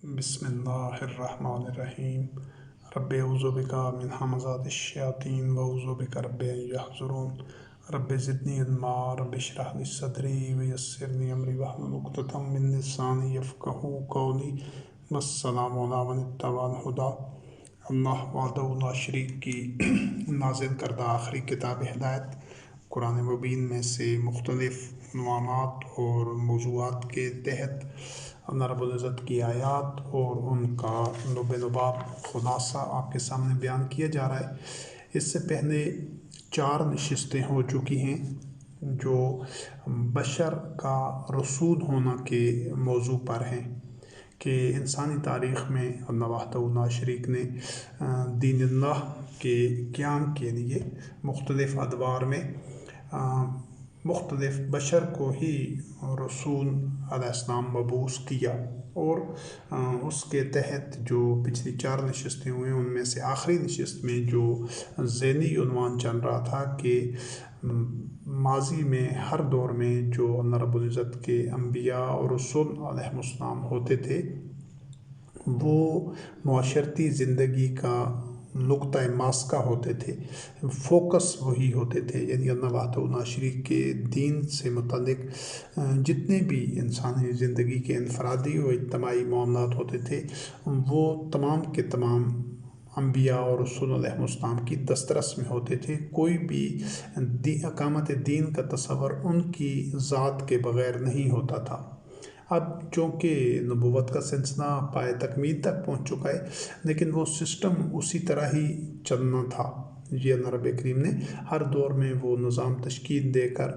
بسم اللہ الرحمن الرحیم رب اعوذ بک من همزات الشیاطین واعوذ بک رب ان یحضرون رب زدنی علما رب اشرح لی صدری ویسر لی امری واحلل عقدۃ من لسانی یفقهوا قولی والسلام علی من اتبع الہدی۔ اللہ وحدہ لا شریک کی نازل کردہ آخری کتاب ہدایت قرآن مبین میں سے مختلف عنوانات اور موضوعات کے تحت اللہ رب العزت کی آیات اور ان کا لب لباب خلاصہ آپ کے سامنے بیان کیا جا رہا ہے۔ اس سے پہلے 4 نشستیں ہو چکی ہیں جو بشر کا رسول ہونا کے موضوع پر ہیں کہ انسانی تاریخ میں اللہ وحدہ لا شریک نے دین اللہ کے قیام کے لیے مختلف ادوار میں مختلف بشر کو ہی رسول علیہ السلام مبعوث کیا، اور اس کے تحت جو پچھلی 4 نشستیں ہوئیں ان میں سے آخری نشست میں جو ذہنی عنوان چل رہا تھا کہ ماضی میں ہر دور میں جو اللہ رب العزت کے انبیاء اور رسول علیہ السلام ہوتے تھے وہ معاشرتی زندگی کا نقطۂ ماسکہ ہوتے تھے، فوکس وہی ہوتے تھے، یعنی اللہ وحدہ لا شریک کے دین سے متعلق جتنے بھی انسانی زندگی کے انفرادی و اجتماعی معاملات ہوتے تھے وہ تمام کے تمام انبیاء اور رسول علیہ السلام کی دسترس میں ہوتے تھے۔ کوئی بھی اقامت دین کا تصور ان کی ذات کے بغیر نہیں ہوتا تھا۔ اب چونکہ نبوت کا سلسلہ پائے تکمیل تک پہنچ چکا ہے لیکن وہ سسٹم اسی طرح ہی چلنا تھا۔ یہ اللہ رب کریم نے ہر دور میں وہ نظام تشکیل دے کر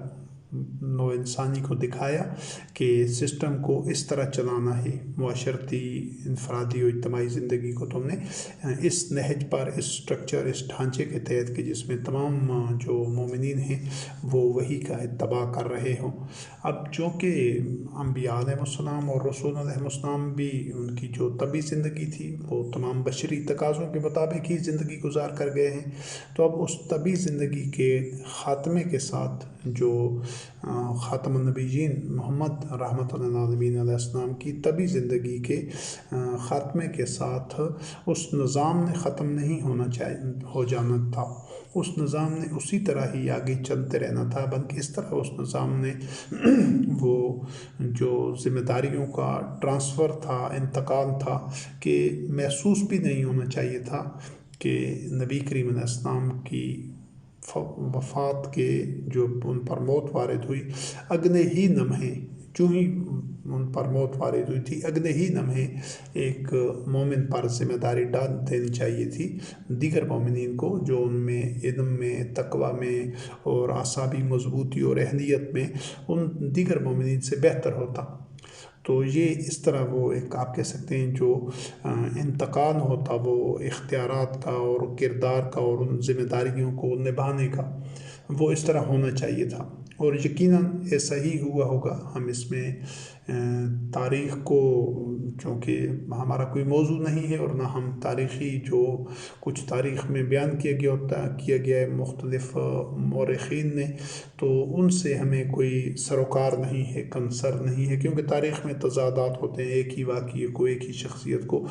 نوع انسانی کو دکھایا کہ سسٹم کو اس طرح چلانا ہے، معاشرتی انفرادی و اجتماعی زندگی کو تم نے اس نہج پر، اس سٹرکچر، اس ڈھانچے کے تحت کہ جس میں تمام جو مومنین ہیں وہ وہی کا اتباع کر رہے ہوں۔ اب چونکہ انبیاء علیہ السلام اور رسول علیہ السلام بھی ان کی جو طبعی زندگی تھی وہ تمام بشری تقاضوں کے مطابق ہی زندگی گزار کر گئے ہیں، تو اب اس طبعی زندگی کے خاتمے کے ساتھ جو خاتم النبیین محمد رحمۃ للعالمین علیہ السلام کی طبعی زندگی کے خاتمے کے ساتھ اس نظام نے ختم نہیں ہو جانا تھا، اس نظام نے اسی طرح ہی آگے چلتے رہنا تھا، بلکہ اس طرح اس نظام نے وہ جو ذمہ داریوں کا ٹرانسفر تھا، انتقال تھا کہ محسوس بھی نہیں ہونا چاہیے تھا کہ نبی کریم علیہ السلام کی وفات کے جو ان پر موت وارد ہوئی اگلے ہی لمحے، جو ہی ان پر موت وارد ہوئی تھی اگلے ہی لمحے ایک مومن پر ذمہ داری ڈال دینی چاہیے تھی دیگر مومنین کو جو ان میں علم میں، تقوی میں اور اعصابی مضبوطی اور اہلیت میں ان دیگر مومنین سے بہتر ہوتا۔ تو یہ اس طرح وہ ایک آپ کہہ سکتے ہیں جو انتقال ہوتا وہ اختیارات کا اور کردار کا اور ان ذمہ داریوں کو نبھانے کا، وہ اس طرح ہونا چاہیے تھا، اور یقیناً ایسا ہی ہوا ہوگا۔ ہم اس میں تاریخ کو چونکہ ہمارا کوئی موضوع نہیں ہے اور نہ ہم تاریخی جو کچھ تاریخ میں بیان کیا گیا ہے مختلف مورخین نے، تو ان سے ہمیں کوئی سروکار نہیں ہے، کنسر نہیں ہے، کیونکہ تاریخ میں تضادات ہوتے ہیں، ایک ہی واقعے کو، ایک ہی شخصیت کو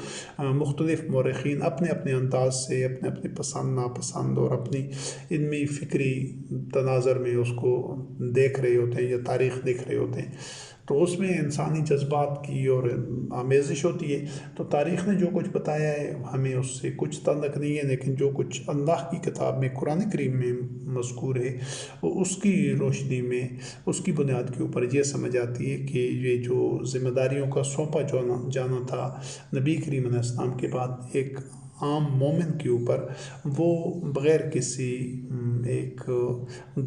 مختلف مورخین اپنے اپنے انداز سے، اپنے اپنے پسند ناپسند اور اپنی علمی فکری تناظر میں اس کو دیکھ رہے ہوتے ہیں یا تاریخ دیکھ رہے ہوتے ہیں، تو اس میں انسانی جذبات کی اور آمیزش ہوتی ہے۔ تو تاریخ نے جو کچھ بتایا ہے ہمیں اس سے کچھ تعلق نہیں ہے، لیکن جو کچھ اللہ کی کتاب میں قرآن کریم میں مذکور ہے وہ اس کی روشنی میں، اس کی بنیاد کے اوپر یہ سمجھ آتی ہے کہ یہ جو ذمہ داریوں کا سونپا جانا تھا نبی کریم علیہ السلام کے بعد ایک عام مومن کے اوپر، وہ بغیر کسی ایک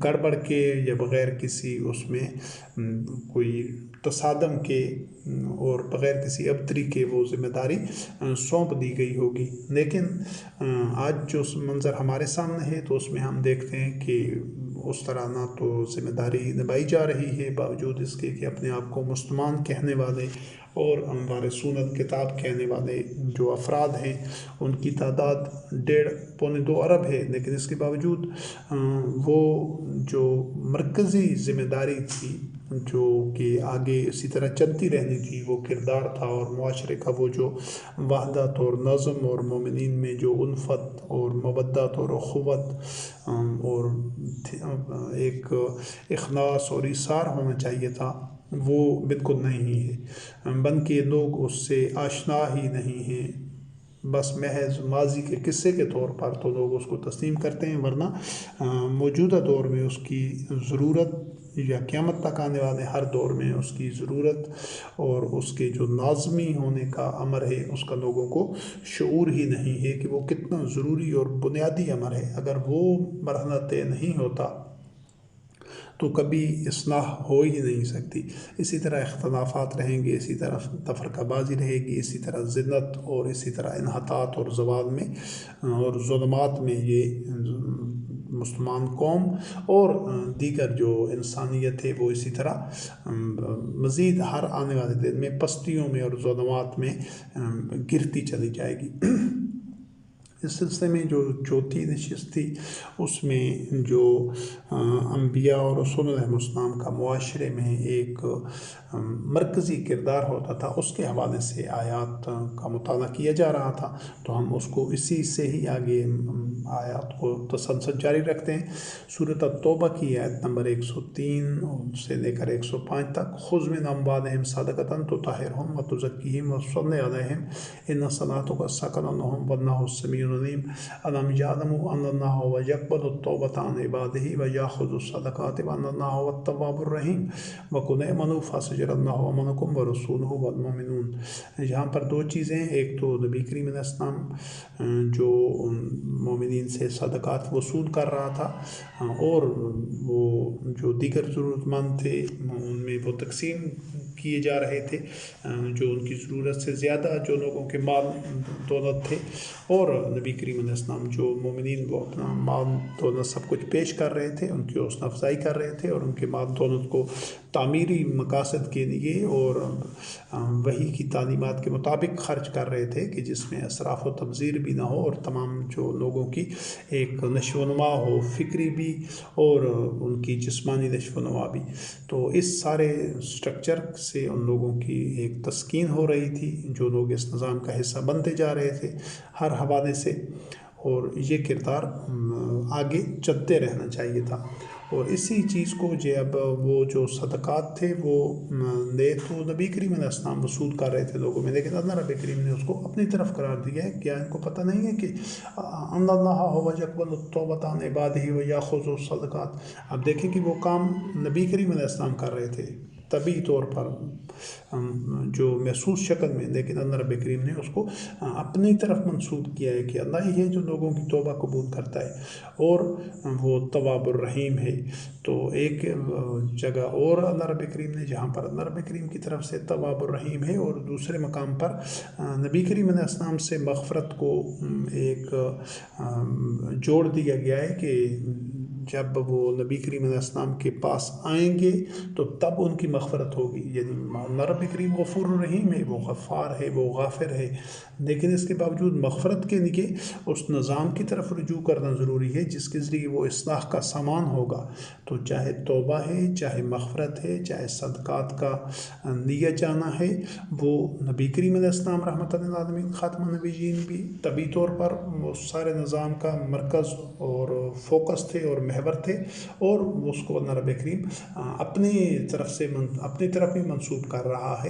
گڑبڑ کے یا بغیر کسی اس میں کوئی تصادم کے اور بغیر کسی ابتری کے وہ ذمہ داری سونپ دی گئی ہوگی۔ لیکن آج جو منظر ہمارے سامنے ہے تو اس میں ہم دیکھتے ہیں کہ اس طرح نہ تو ذمہ داری نبھائی جا رہی ہے، باوجود اس کے کہ اپنے آپ کو مسلمان کہنے والے اور انوار سنت کتاب کہنے والے جو افراد ہیں ان کی تعداد 1.5-2 ارب ہے، لیکن اس کے باوجود وہ جو مرکزی ذمہ داری تھی جو کہ آگے اسی طرح چلتی رہنی تھی وہ کردار تھا، اور معاشرے کا وہ جو وحدت اور نظم اور مومنین میں جو الفت اور مودت اور اخوت اور ایک اخلاص اور ایثار ہونا چاہیے تھا، وہ بالکل نہیں ہے، بلکہ لوگ اس سے آشنا ہی نہیں ہیں، بس محض ماضی کے قصے کے طور پر تو لوگ اس کو تسلیم کرتے ہیں، ورنہ موجودہ دور میں اس کی ضرورت یا قیامت تک آنے والے ہر دور میں اس کی ضرورت اور اس کے جو لازمی ہونے کا امر ہے اس کا لوگوں کو شعور ہی نہیں ہے کہ وہ کتنا ضروری اور بنیادی امر ہے۔ اگر وہ مرحلہ طے نہیں ہوتا تو کبھی اصلاح ہو ہی نہیں سکتی۔ اسی طرح اختلافات رہیں گے، اسی طرح تفرقہ بازی رہے گی، اسی طرح ذلت اور اسی طرح انحطاط اور زوال میں اور ظلمات میں یہ مسلمان قوم اور دیگر جو انسانیت ہے وہ اسی طرح مزید ہر آنے والے دن میں پستیوں میں اور ظلمات میں گرتی چلی جائے گی۔ اس سلسلے میں جو چوتھی نشست تھی اس میں جو انبیاء اور رسول علیہ السلام کا معاشرے میں ایک مرکزی کردار ہوتا تھا، اس کے حوالے سے آیات کا مطالعہ کیا جا رہا تھا، تو ہم اس کو اسی سے ہی آگے آیات کو تسلسل جاری رکھتے ہیں۔ سورۃ التوبہ کی آیت نمبر 103 سے لے کر 105 تک، خذ من اموالہم صدقۃ تطہرہم وتزکیہم وصلی علیہم ان صلاتک سکن لہم واللہ سمیع علیم الم یعلموا ان اللہ یقبل التوبۃ عن عبادہ ویأخذ الصدقات وان اللہ هو التواب الرحیم وقل آمنوا فاستجر اللہ آمنکم ورسولہ والمؤمنون۔ یہاں پر دو چیزیں، ایک تو نبی کریم علیہ السلام جو مومنین سے صدقات وصول کر رہا تھا اور وہ جو دیگر ضرورت مند تھے ان میں وہ تقسیم کیے جا رہے تھے، جو ان کی ضرورت سے زیادہ جو لوگوں کے مال دولت تھے، اور نبی کریم علیہ السلام جو مومنین وہ اپنا مال دولت سب کچھ پیش کر رہے تھے، ان کی حوصلہ افزائی کر رہے تھے اور ان کے مال دولت کو تعمیری مقاصد کے لیے اور وحی کی تعلیمات کے مطابق خرچ کر رہے تھے کہ جس میں اسراف و تبذیر بھی نہ ہو اور تمام جو لوگوں کی ایک نشو و نما ہو، فکری بھی اور ان کی جسمانی نشو و نما بھی۔ تو اس سارے سٹرکچر سے ان لوگوں کی ایک تسکین ہو رہی تھی، جو لوگ اس نظام کا حصہ بنتے جا رہے تھے ہر حوالے سے، اور یہ کردار آگے چلتے رہنا چاہیے تھا۔ اور اسی چیز کو اب وہ جو صدقات تھے وہ لے تو نبی کریم علیہ السلام وصول کر رہے تھے لوگوں میں، لیکن اللہ رب کریم نے اس کو اپنی طرف قرار دیا ہے۔ کیا ان کو پتہ نہیں ہے کہ ان اللہ هو یقبل التوبۃ عن عبادہ ویأخذ الصدقات؟ اب دیکھیں کہ وہ کام نبی کریم علیہ السلام کر رہے تھے طبعی طور پر جو محسوس شکل میں، لیکن اللہ رب کریم نے اس کو اپنی طرف منسوب کیا ہے کہ اللہ ہی ہے جو لوگوں کی توبہ قبول کرتا ہے اور وہ تواب الرحیم ہے۔ تو ایک جگہ اور اللہ رب کریم نے جہاں پر اللہ رب کریم کی طرف سے تواب الرحیم ہے، اور دوسرے مقام پر نبی کریم علیہ السلام سے مغفرت کو ایک جوڑ دیا گیا ہے کہ جب وہ نبی کریم علیہ السلام کے پاس آئیں گے تو تب ان کی مغفرت ہوگی، یعنی اللہ رب کریم غفور الرحیم ہے، وہ غفار ہے، وہ غافر ہے، لیکن اس کے باوجود مغفرت کے لیے اس نظام کی طرف رجوع کرنا ضروری ہے جس کے ذریعے وہ اصلاح کا سامان ہوگا۔ تو چاہے توبہ ہے، چاہے مغفرت ہے، چاہے صدقات کا لیا جانا ہے، وہ نبی کریم علیہ السلام رحمۃ للعالمین خاتم النبیین بھی طبعی طور پر وہ سارے نظام کا مرکز اور فوکس تھے اور محور تھے، اور اس کو اللہ رب کریم اپنی طرف ہی منسوب کر رہا ہے۔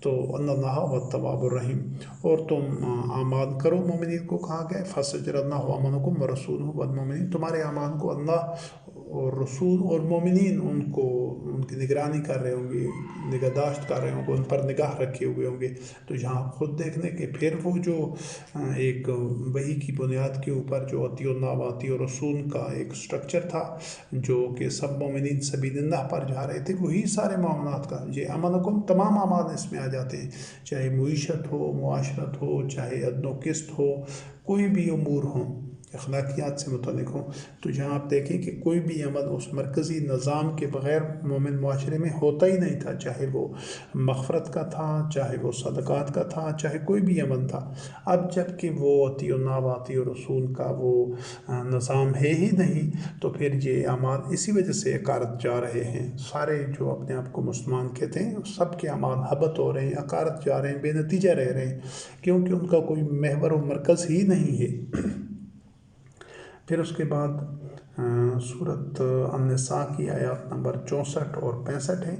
تو اللہ والتواب الرحیم، اور تم اعمال کرو، مومنین کو کہا گیا فاستجر اللہ آمنکم ورسولہ والمؤمنین، تمہارے اعمال کو اللہ اور رسول اور مومنین ان کی نگرانی کر رہے ہوں گے، نگہداشت کر رہے ہوں گے، ان پر نگاہ رکھے ہوئے ہوں گے۔ تو یہاں خود دیکھنے کہ پھر وہ جو ایک وحی کی بنیاد کے اوپر جو اطیعوا اللہ واطیعوا الرسول کا ایک سٹرکچر تھا جو کہ سب مومنین سبیل اللہ پر جا رہے تھے، وہی سارے معاملات کا یہ امنکم تمام اعمال اس میں آ جاتے ہیں، چاہے معیشت ہو، معاشرت ہو، چاہے عدل و قسط ہو، کوئی بھی امور ہوں، اخلاقیات سے متعلق ہوں، تو جہاں آپ دیکھیں کہ کوئی بھی عمل اس مرکزی نظام کے بغیر مومن معاشرے میں ہوتا ہی نہیں تھا، چاہے وہ مغفرت کا تھا، چاہے وہ صدقات کا تھا، چاہے کوئی بھی عمل تھا۔ اب جب کہ وہ اطیع اللہ و اطیع الرسول کا وہ نظام ہے ہی نہیں، تو پھر یہ اعمال اسی وجہ سے اکارت جا رہے ہیں۔ سارے جو اپنے آپ کو مسلمان کہتے ہیں سب کے اعمال حبط ہو رہے ہیں، اکارت جا رہے ہیں، بے نتیجہ رہ رہے ہیں، کیونکہ ان کا کوئی محور و مرکز ہی نہیں ہے۔ پھر اس کے بعد سورۃ النساء کی آیات نمبر 64 اور 65 ہے۔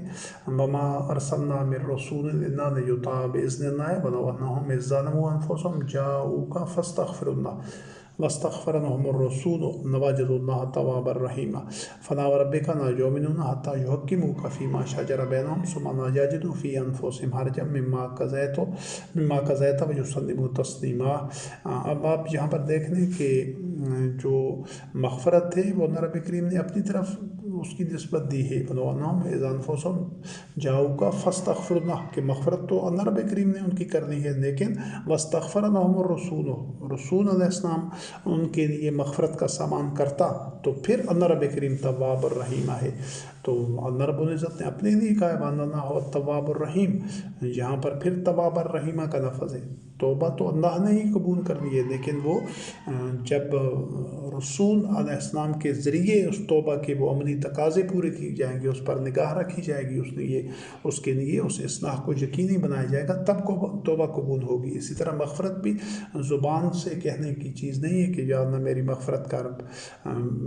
وما ارسلنا من رسول الا لیطاع باذن اللہ ولو انہم اذ ظلموا انفسهم جاؤوک فاستغفروا اللہ واستغفر لهم الرسول لوجدوا الله توابا رحیما فلا وربک لا یؤمنون حتی یحکموک فیما شجر بینہم ثم لا یجدوا فی انفسهم حرجا مما قضیت ویسلموا تسلیما۔ اب آپ یہاں پر دیکھ لیں کہ جو مغفرت ہے وہ اللہ رب کریم نے اپنی طرف اس کی نسبت دی ہے، وَلَوْ أَنَّهُمْ إِذْ أَنفُسَهُمْ جَاءُوكَ فَاسْتَغْفِرُوا اللَّهَ کہ مغفرت تو اللہ رب کریم نے ان کی کرنی ہے، لیکن وَاسْتَغْفَرَ لَهُمُ الرَّسُولُ رسول علیہ السلام ان کے لیے مغفرت کا سامان کرتا، تو پھر اللہ رب کریم تواب الرحیم ہے۔ تو اللہ رب العزت نے اپنے لیے کہا وَأَنَّ اللَّهَ هُوَ التَّوَّابُ الرَّحِيمُ، یہاں پر پھر تواب الرحیمہ کا لفظ ہے۔ توبہ تو اللہ نے ہی قبول کر لی ہے، لیکن وہ جب رسول علیہ السلام کے ذریعے اس توبہ کے وہ عملی تقاضے پورے کیے جائیں گے، اس پر نگاہ رکھی جائے گی، اس کے لیے اس اصلاح کو یقینی بنایا جائے گا، تب توبہ قبول ہوگی۔ اسی طرح مغفرت بھی زبان سے کہنے کی چیز نہیں ہے کہ یا اللہ میری مغفرت کر،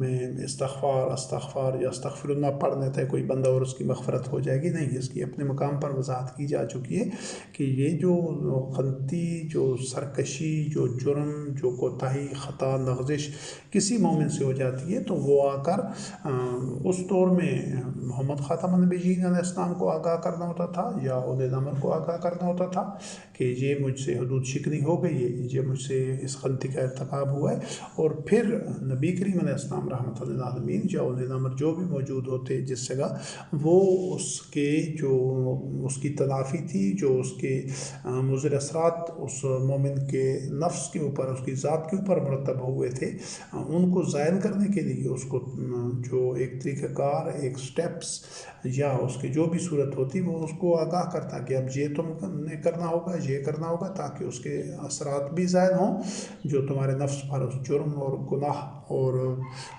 میں استغفار یا استغفر اللہ پڑھ لیتا ہے کوئی بندہ اور اس کی مغفرت ہو جائے گی، نہیں، اس کی اپنے مقام پر وضاحت کی جا چکی ہے کہ یہ جو غلطی، جو سرکشی، جو جرم، جو کوتاہی، خطا، لغزش کسی مومن سے ہو جاتی ہے تو وہ آ کر اس دور میں محمد خاتم النبیین علیہ السلام کو آگاہ کرنا ہوتا تھا یا اولیاء الامر کو آگاہ کرنا ہوتا تھا کہ یہ مجھ سے حدود شکنی ہو گئی ہے، یہ مجھ سے اس غلطی کا ارتکاب ہوا ہے، اور پھر نبی کریم علیہ السلام رحمۃ اللہ عالمین یا اولیاء الامر جو بھی موجود ہوتے جس جگہ، وہ اس کی تلافی تھی، جو اس کے مضر اثرات اس مومن کے نفس کے اوپر، اس کی ذات کے اوپر مرتب ہوئے تھے، ان کو زائل کرنے کے لیے اس کو جو ایک طریقہ کار، ایک سٹیپس یا اس کی جو بھی صورت ہوتی وہ اس کو آگاہ کرتا کہ اب یہ تم نے کرنا ہوگا، یہ کرنا ہوگا، تاکہ اس کے اثرات بھی زائل ہوں جو تمہارے نفس پر اس جرم اور گناہ اور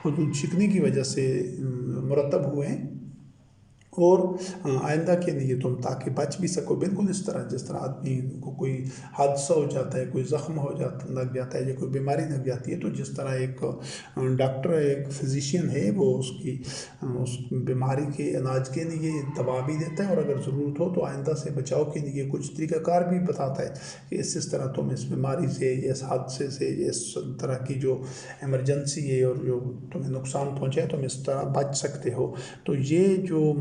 حدود شکنی کی وجہ سے مرتب ہوئے ہیں، اور آئندہ کے لیے تم تاکہ بچ بھی سکو۔ بالکل اس طرح جس طرح آدمی کو کوئی حادثہ ہو جاتا ہے، کوئی زخم لگ جاتا ہے یا کوئی بیماری لگ جاتی ہے، تو جس طرح ایک ڈاکٹر، ایک فزیشین ہے، وہ اس بیماری کے علاج کے لیے دوا بھی دیتا ہے، اور اگر ضرورت ہو تو آئندہ سے بچاؤ کے لیے کچھ طریقہ کار بھی بتاتا ہے کہ اس طرح تم اس بیماری سے، اس حادثے سے، اس طرح کی جو ایمرجنسی ہے اور جو تمہیں نقصان پہنچے تم اس طرح بچ سکتے ہو۔ تو یہ جو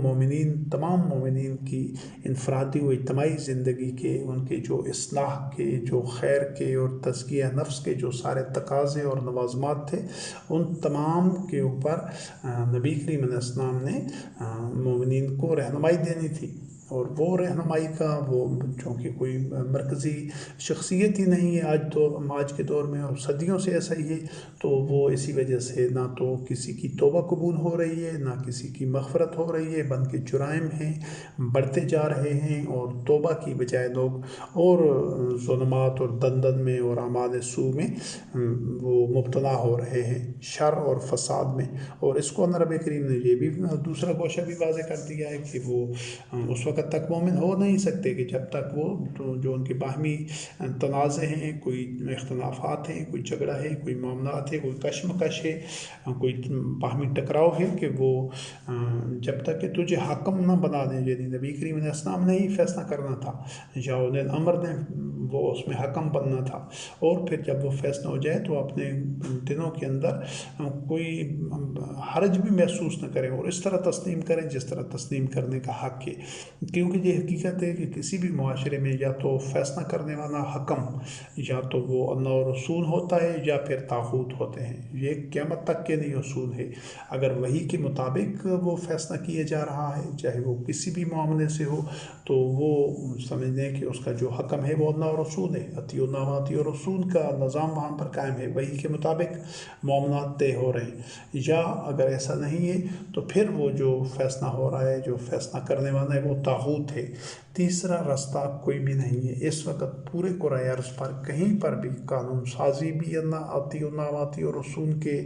تمام مومنین کی انفرادی و اجتماعی زندگی کے، ان کے جو اصلاح کے، جو خیر کے اور تزکیہ نفس کے جو سارے تقاضے اور لوازمات تھے، ان تمام کے اوپر نبی کریم علیہ السلام نے مومنین کو رہنمائی دینی تھی، اور وہ رہنمائی کا وہ چونکہ کوئی مرکزی شخصیت ہی نہیں ہے آج کے دور میں، اور صدیوں سے ایسا ہی ہے، تو وہ اسی وجہ سے نہ تو کسی کی توبہ قبول ہو رہی ہے، نہ کسی کی مغفرت ہو رہی ہے، بلکہ جرائم ہیں، بڑھتے جا رہے ہیں، اور توبہ کی بجائے لوگ اور ظلمات اور دندن میں اور اعمال سوء میں وہ مبتلا ہو رہے ہیں، شر اور فساد میں۔ اور اس کو اللہ رب کریم نے یہ بھی دوسرا گوشہ بھی واضح کر دیا ہے کہ وہ اس وقت تک مومن ہو نہیں سکتے کہ جب تک وہ جو ان کے باہمی تنازع ہیں، کوئی اختلافات ہیں، کوئی جھگڑا ہے، کوئی معاملات ہے، کوئی کشمکش ہے، کوئی باہمی ٹکراؤ ہے، کہ وہ جب تک کہ تجھے حاکم نہ بنا دیں، یعنی نبی کریم علیہ السلام نے ہی فیصلہ کرنا تھا یا اولیاء الامر نے وہ اس میں حکم بننا تھا، اور پھر جب وہ فیصلہ ہو جائے تو اپنے دلوں کے اندر کوئی حرج بھی محسوس نہ کریں اور اس طرح تسلیم کریں جس طرح تسلیم کرنے کا حق ہے، کیونکہ یہ حقیقت ہے کہ کسی بھی معاشرے میں یا تو فیصلہ کرنے والا حکم یا تو وہ اللہ اور رسول ہوتا ہے یا پھر طاغوت ہوتے ہیں۔ یہ قیامت تک کے لیے اصول ہے۔ اگر وحی کے مطابق وہ فیصلہ کیا جا رہا ہے، چاہے وہ کسی بھی معاملے سے ہو، تو وہ سمجھ لیں کہ اس کا جو حکم ہے وہ اللہ اور رسول ہے۔ اطیعوا اللہ واطیعوا الرسول کا نظام وہاں پر قائم ہے، وحی کے مطابق معاملات طے ہو رہے ہیں۔ یا اگر ایسا نہیں ہے تو پھر وہ جو فیصلہ ہو رہا ہے، جو فیصلہ کرنے والا ہے، وہ طاغوت ہے۔ تیسرا راستہ کوئی بھی نہیں ہے۔ اس وقت پورے کرۂ ارض پر کہیں پر بھی قانون سازی بھی اطیعوا اللہ واطیعوا الرسول کے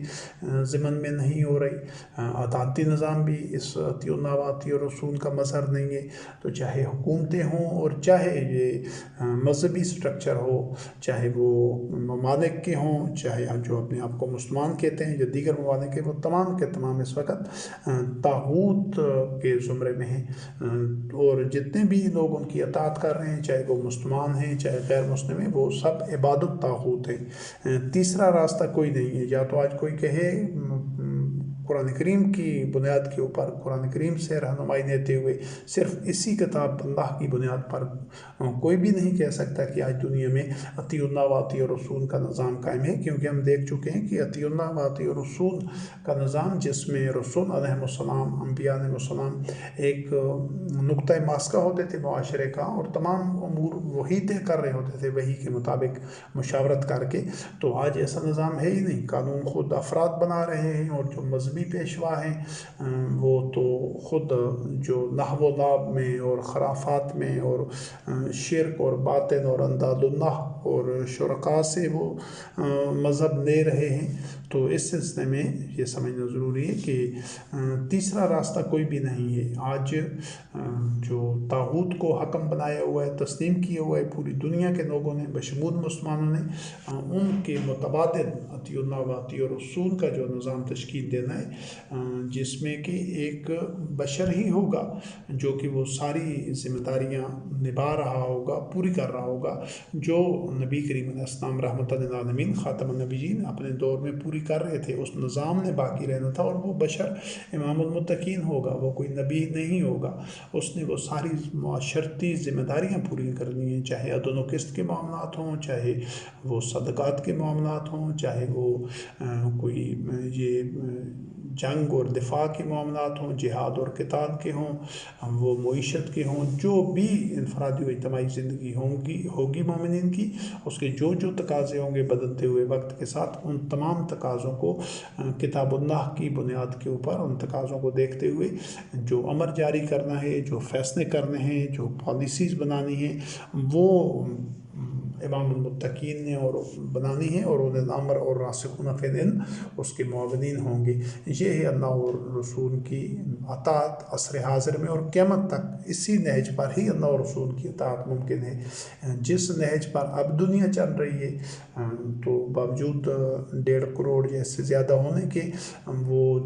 ضمن میں نہیں ہو رہی، عدالتی نظام بھی اس اطیعوا اللہ واطیعوا الرسول کا مظہر نہیں ہے۔ تو چاہے حکومتیں ہوں اور چاہے یہ مذہبی سٹرکچر ہو، چاہے وہ ممالک کے ہوں، چاہے جو اپنے آپ کو مسلمان کہتے ہیں یا دیگر ممالک کے، وہ تمام کے تمام اس وقت طاغوت کے زمرے میں ہیں، اور جتنے بھی لوگ ان کی اطاعت کر رہے ہیں، چاہے وہ مسلمان ہیں چاہے غیر مسلم ہیں، وہ سب عبادت طاغوت ہیں۔ تیسرا راستہ کوئی نہیں ہے۔ یا تو آج کوئی کہے قرآن کریم کی بنیاد کے اوپر، قرآن کریم سے رہنمائی لیتے ہوئے، صرف اسی کتاب اللہ کی بنیاد پر کوئی بھی نہیں کہہ سکتا کہ آج دنیا میں اطیعوا اللہ واطیعوا الرسول کا نظام قائم ہے، کیونکہ ہم دیکھ چکے ہیں کہ اطیعوا اللہ واطیعوا الرسول کا نظام، جس میں رسول علیہ السلام، انبیاء علیہ السلام ایک نقطۂ ماسکہ ہوتے تھے معاشرے کا، اور تمام امور وہی طے کر رہے ہوتے تھے وہی کے مطابق مشاورت کر کے۔ تو آج ایسا نظام ہے ہی نہیں، قانون خود افراد بنا رہے ہیں، اور جو مذہبی پیشوا ہیں وہ تو خود جو نحو و لعب میں اور خرافات میں اور شرک اور باطن اور انداد اللہ اور شرکاء سے وہ مذہب لے رہے ہیں۔ تو اس سلسلے میں یہ سمجھنا ضروری ہے کہ تیسرا راستہ کوئی بھی نہیں ہے۔ آج جو طاغوت کو حکم بنایا ہوا ہے، تسلیم کیا ہوا ہے پوری دنیا کے لوگوں نے بشمول مسلمانوں نے، ان کے متبادل اطیعوا اللہ واطیعوا الرسول کا جو نظام تشکیل دینا ہے، جس میں کہ ایک بشر ہی ہوگا جو کہ وہ ساری ذمہ داریاں نبھا رہا ہوگا، پوری کر رہا ہوگا، جو نبی کریم علیہ السلام رحمۃ للعالمین خاتم النبیین اپنے دور میں پوری کر رہے تھے۔ اس نظام نے باقی رہنا تھا، اور وہ بشر امام المتقین ہوگا، وہ کوئی نبی نہیں ہوگا۔ اس نے وہ ساری معاشرتی ذمہ داریاں پوری کرنی ہیں، چاہے عدل و قسط کے معاملات ہوں، چاہے وہ صدقات کے معاملات ہوں، چاہے وہ کوئی یہ جنگ اور دفاع کے معاملات ہوں، جہاد اور قتال کے ہوں، وہ معیشت کے ہوں، جو بھی انفرادی و اجتماعی زندگی ہوگی مومنین کی، اس کے جو تقاضے ہوں گے بدلتے ہوئے وقت کے ساتھ، ان تمام تقاضوں کو کتاب اللہ کی بنیاد کے اوپر، ان تقاضوں کو دیکھتے ہوئے جو امر جاری کرنا ہے، جو فیصلے کرنے ہیں، جو پالیسیز بنانی ہیں، وہ امام المتقین نے اور بنانی ہے، اور اولی الامر اور راسخون فی العلم اس کے معاونین ہوں گے۔ یہ ہے اللہ اور رسول کی اطاعت عصر حاضر میں، اور قیامت تک اسی نہج پر ہی اللہ اور رسول کی اطاعت ممکن ہے۔ جس نہج پر اب دنیا چل رہی ہے، تو باوجود 1.5 کروڑ یا اس سے زیادہ ہونے کے، وہ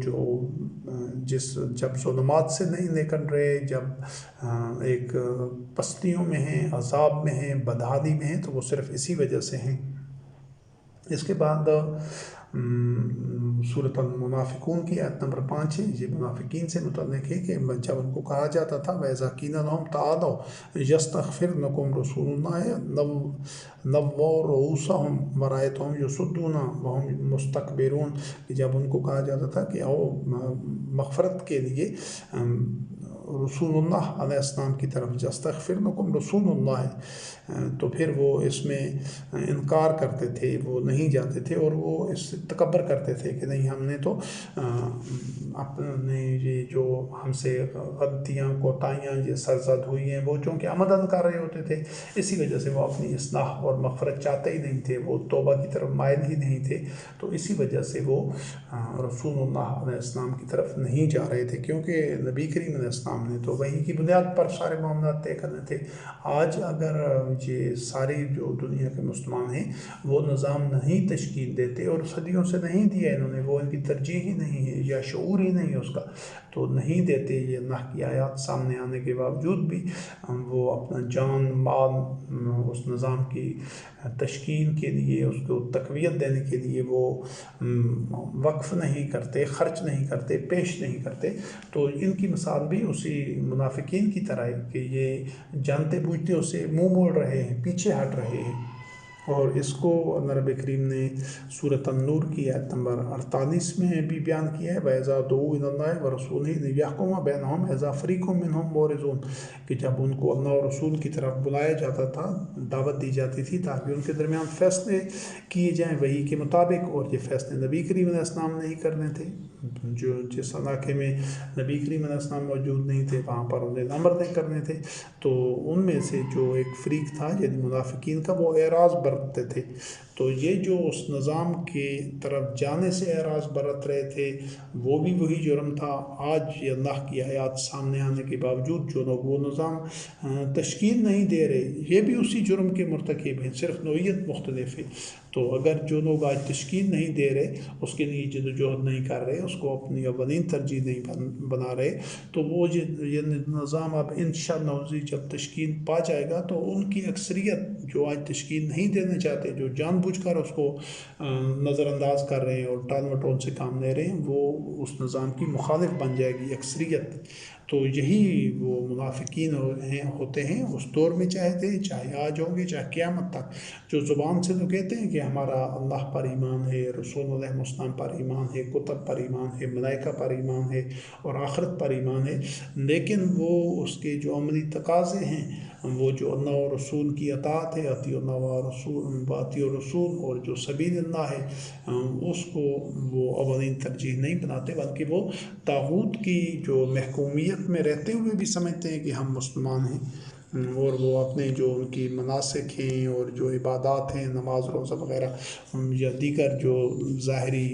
جب ظلمات سے نہیں نکل رہے، جب ایک پستیوں میں ہیں، عذاب میں ہیں، بدحالی میں ہیں، تو وہ صرف اسی وجہ سے ہیں۔ اس کے بعد سورۃ المنافقون کی آیت نمبر 5 ہے۔ یہ منافقین سے متعلق ہے کہ جب ان کو کہا جاتا تھا وَإِذَا قِيلَ لَهُمْ تَعَالَوْا يَسْتَغْفِرْ لَكُمْ رَسُولُ اللَّهِ نَوَّرُوا رُؤُوسَهُمْ وَرَأَيْتَهُمْ يَصُدُّونَ وَهُمْ مُسْتَكْبِرُونَ، کہ جب ان کو کہا جاتا تھا کہ آؤ مغفرت کے لیے رسول اللہ علیہ السلام کی طرف، یستغفر لکم رسول اللہ، تو پھر وہ اس میں انکار کرتے تھے، وہ نہیں جاتے تھے، اور وہ اس سے تکبر کرتے تھے کہ نہیں، ہم نے تو اپنے یہ جو ہم سے غلطیاں کوتاہیاں یہ سرزد ہوئی ہیں، وہ چونکہ عمدن کر رہے ہوتے تھے، اسی وجہ سے وہ اپنی اصلاح اور مغفرت چاہتے ہی نہیں تھے، وہ توبہ کی طرف مائل ہی نہیں تھے، تو اسی وجہ سے وہ رسول اللہ علیہ السلام کی طرف نہیں جا رہے تھے، کیونکہ نبی کریم علیہ السلام نے تو وحی کی بنیاد پر سارے معاملات طے کرنے تھے۔ آج اگر یہ ساری جو دنیا کے مسلمان ہیں وہ نظام نہیں تشکیل دیتے، اور صدیوں سے نہیں دیا انہوں نے، وہ ان کی ترجیح ہی نہیں ہے یا شعور ہی نہیں ہے اس کا، تو نہیں دیتے۔ یہ اللہ کی آیات سامنے آنے کے باوجود بھی وہ اپنا جان مال اس نظام کی تشکیل کے لیے، اس کو تقویت دینے کے لیے وہ وقف نہیں کرتے، خرچ نہیں کرتے، پیش نہیں کرتے۔ تو ان کی مثال بھی اسی منافقین کی طرح ہے کہ یہ جانتے بوجھتے اسے منہ موڑ رہے ہیں، پیچھے ہٹ رہے ہیں۔ اور اس کو رب کریم نے سورۃ النور کی آیت نمبر 48 میں بھی بیان کیا ہے، وَإِذَا دُعُوا إِلَى اللَّهِ وَرَسُولِهِ لِيَحْكُمَ بَيْنَهُمْ إِذَا فَرِيقٌ مِّنْهُمْ مُعْرِضُونَ، کہ جب ان کو اللہ اور رسول کی طرف بلایا جاتا تھا، دعوت دی جاتی تھی تاکہ ان کے درمیان فیصلے کیے جائیں وحی کے مطابق، اور یہ فیصلے نبی کریم علیہ السلام نہیں کرنے تھے۔ جو جس علاقے میں نبی کریم علیہ السلام موجود نہیں تھے وہاں پر انہیں امر نہیں کرنے تھے، تو ان میں سے جو ایک فریق تھا یعنی منافقین کا، وہ اعراض برتتے تھے۔ تو یہ جو اس نظام کے طرف جانے سے اعراض برت رہے تھے، وہ بھی وہی جرم تھا۔ آج یہ اللہ کی آیات سامنے آنے کے باوجود جو لوگ وہ نظام تشکیل نہیں دے رہے، یہ بھی اسی جرم کے مرتکب ہیں، صرف نوعیت مختلف ہے۔ تو اگر جو لوگ آج تشکیل نہیں دے رہے، اس کے لیے جدوجہد نہیں کر رہے، اس کو اپنی اولین ترجیح نہیں بنا رہے، تو وہ یہ نظام اب انشاءاللہ جب تشکیل پا جائے گا تو ان کی اکثریت جو آج تشکیل نہیں دینا چاہتے، جو جان بوجھ کر اس کو نظر انداز کر رہے ہیں اور ٹال مٹول سے کام لے رہے ہیں، وہ اس نظام کی مخالف بن جائے گی اکثریت۔ تو یہی وہ منافقین ہوتے ہیں اس دور میں، چاہے آج ہوں گے، چاہے قیامت تک، جو زبان سے تو کہتے ہیں کہ ہمارا اللہ پر ایمان ہے، رسول علیہ السلام پر ایمان ہے، کتب پر ایمان ہے، ملائکہ پر ایمان ہے اور آخرت پر ایمان ہے، لیکن وہ اس کے جو عملی تقاضے ہیں، وہ جو اللہ اور رسول کی اطاعت ہے، اطیعوا اللہ واطیعوا الرسول، اور جو سبیل اللہ ہے، اس کو وہ اولین ترجیح نہیں بناتے، بلکہ وہ طاغوت کی جو محکومیت میں رہتے ہوئے بھی سمجھتے ہیں کہ ہم مسلمان ہیں، اور وہ اپنے جو ان کی مناسک ہیں اور جو عبادات ہیں، نماز روزہ وغیرہ یا دیگر جو ظاہری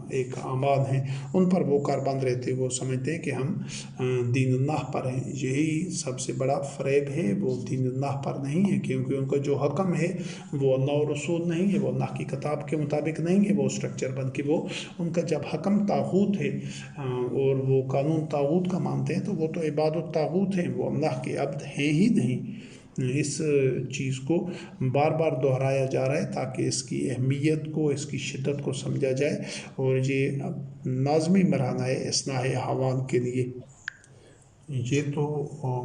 ایک اعمال ہیں، ان پر وہ کاربند رہتے، وہ سمجھتے ہیں کہ ہم دین اللہ پر ہیں۔ یہی سب سے بڑا فریب ہے، وہ دین اللہ پر نہیں ہے، کیونکہ ان کا جو حکم ہے وہ اللہ اور رسول نہیں ہے، وہ اللہ کی کتاب کے مطابق نہیں ہے وہ اسٹرکچر، بلکہ وہ ان کا جب حکم طاغوت ہے اور وہ قانون طاغوت کا مانتے ہیں، تو وہ تو عباد الطاغوت ہیں، وہ اللہ کے عبد ہیں ہی نہیں۔ اس چیز کو بار بار دہرایا جا رہا ہے تاکہ اس کی اہمیت کو، اس کی شدت کو سمجھا جائے، اور یہ لازمی مرحلہ ہے اصلاح احوال کے لیے۔ یہ تو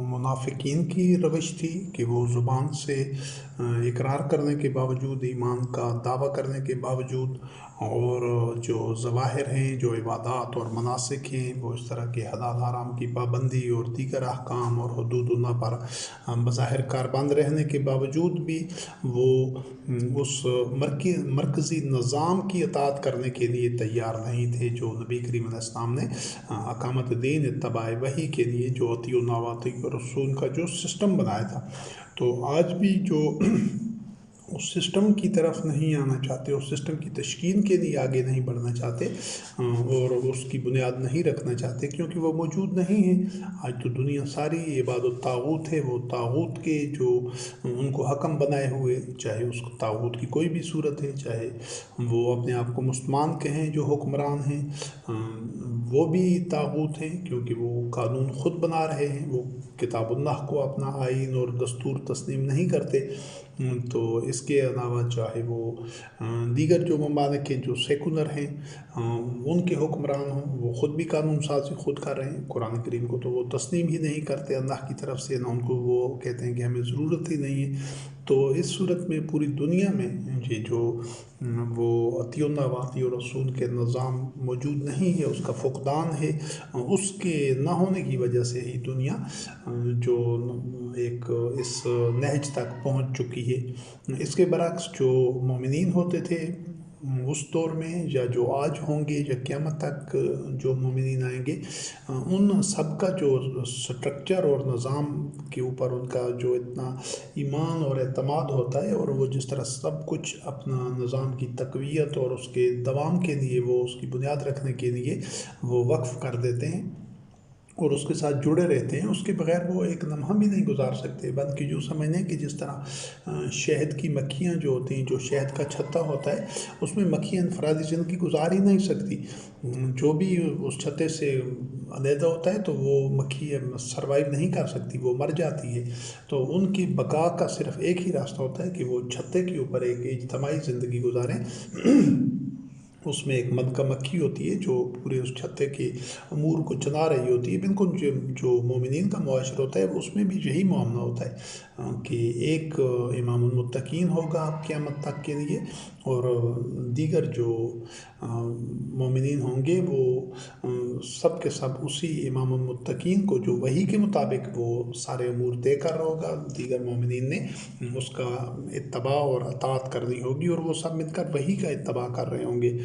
منافقین کی روش تھی کہ وہ زبان سے اقرار کرنے کے باوجود، ایمان کا دعویٰ کرنے کے باوجود، اور جو ظواہر ہیں، جو عبادات اور مناسک ہیں، وہ اس طرح کے حلال حرام کی پابندی اور دیگر احکام اور حدود اللہ پر بظاہر کاربند رہنے کے باوجود بھی وہ اس مرکزی نظام کی اطاعت کرنے کے لیے تیار نہیں تھے، جو نبی کریم علیہ السلام نے اقامت دین اتباع وحی کے لیے جو اطیعوا اللہ واطیعوا الرسول کا جو سسٹم بنایا تھا۔ تو آج بھی جو اس سسٹم کی طرف نہیں آنا چاہتے، اس سسٹم کی تشکیل کے لیے آگے نہیں بڑھنا چاہتے اور اس کی بنیاد نہیں رکھنا چاہتے، کیونکہ وہ موجود نہیں ہے۔ آج تو دنیا ساری عباد الطاغوت ہے، وہ طاغوت کے جو ان کو حکم بنائے ہوئے، چاہے اس کو طاغوت کی کوئی بھی صورت ہے، چاہے وہ اپنے آپ کو مسلمان کہیں جو حکمران ہیں، وہ بھی طاغوت ہیں، کیونکہ وہ قانون خود بنا رہے ہیں، وہ کتاب اللہ کو اپنا آئین اور دستور تسلیم نہیں کرتے۔ تو اس کے علاوہ چاہے وہ دیگر جو ممالک ہیں جو سیکولر ہیں، ان کے حکمران ہوں، وہ خود بھی قانون سازی خود کر رہے ہیں، قرآن کریم کو تو وہ تسلیم ہی نہیں کرتے اللہ کی طرف سے، نہ ان کو وہ کہتے ہیں کہ ہمیں ضرورت ہی نہیں ہے۔ تو اس صورت میں پوری دنیا میں یہ جو وہ اطیعوا اللہ واطیعوا الرسول کے نظام موجود نہیں ہے، اس کا فقدان ہے، اس کے نہ ہونے کی وجہ سے ہی دنیا جو ایک اس نہج تک پہنچ چکی ہے۔ اس کے برعکس جو مومنین ہوتے تھے اس دور میں، یا جو آج ہوں گے، یا قیامت تک جو مومنین آئیں گے، ان سب کا جو سٹرکچر اور نظام کے اوپر ان کا جو اتنا ایمان اور اعتماد ہوتا ہے، اور وہ جس طرح سب کچھ اپنا نظام کی تقویت اور اس کے دوام کے لیے، وہ اس کی بنیاد رکھنے کے لیے وہ وقف کر دیتے ہیں، اور اس کے ساتھ جڑے رہتے ہیں، اس کے بغیر وہ ایک لمحہ بھی نہیں گزار سکتے، بلکہ یوں سمجھیں کہ جس طرح شہد کی مکھیاں جو ہوتی ہیں، جو شہد کا چھتا ہوتا ہے، اس میں مکھیاں انفرادی زندگی گزار ہی نہیں سکتی، جو بھی اس چھتے سے علیحدہ ہوتا ہے تو وہ مکھی سروائیو نہیں کر سکتی، وہ مر جاتی ہے۔ تو ان کی بقا کا صرف ایک ہی راستہ ہوتا ہے کہ وہ چھتے کے اوپر ایک اجتماعی زندگی گزاریں۔ اس میں ایک ملکہ مکھی ہوتی ہے جو پورے اس چھتے کے امور کو چلا رہی ہوتی ہے۔ بالکل جو مومنین کا معاشرہ ہوتا ہے اس میں بھی یہی معاملہ ہوتا ہے کہ ایک امام المتقین ہوگا قیامت تک کے لیے، اور دیگر جو مومنین ہوں گے وہ سب کے سب اسی امام المتقین کو، جو وحی کے مطابق وہ سارے امور طے کر رہا ہوگا، دیگر مومنین نے اس کا اتباع اور اطاعت کرنی ہوگی، اور وہ سب مل کر وحی کا اتباع کر رہے ہوں گے۔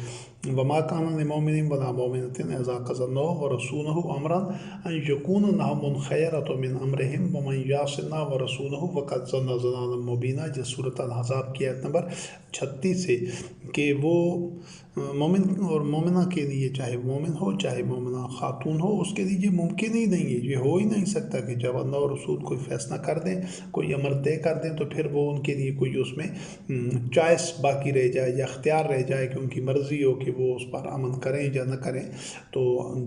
وما كان لمؤمن ولا مؤمنة إذا قضى الله ورسوله أمرا أن يكون لهم الخيرة من أمرهم ومن يعص الله ورسوله فقد ضل ضلالا مبينا، جس سورۃ الاحزاب کی آیت نمبر 36 سے، کہ وہ مومن اور مومنہ کے لیے، چاہے مومن ہو چاہے مومنہ خاتون ہو، اس کے لیے یہ ممکن ہی نہیں ہے، یہ ہو ہی نہیں سکتا کہ جب اللہ اور رسول کوئی فیصلہ کر دیں، کوئی امر طے کر دیں، تو پھر وہ ان کے لیے کوئی اس میں چوائس باقی رہ جائے یا اختیار رہ جائے کہ ان کی مرضی ہو کہ وہ اس پر عمل کریں یا نہ کریں۔ تو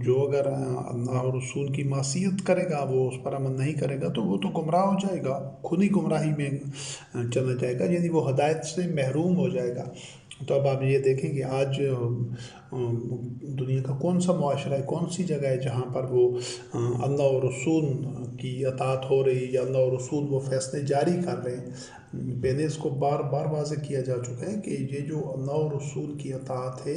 جو اگر اللہ اور رسول کی معصیت کرے گا، وہ اس پر عمل نہیں کرے گا، تو وہ تو گمراہ ہو جائے گا، خود ہی گمراہی میں چلا جائے گا، یعنی وہ ہدایت سے محروم ہو جائے گا۔ تو اب آپ یہ دیکھیں کہ آج دنیا کا کون سا معاشرہ ہے، کون سی جگہ ہے جہاں پر وہ اللہ اور رسول کی اطاعت ہو رہی ہے، یا اللہ اور رسول وہ فیصلے جاری کر رہے ہیں۔ پہلے اس کو بار بار واضح کیا جا چکا ہے کہ یہ جو اللہ اور رسول کی اطاعت ہے،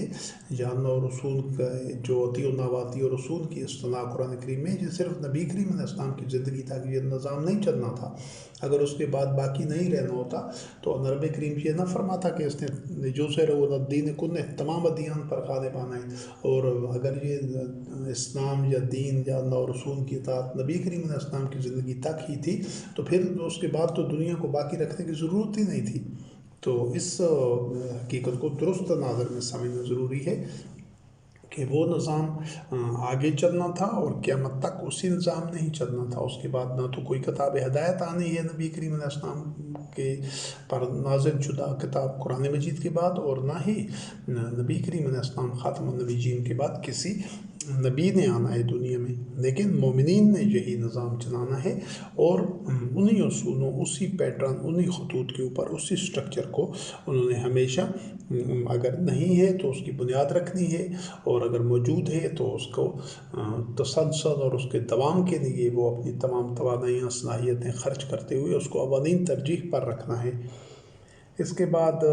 یا اللہ اور رسول کا جو اطیعوا اللہ واطیعوا الرسول کی اصطلاح قرآن کریم میں، یہ صرف نبی کریم علیہ السلام کی زندگی تک یہ نظام نہیں چلنا تھا۔ اگر اس کے بعد باقی نہیں رہنا ہوتا تو نبی کریم یہ نہ فرماتا کہ اس نے جو سے الدین کل تمام ادیان پر غالب آنا ہے، اور اگر یہ اسلام یا دین یا اللہ اور رسول کی اطاعت نبی کریم علیہ السلام کی زندگی تک ہی تھی، تو پھر اس کے بعد تو دنیا کو باقی رکھنے کی ضرورت ہی نہیں تھی۔ تو اس حقیقت کو درست نظر میں سمجھنا ضروری ہے کہ وہ نظام آگے چلنا تھا، اور قیامت تک اسی نظام نے ہی چلنا تھا۔ اس کے بعد نہ تو کوئی کتاب ہدایت آنی ہے نبی کریم علیہ السلام کے پر نازل شدہ کتاب قرآن مجید کے بعد، اور نہ ہی نبی کریم علیہ السلام خاتم النبیین کے بعد کسی نبی نے آنا ہے دنیا میں، لیکن مومنین نے یہی نظام چلانا ہے، اور انہی اصولوں، اسی پیٹرن، انہی خطوط کے اوپر، اسی سٹرکچر کو انہوں نے ہمیشہ، اگر نہیں ہے تو اس کی بنیاد رکھنی ہے، اور اگر موجود ہے تو اس کو تسلسل اور اس کے دوام کے لیے وہ اپنی تمام توانائیاں، صلاحیتیں خرچ کرتے ہوئے اس کو اولین ترجیح پر رکھنا ہے۔ اس کے بعد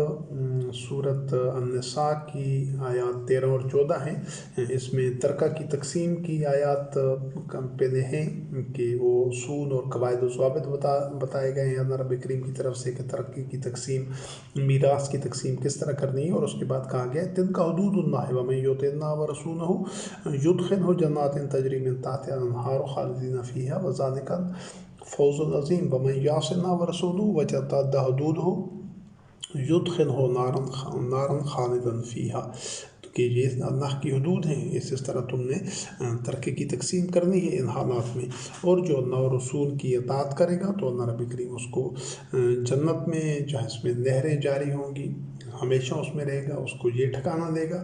سورۃ النساء کی آیات 13 اور 14 ہیں، اس میں ترکہ کی تقسیم کی آیات پہلے ہیں کہ وہ اصول اور قواعد و ضوابط بتائے گئے ہیں اللہ رب کریم کی طرف سے کہ ترقی کی تقسیم، میراث کی تقسیم کس طرح کرنی ہے، اور اس کے بعد کہا گیا تلک حدود اللہ ومن یطع اللہ ورسولہ یدخلہ جنات تجری من تحتہا الانہار خالدین فیہا وذلک الفوز العظیم ومن یعص اللہ ورسولہ ویتعدی حدودہ یدخلہ نارا خالدا فیہا، کہ یہ اللہ کی حدود ہیں، اس طرح تم نے ترقی کی تقسیم کرنی ہے ان حالات میں، اور جو اللہ اور رسول کی اطاعت کرے گا تو اللہ رب کریم اس کو جنت میں، جہاں اس میں نہریں جاری ہوں گی، ہمیشہ اس میں رہے گا، اس کو یہ ٹھکانہ دے گا،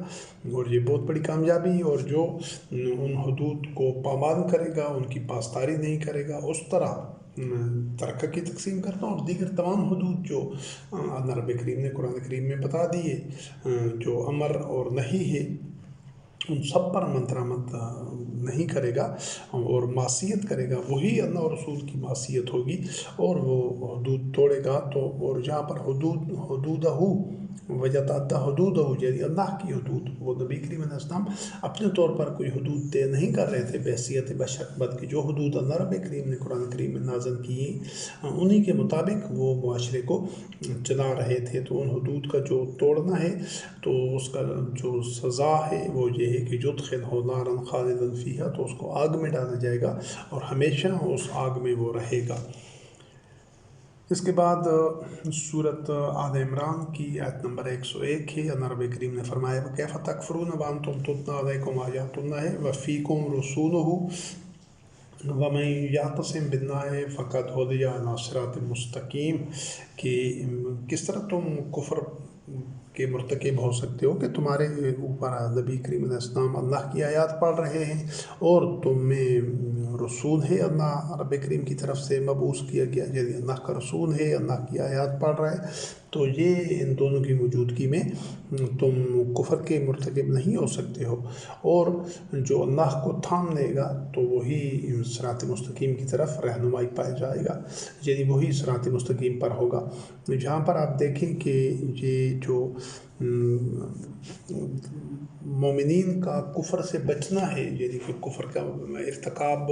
اور یہ بہت بڑی کامیابی ہے۔ اور جو ان حدود کو پامال کرے گا، ان کی پاسداری نہیں کرے گا، اس طرح ترقہ کی تقسیم کرنا، اور دیگر تمام حدود جو اللہ رب کریم نے قرآن کریم میں بتا دیے، جو امر اور نہی ہے، ان سب پر عمل درآمد نہیں کرے گا اور معصیت کرے گا، وہی اللہ اور رسول کی معصیت ہوگی، اور وہ حدود توڑے گا۔ تو اور جہاں پر حدودہ ویتعدی حدودہ، یعنی اللہ کی حدود، وہ نبی کریم علیہ السلام اپنے طور پر کوئی حدود طے نہیں کر رہے تھے بحیثیت بشر، بلکہ جو حدود اللہ رب کریم نے قرآن کریم میں نازل کی انہی کے مطابق وہ معاشرے کو چلا رہے تھے۔ تو ان حدود کا جو توڑنا ہے تو اس کا جو سزا ہے وہ یہ ہے کہ یدخلہ نارا خالدا فیہا، تو اس کو آگ میں ڈالا جائے گا اور ہمیشہ اس آگ میں وہ رہے گا۔ اس کے بعد سورۃ آل عمران کی آیت نمبر 101 ہے، اللہ رب کریم نے فرمایا وَكَيْفَ تَكْفُرُونَ وَأَنْتُمْ تُتْلَىٰ عَلَيْكُمْ آيَاتُ اللَّهِ وَفِيكُمْ رَسُولُهُ وَمَن یعتصم باللہ فقد ھدی الی صراط مستقیم، کہ کس طرح تم کفر کے مرتکب ہو سکتے ہو کہ تمہارے اوپر نبی کریم علیہ السلام اللہ کی آیات پڑھ رہے ہیں اور تم میں رسول ہے اللہ رب کریم کی طرف سے مبعوث کیا گیا، یعنی اللہ کا رسول ہے، اللہ کی آیات پڑھ رہا ہے، تو یہ ان دونوں کی موجودگی میں تم کفر کے مرتکب نہیں ہو سکتے ہو، اور جو اللہ کو تھام لے گا تو وہی صراط مستقیم کی طرف رہنمائی پائے جائے گا، یعنی وہی صراط مستقیم پر ہوگا۔ جہاں پر آپ دیکھیں کہ یہ جو مومنین کا کفر سے بچنا ہے، یعنی کہ کفر کا ارتکاب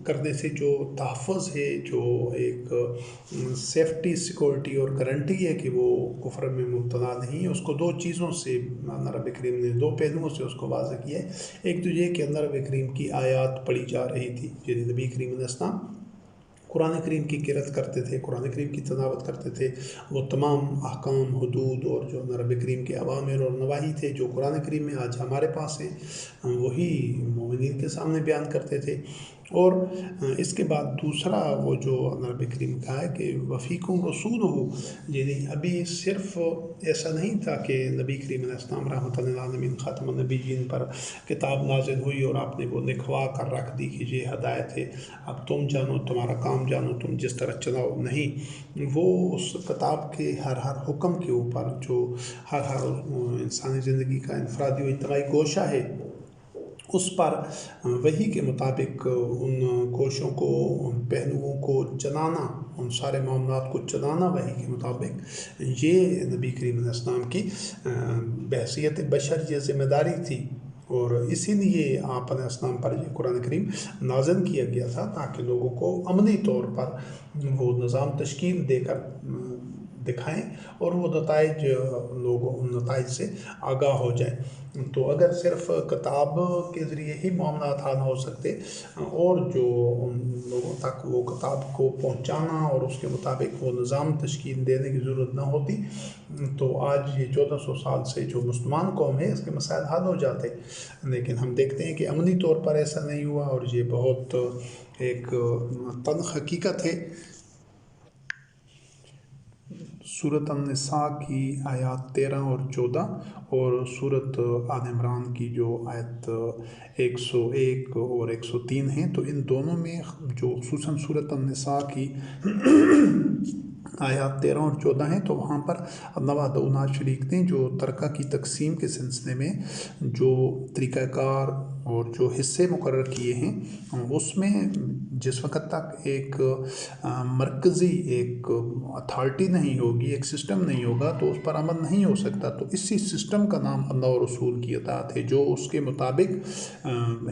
کرنے سے جو تحفظ ہے، جو ایک سیفٹی، سیکورٹی اور گارنٹی ہے کہ وہ کفر میں مبتلا نہیں ہے، اس کو دو چیزوں سے اللہ رب کریم نے دو پہلوؤں سے اس کو واضح کیا ہے۔ ایک تو یہ کہ اللہ رب کریم کی آیات پڑھی جا رہی تھی، یعنی نبی کریم علیہ السلام قرآن کریم کی قرأت کرتے تھے، قرآن کریم کی تلاوت کرتے تھے، وہ تمام احکام، حدود اور جو رب کریم کے اوامر اور نواہی تھے جو قرآن کریم میں آج ہمارے پاس ہیں، وہی مومنین کے سامنے بیان کرتے تھے۔ اور اس کے بعد دوسرا وہ جو رب کریم کہا ہے کہ وفیکم رسول ہو، یعنی ابھی صرف ایسا نہیں تھا کہ نبی کریم علیہ السلام رحمۃ للعالمین خاتم النبیین پر کتاب نازل ہوئی اور آپ نے وہ لکھوا کر رکھ دی کہ یہ ہدایت ہے، اب تم جانو، تمہارا کام جانو، تم جس طرح چلاؤ۔ نہیں، وہ اس کتاب کے ہر حکم کے اوپر جو ہر انسانی زندگی کا انفرادی و اجتماعی گوشہ ہے، اس پر وحی کے مطابق ان گوشوں کو، ان پہلوؤں کو چلانا، ان سارے معاملات کو چلانا وحی کے مطابق، یہ نبی کریم علیہ السلام کی بحیثیت بشر یہ ذمہ داری تھی، اور اسی لیے آپ علیہ السلام پر یہ قرآن کریم نازل کیا گیا تھا تاکہ لوگوں کو عملی طور پر وہ نظام تشکیل دے کر دکھائیں اور وہ نتائج، لوگوں ان نتائج سے آگاہ ہو جائیں۔ تو اگر صرف کتاب کے ذریعے ہی معاملات حل ہو سکتے اور جو ان لوگوں تک وہ کتاب کو پہنچانا اور اس کے مطابق وہ نظام تشکیل دینے کی ضرورت نہ ہوتی، تو آج یہ 1400 سال سے جو مسلمان قوم ہے اس کے مسائل حل ہو جاتے، لیکن ہم دیکھتے ہیں کہ عملی طور پر ایسا نہیں ہوا، اور یہ بہت ایک تلخ حقیقت ہے۔ سورۃ النساء کی آیات 13 اور 14 اور سورۃ آل عمران کی جو آیت 101 اور 103 ہیں، تو ان دونوں میں جو خصوصاً سورۃ النساء کی آیات 13 اور 14 ہیں، تو وہاں پر اللہ وحدہ لا شریک نے جو ترکہ کی تقسیم کے سلسلے میں جو طریقہ کار اور جو حصے مقرر کیے ہیں، اس میں جس وقت تک ایک مرکزی ایک اتھارٹی نہیں ہوگی، ایک سسٹم نہیں ہوگا، تو اس پر عمل نہیں ہو سکتا۔ تو اسی سسٹم کا نام اللہ اور رسول کی اطاعت ہے، جو اس کے مطابق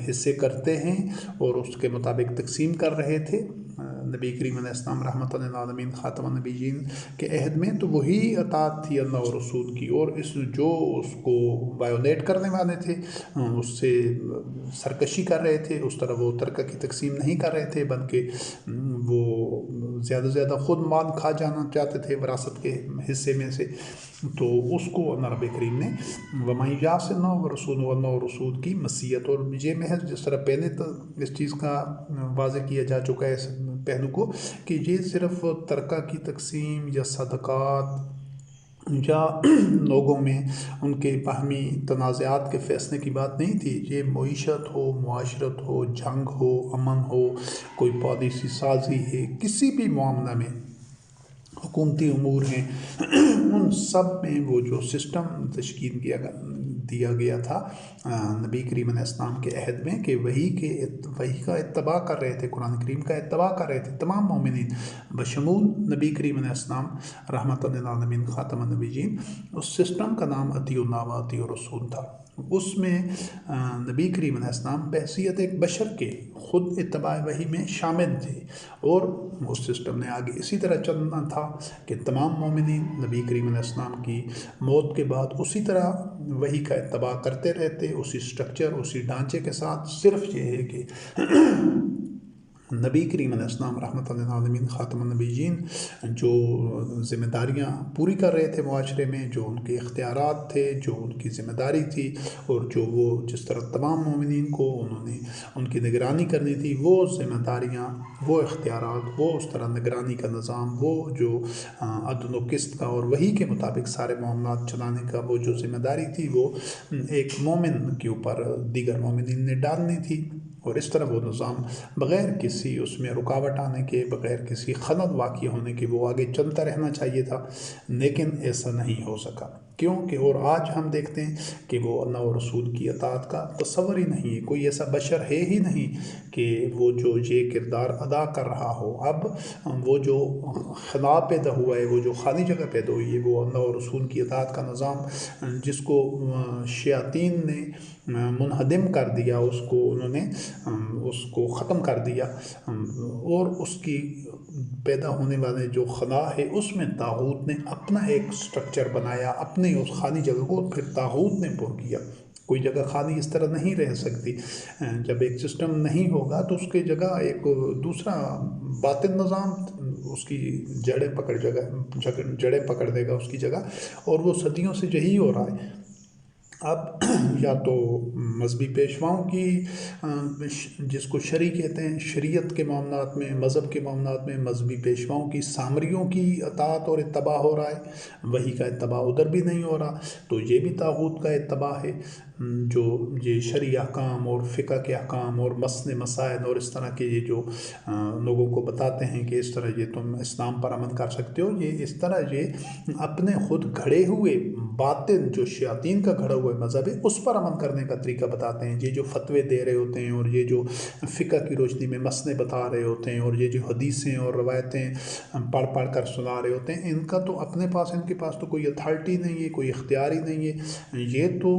حصے کرتے ہیں اور اس کے مطابق تقسیم کر رہے تھے نبی کریم علیہ السلام رحمۃ للعالمین خاتم النبیین کے عہد میں، تو وہی اطاعت تھی اللہ اور رسول کی، اور جو اس کو وائولیٹ کرنے والے تھے، اس سے سرکشی کر رہے تھے، اس طرح وہ ترکہ کی تقسیم نہیں کر رہے تھے، بلکہ وہ زیادہ سے زیادہ خود مال کھا جانا چاہتے تھے وراثت کے حصے میں سے، تو اس کو اللہ رب کریم نے وَمَن یعصِ اللَّهَ وَرَسُولَهُ، اللہ اور رسول کی معصیت، اور یہ محض جس طرح پہلے اس چیز کا واضح کیا جا چکا ہے اس پہلو کو، کہ یہ صرف ترکہ کی تقسیم یا صدقات یا لوگوں میں ان کے باہمی تنازعات کے فیصلے کی بات نہیں تھی، یہ معیشت ہو، معاشرت ہو، جنگ ہو، امن ہو، کوئی پالیسی سازی ہے، کسی بھی معاملہ میں، حکومتی امور ہیں، ان سب میں وہ جو سسٹم تشکیل دیا گیا تھا نبی کریم علیہ السلام کے عہد میں، کہ وہی کا اتباع کر رہے تھے، قرآن کریم کا اتباع کر رہے تھے تمام مومنین بشمول نبی کریم علیہ السلام رحمۃ للعالمین خاتم النبیین۔ اس سسٹم کا نام اطیعوا اللہ و اطیعوا الرسول تھا۔ اس میں نبی کریم علیہ السلام بحیثیت ایک بشر کے خود اتباع وحی میں شامل تھے، اور اس سسٹم نے آگے اسی طرح چلنا تھا کہ تمام مومنین نبی کریم علیہ السلام کی موت کے بعد اسی طرح وحی کا اتباع کرتے رہتے، اسی سٹرکچر، اسی ڈھانچے کے ساتھ، صرف یہ ہے کہ نبی کریم علیہ السلام رحمۃ للعالمین خاتم النبیین جو ذمہ داریاں پوری کر رہے تھے معاشرے میں، جو ان کے اختیارات تھے، جو ان کی ذمہ داری تھی، اور جو وہ جس طرح تمام مومنین کو انہوں نے ان کی نگرانی کرنی تھی، وہ ذمہ داریاں، وہ اختیارات، وہ اس طرح نگرانی کا نظام، وہ جو عدل و قسط کا اور وہی کے مطابق سارے معاملات چلانے کا وہ جو ذمہ داری تھی، وہ ایک مومن کے اوپر دیگر مومنین نے ڈالنی تھی۔ اور اس طرح وہ نظام بغیر کسی اس میں رکاوٹ آنے کے، بغیر کسی خلل واقع ہونے کے وہ آگے چلتا رہنا چاہیے تھا، لیکن ایسا نہیں ہو سکا، کیونکہ اور آج ہم دیکھتے ہیں کہ وہ اللہ و رسول کی اطاعت کا تصور ہی نہیں ہے، کوئی ایسا بشر ہے ہی نہیں کہ وہ جو یہ کردار ادا کر رہا ہو۔ اب وہ جو خلا پیدا ہوا ہے، وہ جو خالی جگہ پیدا ہوئی ہے، وہ اللہ و رسول کی اطاعت کا نظام جس کو شیاطین نے منہدم کر دیا، اس کو انہوں نے اس کو ختم کر دیا، اور اس کی پیدا ہونے والے جو خلا ہے اس میں طاغوت نے اپنا ایک سٹرکچر بنایا، اپنے اس خالی جگہ کو پھر طاغوت نے پر کیا۔ کوئی جگہ خالی اس طرح نہیں رہ سکتی، جب ایک سسٹم نہیں ہوگا تو اس کی جگہ ایک دوسرا باطن نظام اس کی جڑیں پکڑ دے گا اس کی جگہ، اور وہ صدیوں سے یہی ہو رہا ہے۔ اب یا تو مذہبی پیشواؤں کی جس کو شرع کہتے ہیں، شریعت کے معاملات میں، مذہب کے معاملات میں مذہبی پیشواؤں کی، سامریوں کی اطاعت اور اتباع ہو رہا ہے، وہی کا اتباع ادھر بھی نہیں ہو رہا، تو یہ بھی طاغوت کا اتباع ہے، جو یہ شرعی احکام اور فقہ کے احکام اور مسئلے مسائل اور اس طرح کے یہ جو لوگوں کو بتاتے ہیں کہ اس طرح یہ تم اسلام پر عمل کر سکتے ہو، یہ اس طرح یہ اپنے خود گھڑے ہوئے باطن جو شیاطین کا گھڑا ہوا مذہب ہے اس پر عمل کرنے کا طریقہ بتاتے ہیں۔ یہ جو فتوے دے رہے ہوتے ہیں، اور یہ جو فقہ کی روشنی میں مسئلے بتا رہے ہوتے ہیں، اور یہ جو حدیثیں اور روایتیں پڑھ کر سنا رہے ہوتے ہیں، ان کا تو اپنے پاس، ان کے پاس تو کوئی اتھارٹی نہیں ہے، کوئی اختیار ہی نہیں ہے، یہ تو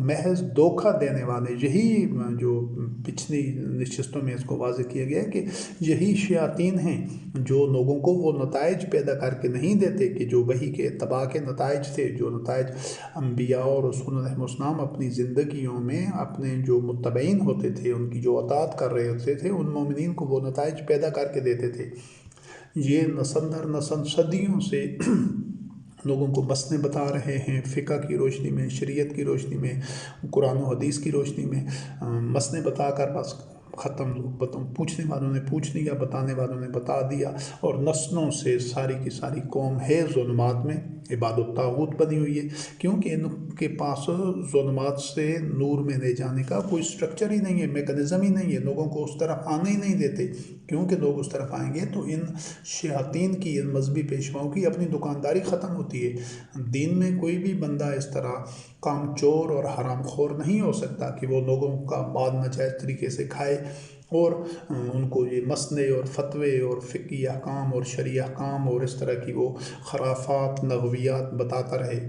محض دھوکہ دینے والے، یہی جو پچھلی نشستوں میں اس کو واضح کیا گیا ہے کہ یہی شیاطین ہیں جو لوگوں کو وہ نتائج پیدا کر کے نہیں دیتے کہ جو وحی کے اتباع کے نتائج تھے، جو نتائج انبیاء اور رسول علیہ السلام اپنی زندگیوں میں اپنے جو متبعین ہوتے تھے، ان کی جو اطاعت کر رہے ہوتے تھے، ان مومنین کو وہ نتائج پیدا کر کے دیتے تھے۔ یہ نسل در نسل صدیوں سے لوگوں کو مسئلے بتا رہے ہیں، فقہ کی روشنی میں، شریعت کی روشنی میں، قرآن و حدیث کی روشنی میں مسئلے بتا کر بس ختم، پوچھنے والوں نے پوچھ لیا، بتانے والوں نے بتا دیا، اور نسلوں سے ساری کی ساری قوم ہے ظلمات میں، عبادت الطاغوت بنی ہوئی ہے، کیونکہ ان کے پاس ظلمات سے نور میں لے جانے کا کوئی سٹرکچر ہی نہیں ہے، میکانزم ہی نہیں ہے، لوگوں کو اس طرف آنے ہی نہیں دیتے، کیونکہ لوگ اس طرف آئیں گے تو ان شیاطین کی، ان مذہبی پیشواؤں کی اپنی دکانداری ختم ہوتی ہے۔ دین میں کوئی بھی بندہ اس طرح کام چور اور حرام خور نہیں ہو سکتا کہ وہ لوگوں کا مال ناجائز طریقے سے کھائے اور ان کو یہ مسئلے اور فتوے اور فقہی احکام اور شرعی احکام اور اس طرح کی وہ خرافات، لغویات بتاتا رہے۔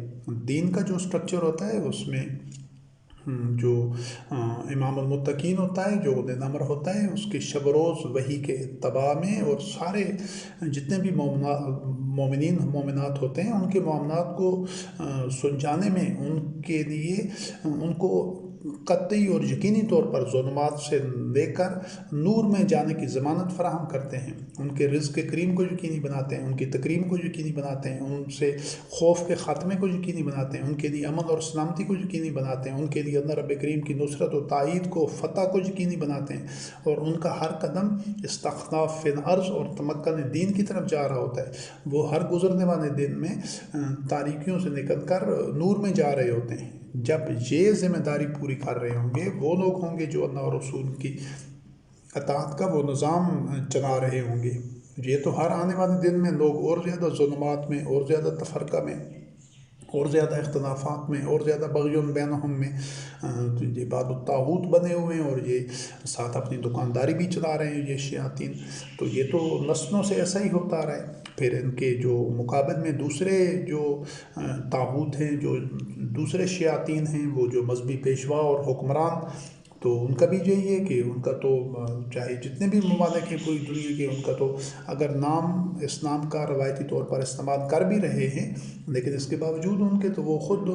دین کا جو سٹرکچر ہوتا ہے اس میں جو امام المتقین ہوتا ہے، جو اولِ الامر ہوتا ہے، اس کے شب روز وحی کے اتباع میں، اور سارے جتنے بھی مومنین مومنات ہوتے ہیں ان کے معاملات کو سلجھانے میں، ان کے لیے ان کو قطعی اور یقینی طور پر ظلمات سے لے کر نور میں جانے کی ضمانت فراہم کرتے ہیں، ان کے رزق کریم کو یقینی بناتے ہیں، ان کی تکریم کو یقینی بناتے ہیں، ان سے خوف کے خاتمے کو یقینی بناتے ہیں، ان کے لیے امن اور سلامتی کو یقینی بناتے ہیں، ان کے لیے اللہ رب کریم کی نصرت و تائید کو، فتح کو یقینی بناتے ہیں، اور ان کا ہر قدم استخلاف فی الارض اور تمکن دین کی طرف جا رہا ہوتا ہے۔ وہ ہر گزرنے والے دن میں تاریکیوں سے نکل کر نور میں جا رہے ہوتے ہیں۔ جب یہ ذمہ داری پوری کر رہے ہوں گے، وہ لوگ ہوں گے جو اللہ اور رسول کی اطاعت کا وہ نظام چلا رہے ہوں گے۔ یہ تو ہر آنے والے دن میں لوگ اور زیادہ ظلمات میں، اور زیادہ تفرقہ میں، اور زیادہ اختلافات میں، اور زیادہ بغی بینہم میں یہ عبادت الطاغوت بنے ہوئے ہیں، اور یہ ساتھ اپنی دکانداری بھی چلا رہے ہیں یہ شیاطین۔ تو یہ تو نسلوں سے ایسا ہی ہوتا رہا ہے۔ پھر ان کے جو مقابل میں دوسرے جو طاغوت ہیں، جو دوسرے شیاطین ہیں، وہ جو مذہبی پیشوا اور حکمران تو ان کا بھی یہی ہے کہ ان کا تو چاہے جتنے بھی ممالک ہیں پوری دنیا کے، ان کا تو اگر اس نام کا روایتی طور پر استعمال کر بھی رہے ہیں، لیکن اس کے باوجود ان کے تو وہ خود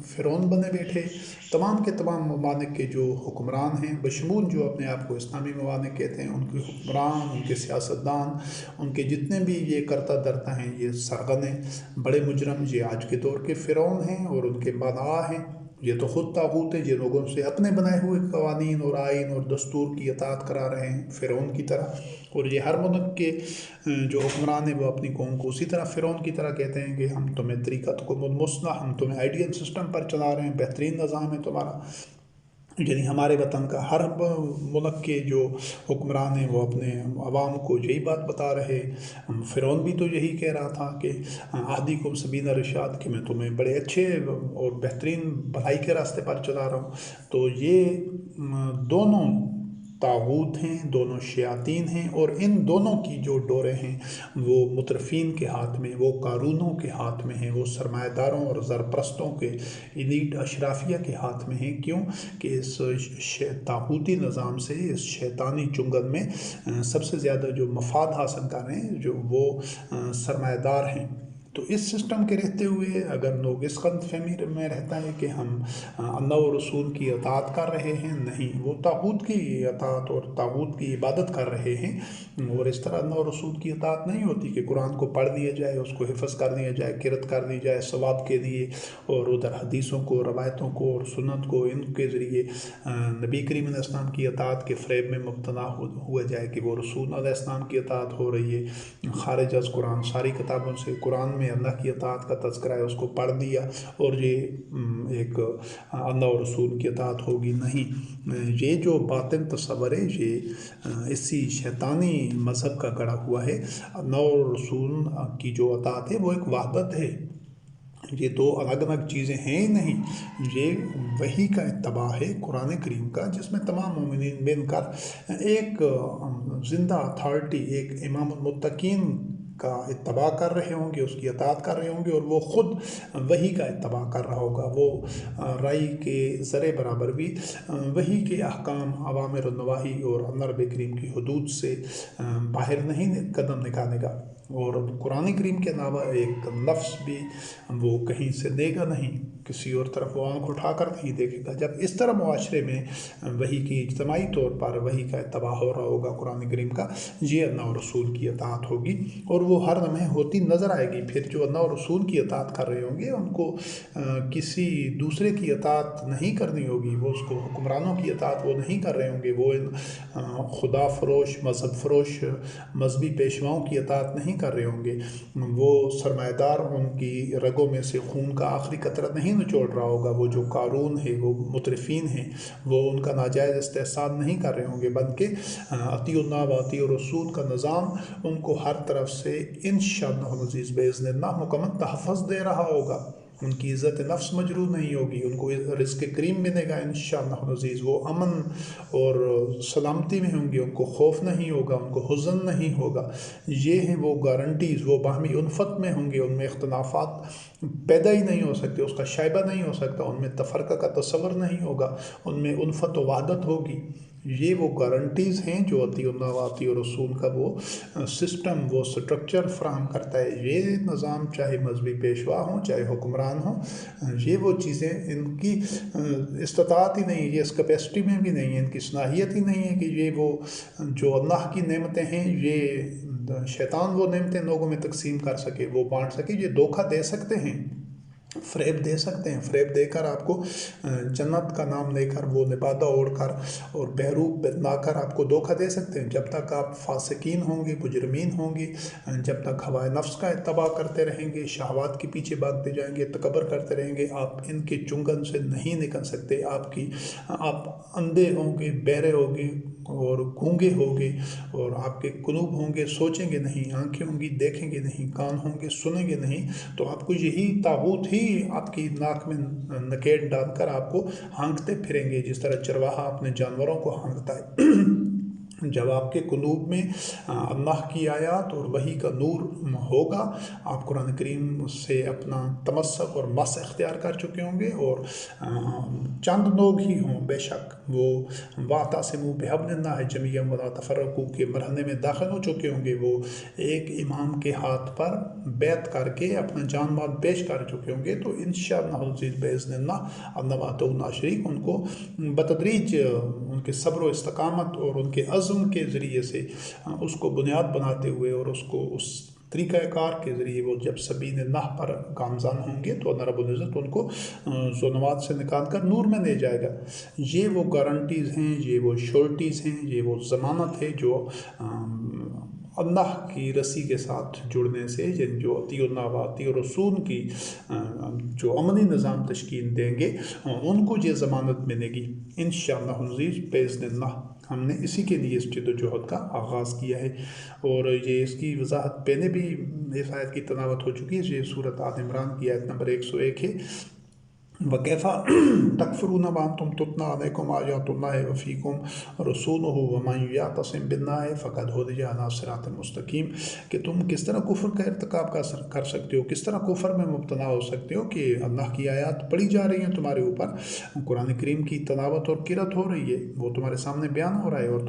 فرعون بنے بیٹھے۔ تمام کے تمام ممالک کے جو حکمران ہیں، بشمول جو اپنے آپ کو اسلامی ممالک کہتے ہیں، ان کے حکمران، ان کے سیاستدان، ان کے جتنے بھی یہ کرتا دھرتا ہیں، یہ سرغنے بڑے مجرم، یہ آج کے دور کے فرعون ہیں اور ان کے بادعا ہیں۔ یہ تو خود طاغوت ہے، یہ لوگوں سے اپنے بنائے ہوئے قوانین اور آئین اور دستور کی اطاعت کرا رہے ہیں فرعون کی طرح، اور یہ ہر ملک کے جو حکمران ہیں وہ اپنی قوم کو اسی طرح فرعون کی طرح کہتے ہیں کہ ہم تمہیں طریقتکم المثلی، ہم تمہیں آئیڈیل سسٹم پر چلا رہے ہیں، بہترین نظام ہے تمہارا۔ یعنی ہمارے وطن کا ہر ملک کے جو حکمران ہیں وہ اپنے عوام کو یہی بات بتا رہے۔ فرعون بھی تو یہی کہہ رہا تھا کہ اہدیکم سبیل الرشاد، کہ میں تمہیں بڑے اچھے اور بہترین بھلائی کے راستے پر چلا رہا ہوں۔ تو یہ دونوں طاغوت ہیں، دونوں شیاطین ہیں، اور ان دونوں کی جو ڈورے ہیں وہ مترفین کے ہاتھ میں، وہ قارونوں کے ہاتھ میں ہیں، وہ سرمایہ داروں اور زرپرستوں کے ایلیٹ اشرافیہ کے ہاتھ میں ہیں۔ کیوں کہ اس طاغوتی نظام سے، اس شیطانی چنگل میں سب سے زیادہ جو مفاد حاصل کر رہے ہیں جو وہ سرمایہ دار ہیں۔ تو اس سسٹم کے رہتے ہوئے اگر لوگ اس غلط فہمی میں رہتا ہے کہ ہم اللہ و رسول کی اطاعت کر رہے ہیں، نہیں، وہ طاغوت کی اطاعت اور طاغوت کی عبادت کر رہے ہیں۔ اور اس طرح اللہ و رسول کی اطاعت نہیں ہوتی کہ قرآن کو پڑھ لیا جائے، اس کو حفظ کر لیا جائے، قرأت کر لی جائے ثواب کے لیے، اور ادھر حدیثوں کو، روایتوں کو اور سنت کو، ان کے ذریعے نبی کریم علیہ السلام کی اطاعت کے فریب میں مبتلا ہوا جائے کہ وہ رسول علیہ السلام کی اطاعت ہو رہی ہے خارج از قرآن۔ ساری کتابوں سے قرآن میں اللہ کی اطاعت کا تذکرہ ہے، اس کو پڑھ دیا اور یہ ایک اللہ و رسول کی اطاعت ہوگی، نہیں۔ یہ جو باطن تصور ہے یہ اسی شیطانی مذہب کا گڑا ہوا ہے۔ اللہ و رسول کی جو اطاعت ہے وہ ایک وحدت ہے، یہ دو الگ الگ چیزیں ہیں ہی نہیں، یہ وحی کا اتباع ہے قرآن کریم کا، جس میں تمام مومنین مل کر ایک زندہ اتھارٹی، ایک امام المتقین کا اتباع کر رہے ہوں گے، اس کی اطاعت کر رہے ہوں گے، اور وہ خود وحی کا اتباع کر رہا ہوگا۔ وہ رائی کے ذرے برابر بھی وحی کے احکام، اوامر و نواہی اور اللہ رب کریم کی حدود سے باہر نہیں قدم نکالے گا، اور قرآن کریم کے علاوہ ایک لفظ بھی وہ کہیں سے دے گا نہیں، کسی اور طرف وہ آنکھ اٹھا کر نہیں دیکھے گا۔ جب اس طرح معاشرے میں وحی کی اجتماعی طور پر وحی کا اتباع ہو رہا ہوگا قرآن کریم کا، یہ اللہ و رسول کی اطاعت ہوگی، اور وہ ہر لمحے ہوتی نظر آئے گی۔ پھر جو اللہ و رسول کی اطاعت کر رہے ہوں گے ان کو کسی دوسرے کی اطاعت نہیں کرنی ہوگی، وہ اس کو حکمرانوں کی اطاعت وہ نہیں کر رہے ہوں گے، وہ خدا فروش، مذہب فروش، مذہبی پیشواؤں کی اطاعت نہیں کر رہے ہوں گے، وہ سرمایہ دار ان کی رگوں میں سے خون کا آخری قطرہ نہیں نچوڑ رہا ہوگا، وہ جو قارون ہے، وہ مترفین ہیں، وہ ان کا ناجائز استحصال نہیں کر رہے ہوں گے، بلکہ اطیعوا اللہ و اطیعوا الرسول کا نظام ان کو ہر طرف سے انشاءاللہ العزیز باذن اللہ مکمل تحفظ دے رہا ہوگا۔ ان کی عزت نفس مجروح نہیں ہوگی، ان کو رزق کریم ملے گا انشاءاللہ العزیز، وہ امن اور سلامتی میں ہوں گے، ان کو خوف نہیں ہوگا، ان کو حزن نہیں ہوگا۔ یہ ہیں وہ گارنٹیز، وہ باہمی الفت میں ہوں گے، ان میں اختلافات پیدا ہی نہیں ہو سکتے، اس کا شائبہ نہیں ہو سکتا، ان میں تفرقہ کا تصور نہیں ہوگا، ان میں الفت و وحدت ہوگی۔ یہ وہ گارنٹیز ہیں جو اطیعوا اللہ و اطیعوا الرسول کا وہ سسٹم، وہ سٹرکچر فراہم کرتا ہے۔ یہ نظام چاہے مذہبی پیشوا ہوں، چاہے حکمران ہوں، یہ وہ چیزیں ان کی استطاعت ہی نہیں ہے، یہ اس کیپیسٹی میں بھی نہیں ہے، ان کی صلاحیت ہی نہیں ہے کہ یہ وہ جو اللہ کی نعمتیں ہیں، یہ شیطان وہ نعمتیں لوگوں میں تقسیم کر سکے، وہ بانٹ سکے۔ یہ دھوکہ دے سکتے ہیں، فریب دے سکتے ہیں، فریب دے کر آپ کو جنت کا نام لے کر وہ لبادہ اوڑھ کر اور بہروپ بتلا کر آپ کو دھوکہ دے سکتے ہیں۔ جب تک آپ فاسقین ہوں گے، مجرمین ہوں گے، جب تک ہوائے نفس کا اتباع کرتے رہیں گے، شہوات کے پیچھے بھاگتے جائیں گے، تکبر کرتے رہیں گے، آپ ان کے چنگل سے نہیں نکل سکتے۔ آپ اندھے ہوں گے، بہرے ہوں گے اور گونگے ہوں گے، اور آپ کے قلوب ہوں گے سوچیں گے نہیں، آنکھیں ہوں گی دیکھیں گے نہیں، کان ہوں گے سنیں گے نہیں، تو آپ کو یہی طاغوت ہی آپ کی ناک میں نکیٹ ڈال کر آپ کو ہانکتے پھریں گے، جس طرح چرواہا اپنے جانوروں کو ہانکتا ہے۔ جب آپ کے قلوب میں اللہ کی آیات اور وحی کا نور ہوگا، آپ قرآن کریم سے اپنا تمسک اور مس اختیار کر چکے ہوں گے، اور چند لوگ ہی ہوں بے شک وہ واعتصموا بحبل اللہ جمیعا ولا تفرقوا کے مرحلے میں داخل ہو چکے ہوں گے، وہ ایک امام کے ہاتھ پر بیعت کر کے اپنا جان مال پیش کر چکے ہوں گے، تو انشاءاللہ العزیز باذن اللہ اللہ شریک ان کو بتدریج ان کے صبر و استقامت اور ان کے عزم کے ذریعے سے اس کو بنیاد بناتے ہوئے اور اس کو اس طریقہ کار کے ذریعے وہ جب سبیل اللہ پر گامزن ہوں گے تو اللہ رب العزت ان کو ظلمات سے نکال کر نور میں لے جائے گا۔ یہ وہ گارنٹیز ہیں، یہ وہ شورٹیز ہیں، یہ وہ ضمانت ہے جو اللہ کی رسی کے ساتھ جڑنے سے، جو اطیع اللہ و اطیع رسول کی جو عملی نظام تشکیل دیں گے ان کو یہ ضمانت ملے گی انشاءاللہ العزیز باذن اللہ۔ ہم نے اسی کے لیے اس جد و جہد کا آغاز کیا ہے، اور یہ اس کی وضاحت پہلے بھی اس آیت کی تلاوت ہو چکی ہے۔ یہ سورۃ آل عمران کی آیت نمبر 101 ہے۔ وَكَيْفَ تَكْفُرُونَ وَأَنْتُمْ تُتْلَىٰ عَلَيْكُمْ آيَاتُ اللَّهِ وَفِيكُمْ رَسُولُهُ وَمَنْ يَعْتَصِم بِاللَّهِ فَقَدْ هُدِيَ إِلَىٰ صِرَاطٍ مُّسْتَقِيمٍ کہ تم کس طرح کفر کا ارتکاب کر سکتے ہو، کس طرح کفر میں مبتلا ہو سکتے ہو کہ اللہ کی آیات پڑھی جا رہی ہیں تمہارے اوپر، قرآن کریم کی تلاوت اور قرأت ہو رہی ہے، وہ تمہارے سامنے بیان ہو رہا ہے، اور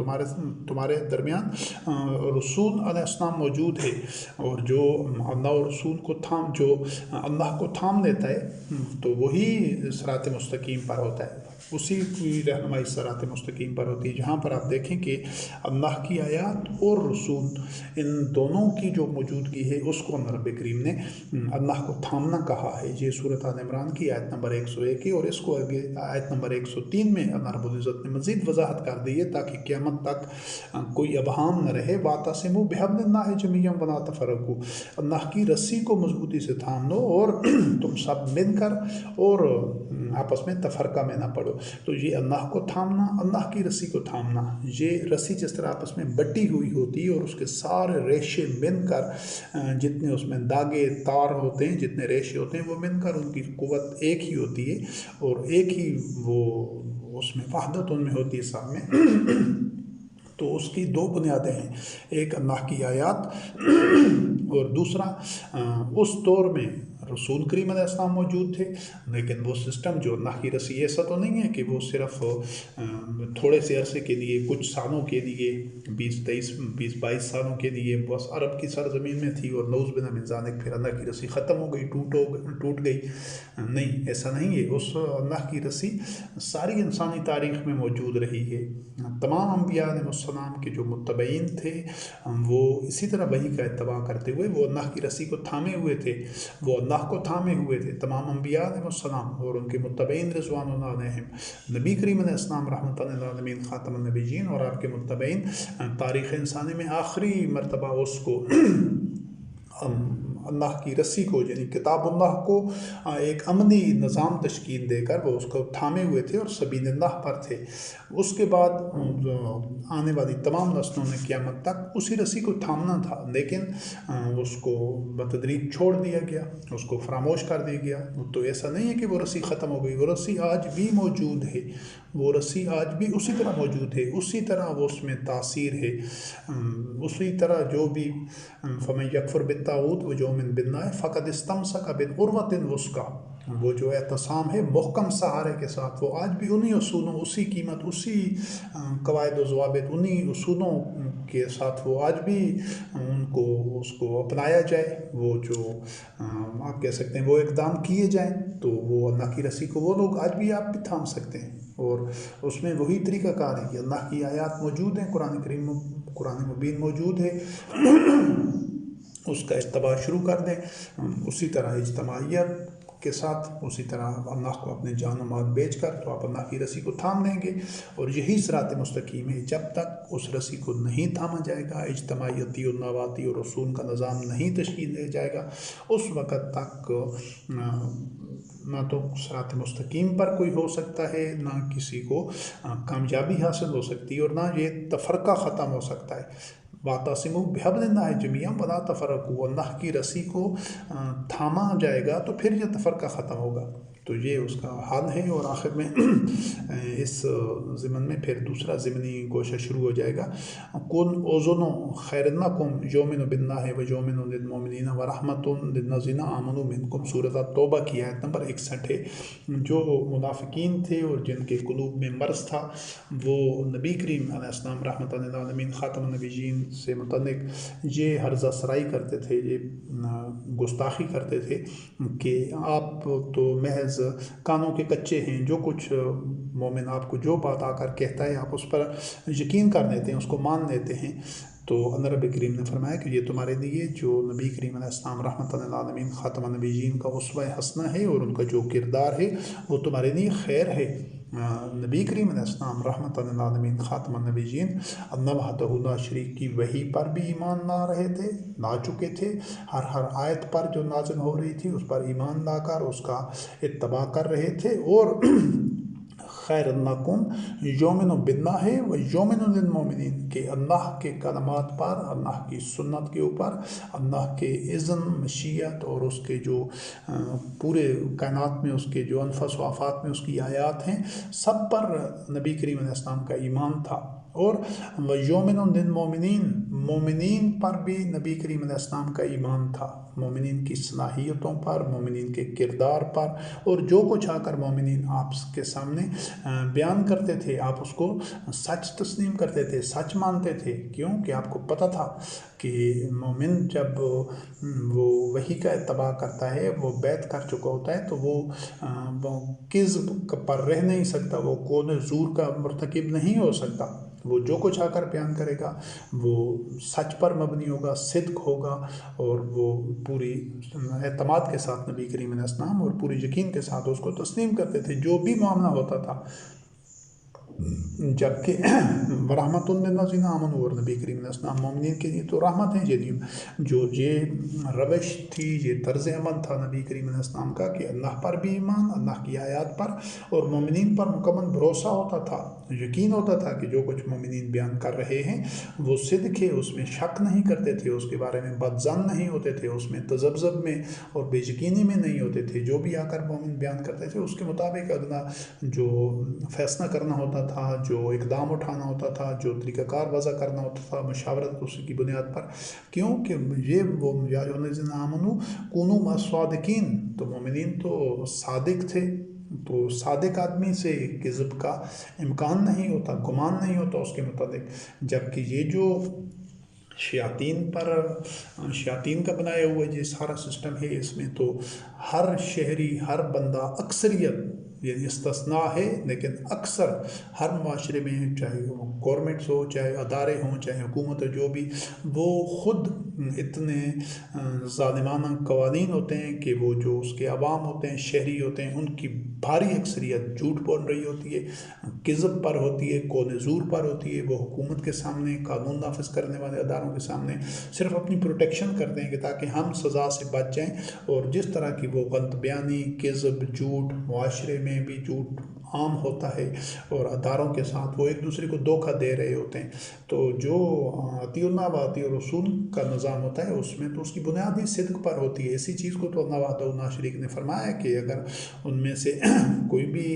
تمہارے درمیان رسول علیہ السلام موجود ہے، اور جو اللہ اور رسول کو جو اللہ کو تھام لیتا ہے تو وہی صراط مستقیم پر ہوتا ہے، اسی کی رہنمائی صراط مستقیم پر ہوتی ہے۔ جہاں پر آپ دیکھیں کہ اللہ کی آیات اور رسول ان دونوں کی جو موجودگی ہے اس کو اللہ رب کریم نے اللہ کو تھامنا کہا ہے۔ یہ سورۃ آل عمران کی آیت نمبر 101 ہے، اور اس کو آیت نمبر 103 میں اللہ رب العزت نے مزید وضاحت کر دی ہے تاکہ قیامت تک کوئی ابہام نہ رہے۔ وَاعْتَصِمُوا بِحَبْلِ اللَّهِ جَمِيعًا وَلَا تَفَرَّقُوا، اللہ کی رسی کو مضبوطی سے تھام لو اور تم سب مل کر اور آپس میں تفرقہ میں نہ پڑو۔ تو یہ اللہ کو تھامنا، اللہ کی رسی کو تھامنا، یہ رسی جس طرح آپس میں بٹی ہوئی ہوتی ہے اور اس کے سارے ریشے مل کر جتنے اس میں داغے تار ہوتے ہیں، جتنے ریشے ہوتے ہیں وہ مل کر ان کی قوت ایک ہی ہوتی ہے، اور ایک ہی وہ اس میں وحدت ان میں ہوتی ہے سب میں۔ تو اس کی دو بنیادیں ہیں، ایک اللہ کی آیات اور دوسرا اس دور میں رسول کریم علیہ السلام موجود تھے، لیکن وہ سسٹم جو اللہ کی رسی ایسا تو نہیں ہے کہ وہ صرف تھوڑے سے عرصے کے لیے، کچھ سالوں کے لیے، 20-22 سالوں کے لیے بس عرب کی سرزمین میں تھی، اور نعوذ باللہ من ذالک پھر اللہ کی رسی ختم ہو گئی، ٹوٹ گئی۔ نہیں، ایسا نہیں ہے۔ اس اللہ کی رسی ساری انسانی تاریخ میں موجود رہی ہے۔ تمام انبیاء علیہ السلام کے جو متبعین تھے وہ اسی طرح وحی کا اتباع کرتے ہوئے وہ اللہ کی رسی کو تھامے ہوئے تھے، وہ اللہ کو تھامے ہوئے تھے، تمام انبیاء علیہ السلام اور ان کے متبعین رضوان اللہ علیہم۔ نبی کریم علیہ السلام رحمۃ للعالمین خاتم النبیین اور آپ کے متبعین تاریخ انسانی میں آخری مرتبہ اس کو اللہ کی رسی کو یعنی کتاب اللہ کو ایک عملی نظام تشکیل دے کر وہ اس کو تھامے ہوئے تھے اور سبیل اللہ پر تھے۔ اس کے بعد آنے والی تمام نسلوں نے قیامت تک اسی رسی کو تھامنا تھا، لیکن اس کو بتدریج چھوڑ دیا گیا، اس کو فراموش کر دیا گیا۔ تو ایسا نہیں ہے کہ وہ رسی ختم ہو گئی، وہ رسی آج بھی موجود ہے، وہ رسی آج بھی اسی طرح موجود ہے، اسی طرح وہ اس میں تاثیر ہے، اسی طرح جو بھی فَمَن يَكْفُرْ بِالطَّاغُوتِ وَيُؤْمِنْ بِاللَّهِ فَقَدِ اسْتَمْسَكَ بِالْعُرْوَةِ الْوُثْقَىٰ، وہ جو اعتصام ہے محکم سہارے کے ساتھ، وہ آج بھی انہی اصولوں، اسی قیمت، اسی قواعد و ضوابط، انہی اصولوں کے ساتھ وہ آج بھی اس کو اپنایا جائے، وہ جو آپ کہہ سکتے ہیں وہ اقدام کیے جائیں، تو وہ اللہ کی رسی کو وہ لوگ آج بھی آپ بھی تھام سکتے ہیں، اور اس میں وہی طریقہ کار ہے کہ اللہ کی آیات موجود ہیں، قرآن کریم قرآن مبین موجود ہے، اس کا اتباع شروع کر دیں، اسی طرح اجتماعیت کے ساتھ، اسی طرح اللہ کو اپنے جان و مال بیچ کر تو آپ اللہ کی رسی کو تھام لیں گے، اور یہی صراط مستقیم ہے۔ جب تک اس رسی کو نہیں تھاما جائے گا، اجتماعیتی اور نواتی اور رسول کا نظام نہیں تشکیل دیا جائے گا، اس وقت تک نہ تو صراط مستقیم پر کوئی ہو سکتا ہے، نہ کسی کو کامیابی حاصل ہو سکتی ہے، اور نہ یہ تفرقہ ختم ہو سکتا ہے۔ وَاعْتَصِمُوا بِحَبْلِ اللَّهِ جَمِيعًا وَلَا تَفَرَّقُوا، اللہ کی رسی کو تھاما جائے گا تو پھر یہ تفرقہ ختم ہوگا۔ تو یہ اس کا حال ہے۔ اور آخر میں اس ضمن میں پھر دوسرا ضمنی گوشہ شروع ہو جائے گا، کن اوزن خیرنکم یومن باللہ و یومن للمؤمنین و رحمت للذین آمنوا منکم، سورۃ توبہ کی آیت نمبر 61 ہے۔ جو منافقین تھے اور جن کے قلوب میں مرض تھا، وہ نبی کریم علیہ السلام رحمۃ للعالمین خاتم النبیین سے متعلق یہ حرزہ سرائی کرتے تھے، یہ گستاخی کرتے تھے کہ آپ تو محض کانوں کے کچے ہیں، جو کچھ مومن آپ کو جو بات آ کر کہتا ہے آپ اس پر یقین کر لیتے ہیں، اس کو مان لیتے ہیں۔ تو اللہ رب کریم نے فرمایا کہ یہ تمہارے لیے جو نبی کریم علیہ السلام رحمۃ للعالمین خاتم النبیین کا اسوہ حسنہ ہے اور ان کا جو کردار ہے وہ تمہارے لیے خیر ہے۔ نبی کریم علیہ السلام رحمۃ للعالمین خاتم النبیین اللہ وحدہ لا شریک کی وحی پر بھی ایمان لا رہے تھے، لا چکے تھے، ہر آیت پر جو نازل ہو رہی تھی اس پر ایمان لا کر اس کا اتباع کر رہے تھے، اور خیرنکم یومن باللہ و یومن للمؤمنین، کہ اللہ کے کلمات پر، اللہ کی سنت کے اوپر، اللہ کے اذن، مشیت اور اس کے جو پورے کائنات میں اس کے جو انفس و آفات میں اس کی آیات ہیں، سب پر نبی کریم علیہ السلام کا ایمان تھا۔ اور وَيُؤْمِنُ لِلْمُؤْمِنِينَ، مومنین پر بھی نبی کریم علیہ السلام کا ایمان تھا، مومنین کی صلاحیتوں پر، مومنین کے کردار پر، اور جو کچھ آ کر مومنین آپ کے سامنے بیان کرتے تھے آپ اس کو سچ تسلیم کرتے تھے، سچ مانتے تھے۔ کیوں کہ آپ کو پتہ تھا کہ مومن جب وہ وحی کا اتباع کرتا ہے، وہ بیعت کر چکا ہوتا ہے، تو وہ کذب پر رہ نہیں سکتا، وہ قول زور کا مرتکب نہیں ہو سکتا۔ وہ جو کچھ آ کر بیان کرے گا وہ سچ پر مبنی ہوگا، صدق ہوگا، اور وہ پوری اعتماد کے ساتھ نبی کریم علیہ السلام اور پوری یقین کے ساتھ اس کو تسلیم کرتے تھے جو بھی معاملہ ہوتا تھا۔ جبکہ رحمت للذین آمنوا، اور نبی کریم علیہ السلام مومنین کے لیے تو رحمت ہے، جو یہ روش تھی، یہ طرز عمل تھا نبی کریم علیہ السلام کا کہ اللہ پر بھی ایمان، اللہ کی آیات پر اور مومنین پر مکمل بھروسہ ہوتا تھا، یقین ہوتا تھا کہ جو کچھ مومنین بیان کر رہے ہیں وہ صدق ہے، اس میں شک نہیں کرتے تھے، اس کے بارے میں بدظن نہیں ہوتے تھے، اس میں تذبذب میں اور بے یقینی میں نہیں ہوتے تھے۔ جو بھی آ کر مومن بیان کرتے تھے اس کے مطابق اگلا جو فیصلہ کرنا ہوتا تھا، جو اقدام اٹھانا ہوتا تھا، جو طریقہ کار وضع کرنا ہوتا تھا مشاورت اس کی بنیاد پر، کیونکہ یہ وہ یا ایھا الذین آمنوا کونوا مع الصادقین، تو مومنین تو صادق تھے، تو صادق آدمی سے کذب کا امکان نہیں ہوتا، گمان نہیں ہوتا اس کے متعلق۔ جبکہ یہ جو شیاطین کا بنایا ہوا یہ سارا سسٹم ہے، اس میں تو ہر شہری، ہر بندہ، اکثریت، یعنی استثناء ہے لیکن اکثر ہر معاشرے میں، چاہے وہ گورنمنٹس ہو، چاہے ادارے ہوں، چاہے حکومت ہو، جو بھی، وہ خود اتنے ظالمانہ قوانین ہوتے ہیں کہ وہ جو اس کے عوام ہوتے ہیں، شہری ہوتے ہیں، ان کی بھاری اکثریت جھوٹ بول رہی ہوتی ہے، کذب پر ہوتی ہے، قول زور پر ہوتی ہے۔ وہ حکومت کے سامنے، قانون نافذ کرنے والے اداروں کے سامنے صرف اپنی پروٹیکشن کرتے ہیں کہ تاکہ ہم سزا سے بچ جائیں، اور جس طرح کی وہ غلط بیانی، کذب، جھوٹ، معاشرے میں بھی جھوٹ عام ہوتا ہے اور اداروں کے ساتھ وہ ایک دوسرے کو دھوکہ دے رہے ہوتے ہیں۔ تو جو اطیعوا اللہ و اطیعوا الرسول کا نظام ہوتا ہے اس میں تو اس کی بنیاد ہی صدق پر ہوتی ہے۔ اسی چیز کو تو اللہ وحدہ لا شریک نے فرمایا کہ اگر ان میں سے کوئی بھی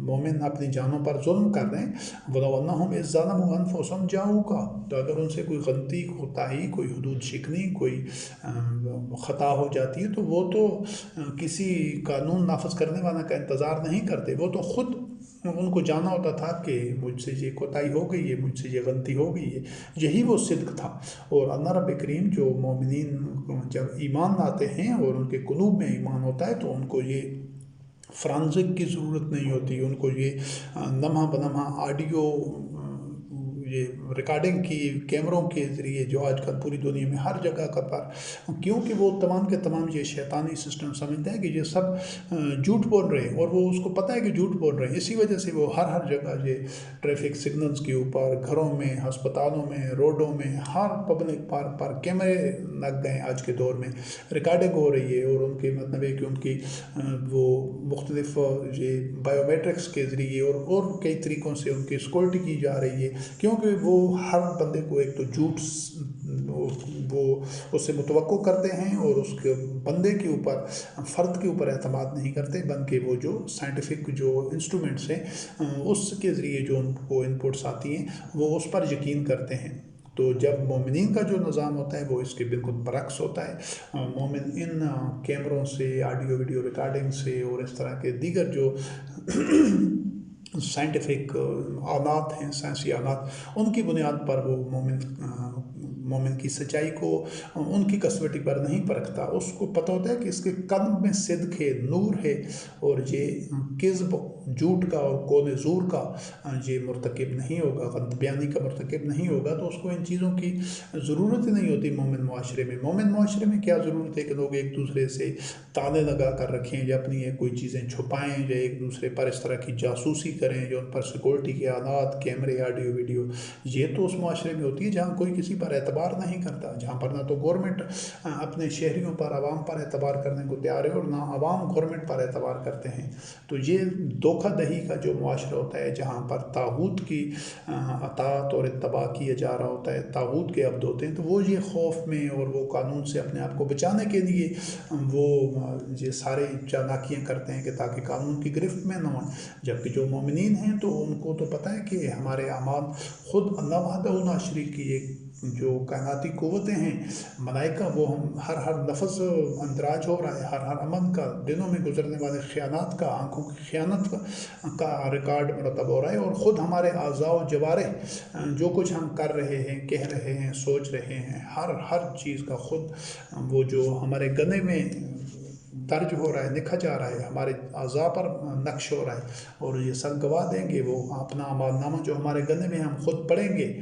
مومن اپنی جانوں پر ظلم کر دیں، وَلَوْ أَنَّهُمْ إِذ ظَّلَمُوا أَنفُسَهُمْ جَاءُوكَ، تو اگر ان سے کوئی غلطی، کوتاہی، کوئی حدود شکنی، کوئی خطا ہو جاتی ہے تو وہ تو کسی قانون نافذ کرنے والا کا انتظار نہیں کرتے، وہ تو خود ان کو جانا ہوتا تھا کہ مجھ سے یہ کوتاہی ہو گئی ہے، مجھ سے یہ غلطی ہو گئی ہے، یہی وہ صدق تھا۔ اور اللہ رب کریم جو مومنین جب ایمان لاتے ہیں اور ان کے قلوب میں ایمان ہوتا ہے تو ان کو یہ فرانزک کی ضرورت نہیں ہوتی، ان کو یہ لمحہ بلمحہ آڈیو، یہ ریکارڈنگ کی کیمروں کے ذریعے جو آج کل پوری دنیا میں ہر جگہ کا پر، کیونکہ وہ تمام کے تمام یہ شیطانی سسٹم سمجھتے ہیں کہ یہ سب جھوٹ بول رہے ہیں، اور وہ اس کو پتہ ہے کہ جھوٹ بول رہے ہیں، اسی وجہ سے وہ ہر جگہ یہ ٹریفک سگنلز کے اوپر، گھروں میں، ہسپتالوں میں، روڈوں میں، ہر پبلک پارک پر کیمرے لگ گئے آج کے دور میں، ریکارڈنگ ہو رہی ہے، اور ان کے مطلب ہے کہ ان کی وہ مختلف یہ بایو میٹرکس کے ذریعے اور کئی طریقوں سے ان کی سیکورٹی کی جا رہی ہے، کیونکہ پہ وہ ہر بندے کو ایک تو جھوٹ وہ اس سے متوقع کرتے ہیں، اور اس کے بندے کے اوپر، فرد کے اوپر اعتماد نہیں کرتے، بلکہ وہ جو سائنٹیفک جو انسٹرومنٹس ہیں اس کے ذریعے جو ان کو انپٹس آتی ہیں وہ اس پر یقین کرتے ہیں۔ تو جب مومنین کا جو نظام ہوتا ہے وہ اس کے بالکل برعکس ہوتا ہے۔ مومن ان کیمروں سے، آڈیو ویڈیو ریکارڈنگ سے اور اس طرح کے دیگر جو سائنٹیفک آلات ہیں، سائنسی آلات، ان کی بنیاد پر وہ مومن کی سچائی کو ان کی کسوٹی پر نہیں پرکھتا۔ اس کو پتہ ہوتا ہے کہ اس کے قلب میں صدق ہے، نور ہے، اور یہ کذب، جھوٹ کا اور قول زور کا یہ مرتکب نہیں ہوگا، غلط بیانی کا مرتکب نہیں ہوگا۔ تو اس کو ان چیزوں کی ضرورت ہی نہیں ہوتی مومن معاشرے میں۔ مومن معاشرے میں کیا ضرورت ہے کہ لوگ ایک دوسرے سے تانے لگا کر رکھیں، یا اپنی کوئی چیزیں چھپائیں، یا ایک دوسرے پر اس طرح کی جاسوسی کریں، جو ان پر سیکورٹی کے آلات، کیمرے، آڈیو ویڈیو، یہ تو اس معاشرے میں ہوتی ہے جہاں کوئی کسی پر اعتبار نہیں کرتا، جہاں پر نہ تو گورنمنٹ اپنے شہریوں پر، عوام پر اعتبار کرنے کو تیار ہے، اور نہ عوام گورنمنٹ پر اعتبار کرتے ہیں۔ تو یہ دھوکہ دہی کا جو معاشرہ ہوتا ہے، جہاں پر طاغوت کی اطاعت اور اتباع کیا جا رہا ہوتا ہے، طاغوت کے عبد ہوتے ہیں، تو وہ یہ خوف میں اور وہ قانون سے اپنے آپ کو بچانے کے لیے وہ یہ سارے چالاکیاں کرتے ہیں کہ تاکہ قانون کی گرفت میں نہ ہوں۔ جبکہ جو مومنین ہیں تو ان کو تو پتہ ہے کہ ہمارے اعمال خود اللہ وحدہ لا شریک کی ایک جو کائناتی قوتیں ہیں، ملائکہ، وہ ہم ہر لفظ اندراج ہو رہا ہے، ہر عمل کا، دنوں میں گزرنے والے خیانات کا، آنکھوں کی خیانت کا ریکارڈ مرتب ہو رہا ہے، اور خود ہمارے اعضاء و جوارح جو کچھ ہم کر رہے ہیں، کہہ رہے ہیں، سوچ رہے ہیں، ہر چیز کا خود وہ جو ہمارے گنے میں درج ہو رہا ہے، لکھا جا رہا ہے، ہمارے اعضاء پر نقش ہو رہا ہے، اور یہ سب گواہ دیں گے، وہ اپنا اعمال نامہ جو ہمارے گنے میں ہم خود پڑھیں گے۔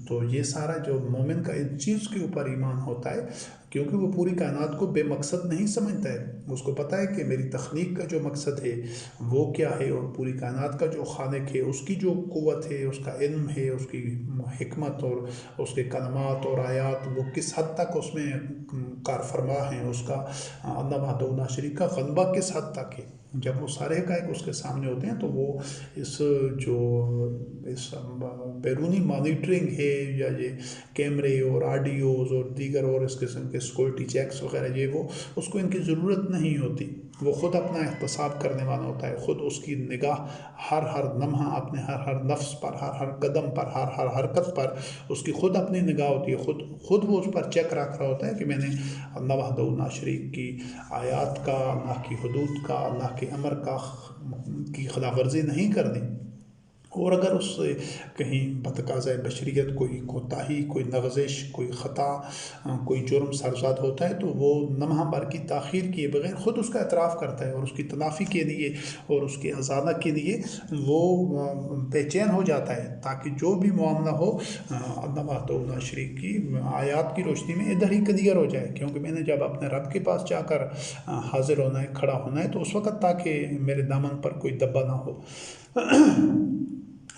تو یہ سارا جو مومن کا اس چیز کے اوپر ایمان ہوتا ہے، کیونکہ وہ پوری کائنات کو بے مقصد نہیں سمجھتا ہے، اس کو پتہ ہے کہ میری تخلیق کا جو مقصد ہے وہ کیا ہے، اور پوری کائنات کا جو خالق ہے اس کی جو قوت ہے، اس کا علم ہے، اس کی حکمت اور اس کے کلمات اور آیات وہ کس حد تک اس میں کار فرما ہیں، اس کا اللہ وحدہ لا شریک کا غلبہ کس حد تک ہے۔ جب وہ سارے حقائق اس کے سامنے ہوتے ہیں تو وہ اس بیرونی مانیٹرنگ ہے، یا یہ کیمرے اور آڈیوز اور دیگر اور اس قسم کے سیکورٹی چیکس وغیرہ، یہ وہ اس کو ان کی ضرورت نہیں ہوتی۔ وہ خود اپنا احتساب کرنے والا ہوتا ہے، خود اس کی نگاہ ہر لمحہ اپنے ہر نفس پر، ہر قدم پر، ہر حرکت پر اس کی خود اپنی نگاہ ہوتی ہے، خود وہ اس پر چیک رکھ رہا ہوتا ہے کہ میں نے اللہ وحدہ لا شریک کی آیات کا، اللہ کی حدود کا، اللہ کے امر کی خلاف ورزی نہیں کرنی۔ اور اگر اس سے کہیں بتقاضۂ بشریت کوئی کوتاہی، کوئی لغزش، کوئی خطا، کوئی جرم سرزاد ہوتا ہے تو وہ لمحہ بھر کی تاخیر کیے بغیر خود اس کا اعتراف کرتا ہے، اور اس کی تلافی کے لیے اور اس کی ازالہ کے لیے وہ بے چین ہو جاتا ہے، تاکہ جو بھی معاملہ ہو اللہ وحدہ لا شریک کی آیات کی روشنی میں ادھر ہی کلیئر ہو جائے، کیونکہ میں نے جب اپنے رب کے پاس جا کر حاضر ہونا ہے، کھڑا ہونا ہے، تو اس وقت تاکہ میرے دامن پر کوئی دبا نہ ہو۔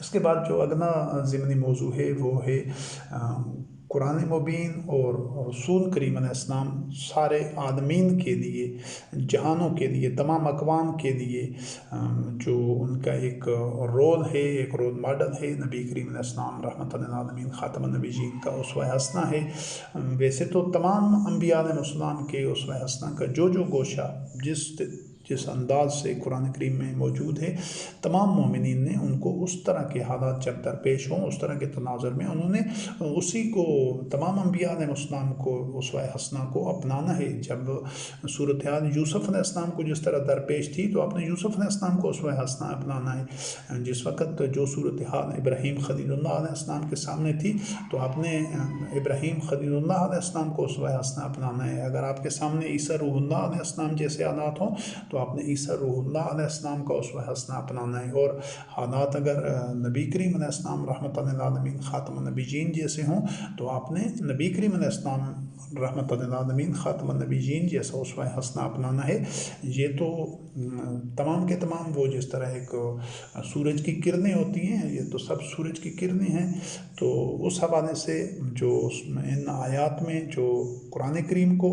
اس کے بعد جو اگلا ضمنی موضوع ہے وہ ہے قرآن مبین اور رسول کریم علیہ السلام سارے عالمین کے لیے، جہانوں کے لیے، تمام اقوام کے لیے جو ان کا ایک رول ہے، ایک رول ماڈل ہے، نبی کریم علیہ السلام رحمۃ للعالمین، خاتم النبیین کا اسوہ حسنہ ہے۔ ویسے تو تمام انبیاء علیہ السلام کے اسوہ حسنہ کا جو گوشہ جس انداز سے قرآن کریم میں موجود ہے، تمام مومنین نے ان کو اس طرح کے حالات جب درپیش ہوں، اس طرح کے تناظر میں انہوں نے اسی کو، تمام انبیاء علیہ السلام کو، اسوہ حسنہ کو اپنانا ہے۔ جب صورتحال یوسف علیہ السلام کو جس طرح درپیش تھی تو آپ نے یوسف علیہ السلام کو اسوہ حسنہ اپنانا ہے۔ جس وقت جو صورتحال ابراہیم خلیل اللہ علیہ السلام کے سامنے تھی تو آپ نے ابراہیم خلیل اللہ علیہ السلام کو اسوہ حسنہ اپنانا ہے۔ اگر آپ کے سامنے عیسیٰ روح اللہ علیہ السلام جیسے حالات ہوں تو آپ نے عیسیٰ روح اللہ علیہ السلام کا اسوہ حسنہ اپنانا ہے، اور حالات اگر نبی کریم علیہ السلام رحمۃ للعالمین خاتم النبیین جیسے ہوں تو آپ نے نبی کریم علیہ السلام رحمۃ للعالمین خاتم النبیین جیسا اسوہ حسنہ اپنانا ہے۔ یہ تو تمام کے تمام وہ جس طرح ایک سورج کی کرنیں ہوتی ہیں، یہ تو سب سورج کی کرنیں ہیں، تو اس حوالے سے جو ان آیات میں جو قرآن کریم کو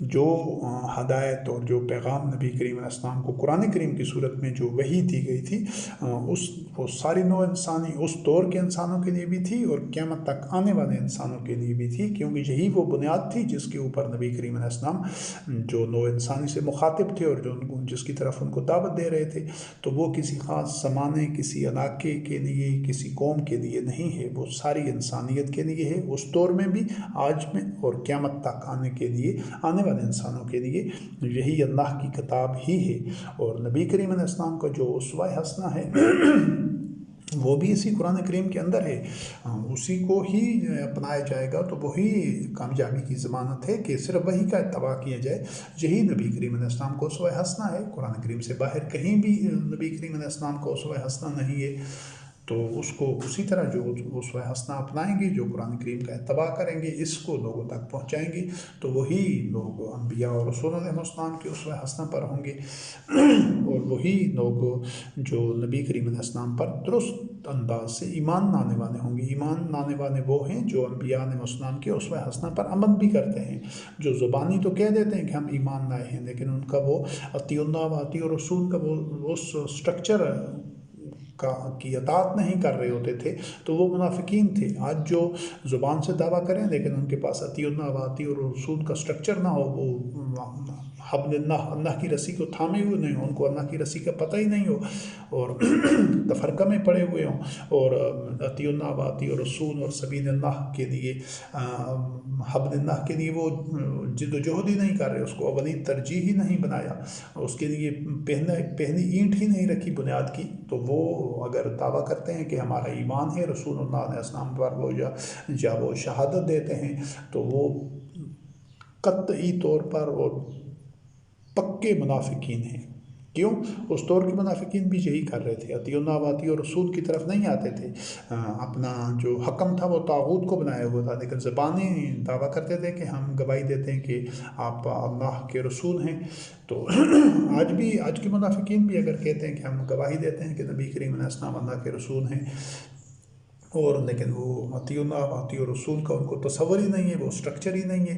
جو ہدایت اور جو پیغام نبی کریم علیہ السلام کو قرآن کریم کی صورت میں جو وحی دی گئی تھی وہ ساری نوع انسانی اس دور کے انسانوں کے لیے بھی تھی اور قیامت تک آنے والے انسانوں کے لیے بھی تھی، کیونکہ یہی وہ بنیاد تھی جس کے اوپر نبی کریم علیہ السلام جو نوع انسانی سے مخاطب تھے اور جو جس کی طرف ان کو دعوت دے رہے تھے، تو وہ کسی خاص زمانے، کسی علاقے کے لیے، کسی قوم کے لیے نہیں ہے، وہ ساری انسانیت کے لیے ہے، اس دور میں بھی، آج میں، اور قیامت تک آنے کے لیے، آنے والے انسانوں کے لیے یہی اللہ کی کتاب ہی ہے۔ اور نبی کریم علیہ السلام کا جو اسوہ حسنہ ہے وہ بھی اسی قرآن کریم کے اندر ہے، اسی کو ہی اپنایا جائے گا تو وہی کامیابی کی ضمانت ہے کہ صرف وہی کا اتباع کیا جائے، یہی نبی کریم علیہ السلام کو اسوہ حسنہ ہے۔ قرآن کریم سے باہر کہیں بھی نبی کریم علیہ السلام کو اسوہ حسنہ نہیں ہے، تو اس کو اسی طرح جو اسوہ حسنہ اپنائیں گے، جو قرآن کریم کا اتباع کریں گے، اس کو لوگوں تک پہنچائیں گے، تو وہی لوگ انبیاء اور رسول علیہ السلام کے اسوہ حسنہ پر ہوں گے، اور وہی لوگ جو نبی کریم علیہ السلام پر درست انداز سے ایمان لانے والے ہوں گے۔ ایمان لانے والے وہ ہیں جو انبیاء علیہ السلام کے اسوہ حسنہ پر عمل بھی کرتے ہیں، جو زبانی تو کہہ دیتے ہیں کہ ہم ایمان لائے ہیں، لیکن ان کا وہ اطیع اللہ و اطیع الرسول کا وہ اس سٹرکچر کی اطاعت نہیں کر رہے ہوتے تھے، تو وہ منافقین تھے۔ آج جو زبان سے دعویٰ کریں لیکن ان کے پاس اطیع اللہ و اطیع الرسول کا سٹرکچر نہ ہو، وہ حبل اللہ کی رسی کو تھامے ہوئے نہیں ہو، ان کو اللہ کی رسی کا پتہ ہی نہیں ہو، اور تفرقہ میں پڑے ہوئے ہوں، اور اطیع اللہ و اطیع الرسول اور سبیل اللہ کے لیے، حبل اللہ کے لیے وہ جد و جہد ہی نہیں کر رہے، اس کو اولی ترجیح ہی نہیں بنایا، اس کے لیے پہلی اینٹ ہی نہیں رکھی بنیاد کی، تو وہ اگر دعویٰ کرتے ہیں کہ ہمارا ایمان ہے رسول اللہ علیہ السلام پر، وہ یا وہ شہادت دیتے ہیں، تو وہ قطعی طور پر اور پکے منافقین ہیں۔ کیوں؟ اس دور کے منافقین بھی یہی کر رہے تھے، اطیع اللہ و اطیع الرسول کی طرف نہیں آتے تھے، اپنا جو حکم تھا وہ طاغوت کو بنایا ہوا تھا، لیکن زبانی دعویٰ کرتے تھے کہ ہم گواہی دیتے ہیں کہ آپ اللہ کے رسول ہیں۔ تو آج کے منافقین بھی اگر کہتے ہیں کہ ہم گواہی دیتے ہیں کہ نبی کریم علیہ السلام اللہ کے رسول ہیں، اور لیکن وہ اطیع اللہ و اطیع الرسول کا ان کو تصور ہی نہیں ہے، وہ سٹرکچر ہی نہیں ہے،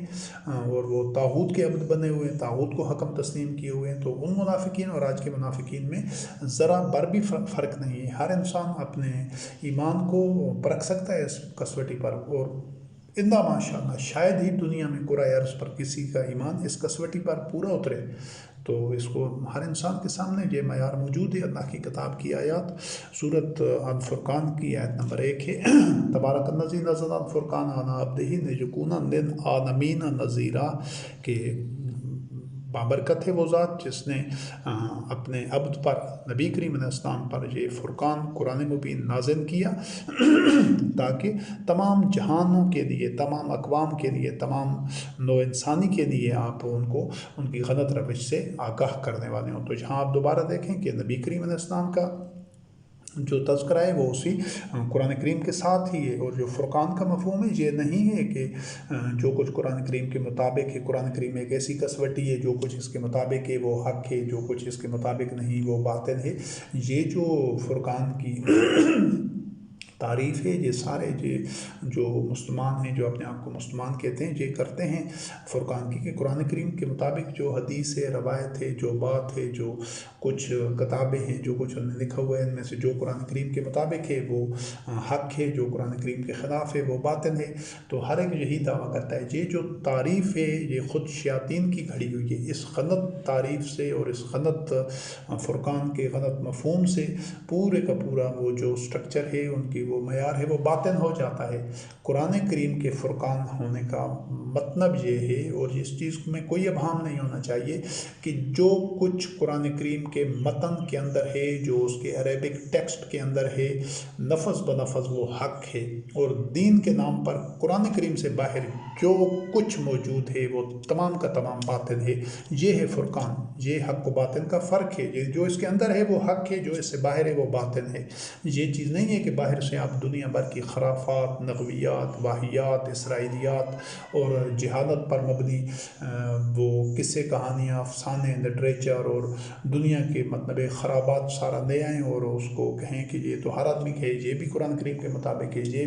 اور وہ طاغوت کے عبد بنے ہوئے ہیں، طاغوت کو حکم تسلیم کیے ہوئے ہیں، تو ان منافقین اور آج کے منافقین میں ذرا بر بھی فرق نہیں ہے۔ ہر انسان اپنے ایمان کو پرکھ سکتا ہے اس کسوٹی پر، اور الا ماشاء اللہ شاید ہی دنیا میں کرۂ ارض پر کسی کا ایمان اس کسوٹی پر پورا اترے، تو اس کو ہر انسان کے سامنے یہ معیار موجود ہے۔ اللہ کی کتاب کی آیات، سورۃ الفرقان کی آیت نمبر 1 ہے، تبارک الذی نزل الفرقان علی عبدہ لیکون للعالمین نذیرا، کہ بابرکت ہے وہ ذات جس نے اپنے عبد پر، نبی کریم علیہ السلام پر، یہ فرقان قرآن مبین نازل کیا تاکہ تمام جہانوں کے لیے، تمام اقوام کے لیے، تمام نوع انسانی کے لیے آپ ان کو ان کی غلط روش سے آگاہ کرنے والے ہوں۔ تو یہاں آپ دوبارہ دیکھیں کہ نبی کریم علیہ السلام کا جو تذکرہ ہے وہ اسی قرآن کریم کے ساتھ ہی ہے، اور جو فرقان کا مفہوم ہے یہ نہیں ہے کہ جو کچھ قرآن کریم کے مطابق ہے، قرآن کریم ایک ایسی کسوٹی ہے جو کچھ اس کے مطابق ہے وہ حق ہے، جو کچھ اس کے مطابق نہیں وہ باطل ہے۔ یہ جو فرقان کی تعریف ہے، یہ سارے جو مسلمان ہیں، جو اپنے آپ کو مسلمان کہتے ہیں، یہ کرتے ہیں فرقان کی، کہ قرآن کریم کے مطابق جو حدیث ہے، روایت ہے، جو بات ہے، جو کچھ کتابیں ہیں، جو کچھ انہوں نے لکھا ہوا ہے، ان میں سے جو قرآن کریم کے مطابق ہے وہ حق ہے، جو قرآن کریم کے خلاف ہے وہ باطل ہے۔ تو ہر ایک یہی دعویٰ کرتا ہے۔ یہ جو تعریف ہے یہ خود شیاطین کی گھڑی ہوئی ہے، اس غلط تعریف سے اور اس غلط فرقان کے غلط مفہوم سے پورے کا پورا وہ جو سٹرکچر ہے، ان کی وہ معیار ہے، وہ باطل ہو جاتا ہے۔ قرآن کریم کے فرقان ہونے کا مطلب یہ ہے، اور اس چیز میں کوئی ابہام نہیں ہونا چاہیے، کہ جو کچھ قرآن کریم کے متن کے اندر ہے، جو اس کے عربک ٹیکسٹ کے اندر ہے، لفظ بلفظ وہ حق ہے، اور دین کے نام پر قرآن کریم سے باہر جو کچھ موجود ہے وہ تمام کا تمام باطل ہے۔ یہ ہے فرقان، یہ حق و باطل کا فرق ہے، یہ جو اس کے اندر ہے وہ حق ہے، جو اس سے باہر ہے وہ باطل ہے۔ یہ چیز نہیں ہے کہ باہر سے اب دنیا بھر کی خرافات، نغویات، واہیات، اسرائیلیات اور جہالت پر مبنی وہ قصے، کہانیاں، افسانے، لٹریچر اور دنیا کے مطلب خرابات سارا لے آئیں اور اس کو کہیں کہ یہ تو ہر آدمی کہے یہ بھی قرآن کریم کے مطابق ہے، یہ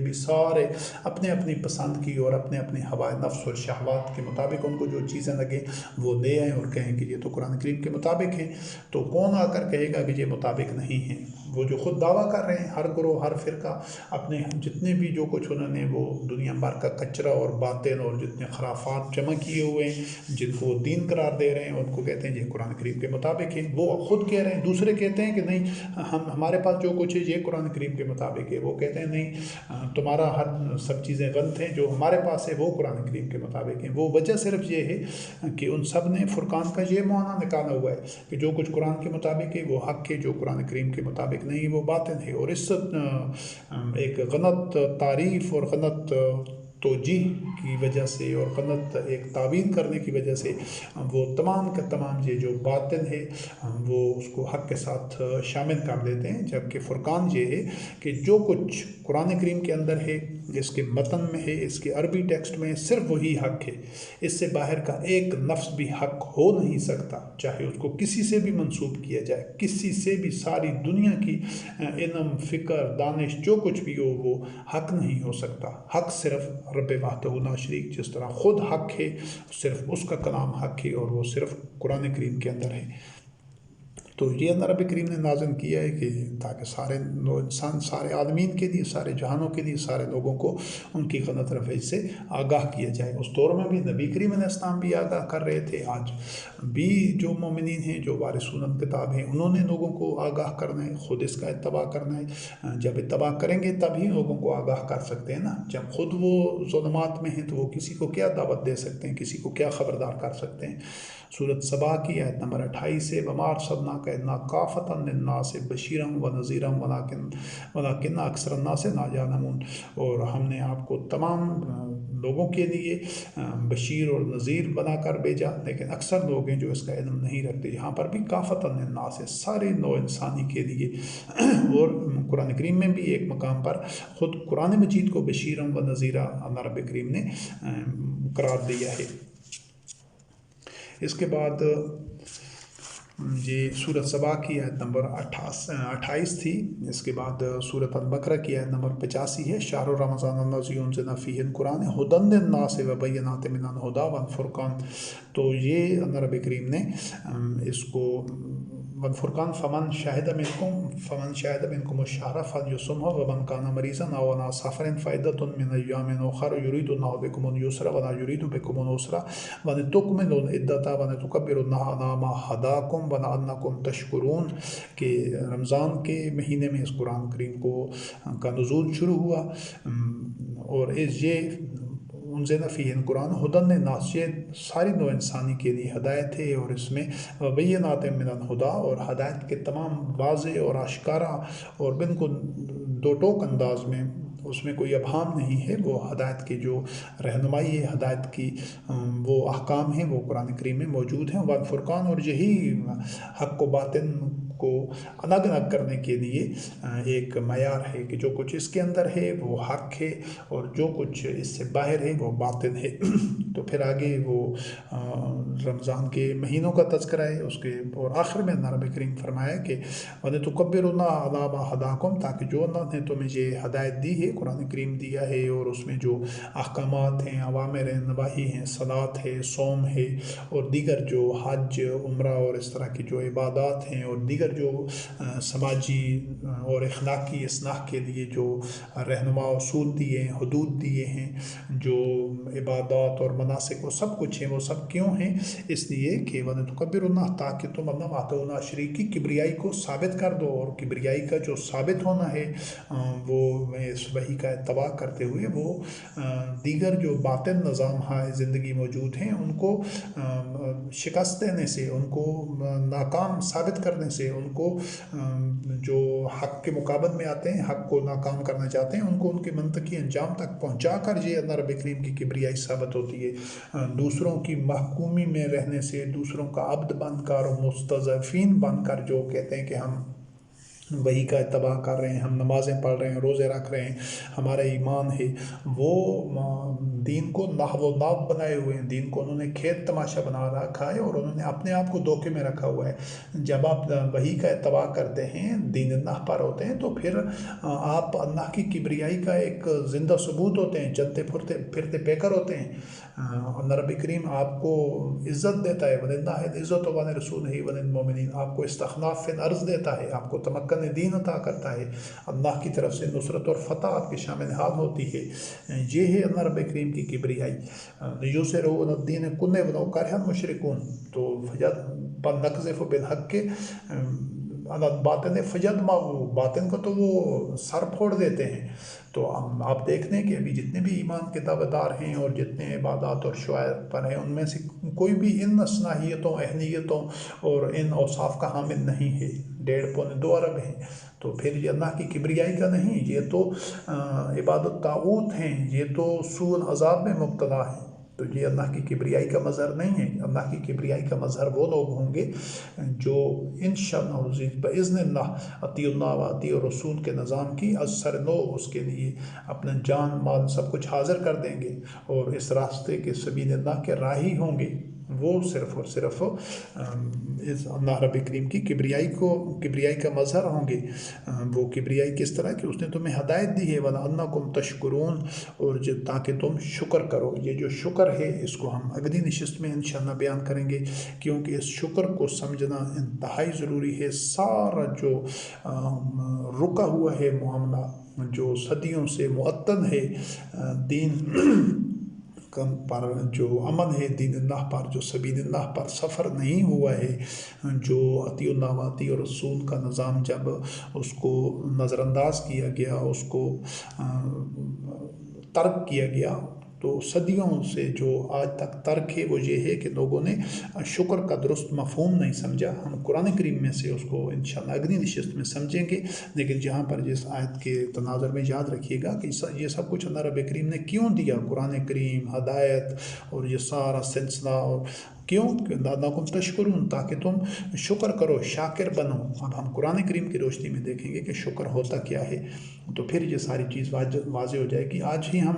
بھی سارے اپنے اپنی پسند کی اور اپنے اپنے ہوائے نفس اور شہوات کے مطابق ان کو جو چیزیں لگیں وہ لے آئیں اور کہیں کہ یہ تو قرآن کریم کے مطابق ہے۔ تو کون آ کر کہے گا کہ یہ مطابق نہیں ہے؟ وہ جو خود دعویٰ کر رہے ہیں، ہر گروہ، ہر فرقہ اپنے جتنے بھی جو کچھ انہوں نے وہ دنیا بھر کا کچرا اور باطل اور جتنے خرافات جمع کیے ہوئے ہیں جن کو دین قرار دے رہے ہیں، ان کو کہتے ہیں یہ قرآن کریم کے مطابق ہے۔ وہ خود کہہ رہے ہیں، دوسرے کہتے ہیں کہ نہیں، ہمارے پاس جو کچھ ہے یہ قرآن کریم کے مطابق ہے۔ وہ کہتے ہیں نہیں، تمہارا ہر سب چیزیں غلط ہیں، جو ہمارے پاس ہے وہ قرآن کریم کے مطابق ہیں۔ وہ وجہ صرف یہ ہے کہ ان سب نے فرقان کا یہ معنی نکالا ہوا ہے کہ جو کچھ قرآن کے مطابق ہے وہ حق ہے، جو قرآن کریم کے مطابق نہیں وہ باطل ہے۔ اور اس ایک غلط تعریف اور غلط توجیہ کی وجہ سے اور غلط ایک تعویل کرنے کی وجہ سے وہ تمام کا تمام یہ جو باطل ہے وہ اس کو حق کے ساتھ شامل کر دیتے ہیں، جبکہ فرقان یہ ہے کہ جو کچھ قرآن کریم کے اندر ہے، اس کے متن میں ہے، اس کے عربی ٹیکسٹ میں صرف وہی حق ہے۔ اس سے باہر کا ایک لفظ بھی حق ہو نہیں سکتا، چاہے اس کو کسی سے بھی منسوب کیا جائے، کسی سے بھی، ساری دنیا کی علم، فکر، دانش جو کچھ بھی ہو وہ حق نہیں ہو سکتا۔ حق صرف رب وحدہ لا شریک جس طرح خود حق ہے، صرف اس کا کلام حق ہے اور وہ صرف قرآن کریم کے اندر ہے۔ تو یہ اللہ رب کریم نے نازل کیا ہے کہ تاکہ سارے انسان، سارے عالمین کے لیے، سارے جہانوں کے لیے، سارے لوگوں کو ان کی غلط روش سے آگاہ کیا جائے۔ اس دور میں بھی نبی کریم علیہ السلام بھی آگاہ کر رہے تھے، آج بھی جو مومنین ہیں، جو وارثون الکتاب ہیں، انہوں نے لوگوں کو آگاہ کرنا ہے، خود اس کا اتباع کرنا ہے۔ جب اتباع کریں گے تبھی لوگوں کو آگاہ کر سکتے ہیں نا۔ جب خود وہ ظلمات میں ہیں تو وہ کسی کو کیا دعوت دے سکتے ہیں، کسی کو کیا خبردار کر سکتے ہیں۔ سورۃ سبا کی آیت نمبر 28 سے وَمَا أَرْسَلْنَاكَ إِلَّا كَافَةً لِلنَّاسِ بَشِيرًا وَنَذِيرًا وَلَكِنَّ أَكْثَرَ النَّاسِ لَا يَعْلَمُونَ۔ اور ہم نے آپ کو تمام لوگوں کے لیے بشیر اور نذیر بنا کر بھیجا، لیکن اکثر لوگ ہیں جو اس کا علم نہیں رکھتے۔ یہاں پر بھی کافۃ للناس ہے، سارے نوع انسانی کے لیے۔ اور قرآن کریم میں بھی ایک مقام پر خود قرآن مجید کو بشیرا و نذیرا اللہ رب کریم نے قرار دیا ہے۔ اس کے بعد یہ سورۃ سبا کی آیت نمبر 28 تھی۔ اس کے بعد سورۃ البقرہ کی آیت نمبر 85 ہے۔ شہر رمضان الذی انزل فیہ القرآن ھدی للناس وبینات من الھدی والفرقان۔ تو یہ اللہ رب کریم نے اس کو والفرقان فمن شہد منکم الشہر فلیصمہ ومن کان مریضا او علی سفر فعدۃ من ایام اخر یرید اللہ بکم الیسر ولا یرید بکم العسر ولتکملوا العدۃ ولتکبروا اللہ علی ما ھداکم ولعلکم تشکرون۔ کہ رمضان کے مہینے میں اس قرآن کریم کا نزول شروع ہوا، اور یہ انزل فیہ القرآن ھدی للناس، یہ ساری نوع انسانی کے لیے ہدایت ہے، اور اس میں بینات من الھدی، اور ہدایت کے تمام واضح اور آشکارا اور بالکل دو ٹوک انداز میں، اس میں کوئی ابہام نہیں ہے۔ وہ ہدایت کی جو رہنمائی ہے، ہدایت کی وہ احکام ہیں، وہ قرآن کریم میں موجود ہیں۔ والفرقان، اور یہی حق و باطل کو الگ الگ کرنے کے لیے ایک معیار ہے کہ جو کچھ اس کے اندر ہے وہ حق ہے اور جو کچھ اس سے باہر ہے وہ باطل ہے۔ تو پھر آگے وہ رمضان کے مہینوں کا تذکرہ ہے، اس کے اور آخر میں اللہ رب کریم فرمایا کہ وَلِتُكَبِّرُوا اللَّهَ عَلَىٰ مَا هَدَاكُمْ، تاکہ جو اللہ نے تمہیں یہ ہدایت دی ہے، قرآن کریم دیا ہے، اور اس میں جو احکامات ہیں، اوامر ہیں، نواہی ہیں، صلاۃ ہے، صوم ہے، اور دیگر جو حج، عمرہ اور اس طرح کی جو عبادات ہیں، اور دیگر جو سماجی اور اخلاقی اصلاح کے لیے جو رہنما اصول دیے ہیں، حدود دیے ہیں، جو عبادات اور مناسک وہ سب کچھ ہیں، وہ سب کیوں ہیں؟ اس لیے کہ وَلِتُكَبِّرُوا اللَّهَ، تاکہ تم اللہ وحدہ لا شریک کی کبریائی کو ثابت کر دو، اور کبریائی کا جو ثابت ہونا ہے وہ اس وحی کا اتباع کرتے ہوئے وہ دیگر جو باطل نظام زندگی موجود ہیں ان کو شکست دینے سے، ان کو ناکام ثابت کرنے سے، ان کو جو حق کے مقابل میں آتے ہیں، حق کو ناکام کرنا چاہتے ہیں، ان کو ان کے منطقی انجام تک پہنچا کر یہ اللہ رب کریم کی کبریائی ثابت ہوتی ہے۔ دوسروں کی محکومی میں رہنے سے، دوسروں کا عبد بن کر، مستضعفین بن کر جو کہتے ہیں کہ ہم وہی کا اتباع کر رہے ہیں، ہم نمازیں پڑھ رہے ہیں، روزے رکھ رہے ہیں، ہمارا ایمان ہے، وہ دین کو نحو و ناب بنائے ہوئے ہیں، دین کو انہوں نے کھیت تماشا بنا رکھا ہے اور انہوں نے اپنے آپ کو دھوکے میں رکھا ہوا ہے۔ جب آپ وہی کا اتباع کرتے ہیں، دین اللہ پر ہوتے ہیں، تو پھر آپ اللہ کی کبریائی کا ایک زندہ ثبوت ہوتے ہیں، چلتے پھرتے پیکر ہوتے ہیں۔ اللہ رب کریم آپ کو عزت دیتا ہے، وَلِلَّهِ الْعِزَّةُ وَلِرَسُولِهِ وَلِلْمُؤْمِنِينَ، آپ کو استخلاف فی الارض دیتا ہے، آپ کو تمکن دین عطا کرتا ہے، اللہ کی طرف سے نصرت اور فتح آپ کے شامل حال ہوتی ہے۔ یہ ہے اللہ رب کریم کی کبریائی۔ یُظْہِرُهُ عَلَى الدِّینِ كُلِّهِ وَلَوْ كَرِهَ الْمُشْرِكُونَ، تو نَقْذِفُ بِالْحَقِّ عَلَى الْبَاطِلِ فَيَدْمَغُهُ، باطن کو تو وہ سر پھوڑ دیتے ہیں۔ تو آپ دیکھ لیں کہ ابھی جتنے بھی ایمان کے دعوے دار ہیں اور جتنے عبادات اور شعائر پر ہیں، ان میں سے کوئی بھی ان صلاحیتوں، اہلیتوں اور ان اوصاف کا حامل نہیں ہے۔ 1.5-2 ارب ہیں، تو پھر یہ اللہ کی کبریائی کا نہیں، یہ تو عبادت طاغوت ہیں، یہ تو سوء العذاب میں مبتلا ہیں۔ تو یہ اللہ کی کبریائی کا مظہر نہیں ہے۔ اللہ کی کبریائی کا مظہر وہ لوگ ہوں گے جو انشاءاللہ باذن اللہ اطیعوا اللہ و اطیعوا الرسول کے نظام کی از سر نو اس کے لیے اپنا جان مال سب کچھ حاضر کر دیں گے، اور اس راستے کے سبیل اللہ کے راہی ہوں گے۔ وہ صرف اور صرف اس اللہ رب کریم کی کبریائی کا مظہر ہوں گے۔ وہ کبریائی کس طرح کہ اس نے تمہیں ہدایت دی ہے، وَلَعَلَّكُمْ تَشْكُرُونَ، اور تاکہ تم شکر کرو۔ یہ جو شکر ہے اس کو ہم اگلی نشست میں انشاءاللہ بیان کریں گے، کیونکہ اس شکر کو سمجھنا انتہائی ضروری ہے۔ سارا جو رکا ہوا ہے معاملہ، جو صدیوں سے معطل ہے دین پر، جو عمل ہے دین اللہ پر، جو سبیل اللہ پر سفر نہیں ہوا ہے، جو اطیع اللہ و اطیع الرسول کا نظام جب اس کو نظر انداز کیا گیا، اس کو ترک کیا گیا، تو صدیوں سے جو آج تک ترک ہے وہ یہ ہے کہ لوگوں نے شکر کا درست مفہوم نہیں سمجھا۔ ہم قرآن کریم میں سے اس کو انشاءاللہ اگلی نشست میں سمجھیں گے، لیکن جہاں پر جس آیت کے تناظر میں یاد رکھیے گا کہ یہ سب کچھ اللہ رب کریم نے کیوں دیا، قرآن کریم، ہدایت اور یہ سارا سلسلہ، اور کیوں کہ لعلکم تشکرون، تاکہ تم شکر کرو، شاکر بنو۔ اب ہم قرآن کریم کی روشنی میں دیکھیں گے کہ شکر ہوتا کیا ہے، تو پھر یہ ساری چیز واضح ہو جائے گی۔ آج ہی ہم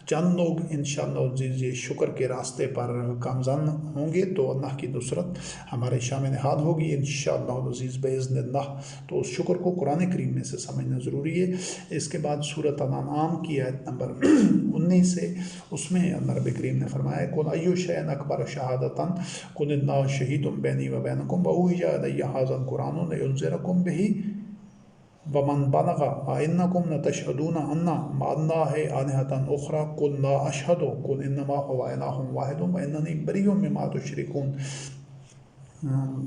چند لوگ انشاءاللہ یہ شکر کے راستے پر گامزن ہوں گے، تو اللہ کی نصرت ہمارے شامل حال ہوگی انشاءاللہ العزیز باذن اللہ۔ تو اس شکر کو قرآن کریم میں سے سمجھنا ضروری ہے۔ اس کے بعد سورۃ الانعام کی آیت نمبر 19 سے، اس میں اللہ رب کریم نے فرمایا قُلْ أَيُّ شَيْءٍ أَكْبَرُ شَهَادَةً قُلِ اللَّهُ شَهِيدٌ بَيْنِي وَبَيْنَكُمْ وَأُوحِيَ إِلَيَّ هَٰذَا الْقُرْآنُ لِأُنذِرَكُم بِهِ وَمَن بَلَغَ أَئِنَّكُمْ لَتَشْهَدُونَ أَنَّ مَعَ اللَّهِ آلِهَةً أُخْرَىٰ قُلْ لَا أَشْهَدُ قُلْ إِنَّمَا هُوَ إِلَٰهٌ وَاحِدٌ وَإِنَّنِي بَرِيءٌ مِّمَّا تُشْرِكُونَ۔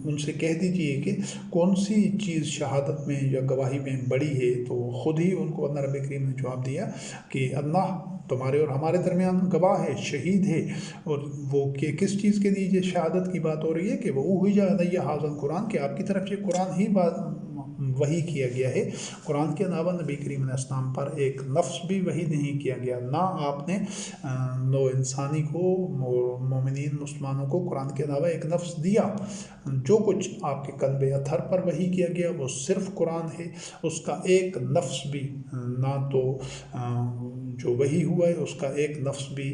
ان سے کہہ دیجئے کہ کون سی چیز شہادت میں یا گواہی میں بڑی ہے، تو خود ہی ان کو اللہ رب کریم نے جواب دیا کہ اللہ تمہارے اور ہمارے درمیان گواہ ہے، شہید ہے۔ اور وہ کہ کس چیز کے لیے یہ شہادت کی بات ہو رہی ہے کہ وہ اوحی الی ھذا القرآن، کہ آپ کی طرف یہ قرآن ہی وحی کیا گیا ہے۔ قرآن کے علاوہ نبی کریم علیہ السلام پر ایک لفظ بھی وحی نہیں کیا گیا، نہ آپ نے نو انسانی کو، مومنین مسلمانوں کو قرآن کے علاوہ ایک لفظ دیا۔ جو کچھ آپ کے قلب اطہر پر وحی کیا گیا وہ صرف قرآن ہے، اس کا ایک لفظ بھی نہ تو جو وحی ہوا ہے اس کا ایک لفظ بھی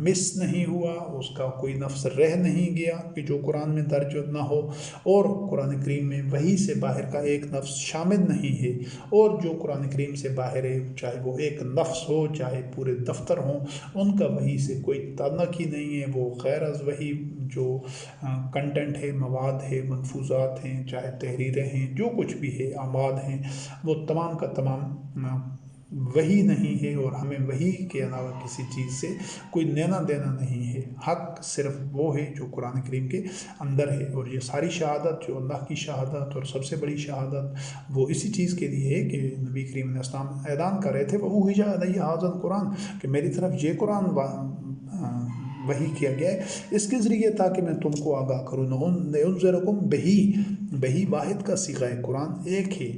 مس نہیں ہوا، اس کا کوئی لفظ رہ نہیں گیا کہ جو قرآن میں درج نہ ہو، اور قرآن کریم میں وحی سے باہر کا ایک لفظ شامل نہیں ہے۔ اور جو قرآن کریم سے باہر ہے، چاہے وہ ایک لفظ ہو چاہے پورے دفتر ہوں، ان کا وحی سے کوئی تعلق ہی نہیں ہے۔ وہ غیر از وحی جو کنٹینٹ ہے، مواد ہے، ملفوظات ہیں، چاہے تحریریں ہیں، جو کچھ بھی ہے، اعمال ہیں، وہ تمام کا تمام وحی نہیں ہے، اور ہمیں وحی کے علاوہ کسی چیز سے کوئی لینا دینا نہیں ہے۔ حق صرف وہ ہے جو قرآن کریم کے اندر ہے، اور یہ ساری شہادت جو اللہ کی شہادت اور سب سے بڑی شہادت وہ اسی چیز کے لیے ہے کہ نبی کریم علیہ السلام اعلان کر رہے تھے وَأُوحِیَ إِلَیَّ ھَٰذَا الْقُرْآنُ، کہ میری طرف یہ قرآن وحی کیا گیا ہے اس کے ذریعے تاکہ میں تم کو آگاہ کروں۔ لِأُنذِرَکُم بِہِ، بہی واحد کا صیغہ ہے، قرآن ایک ہے،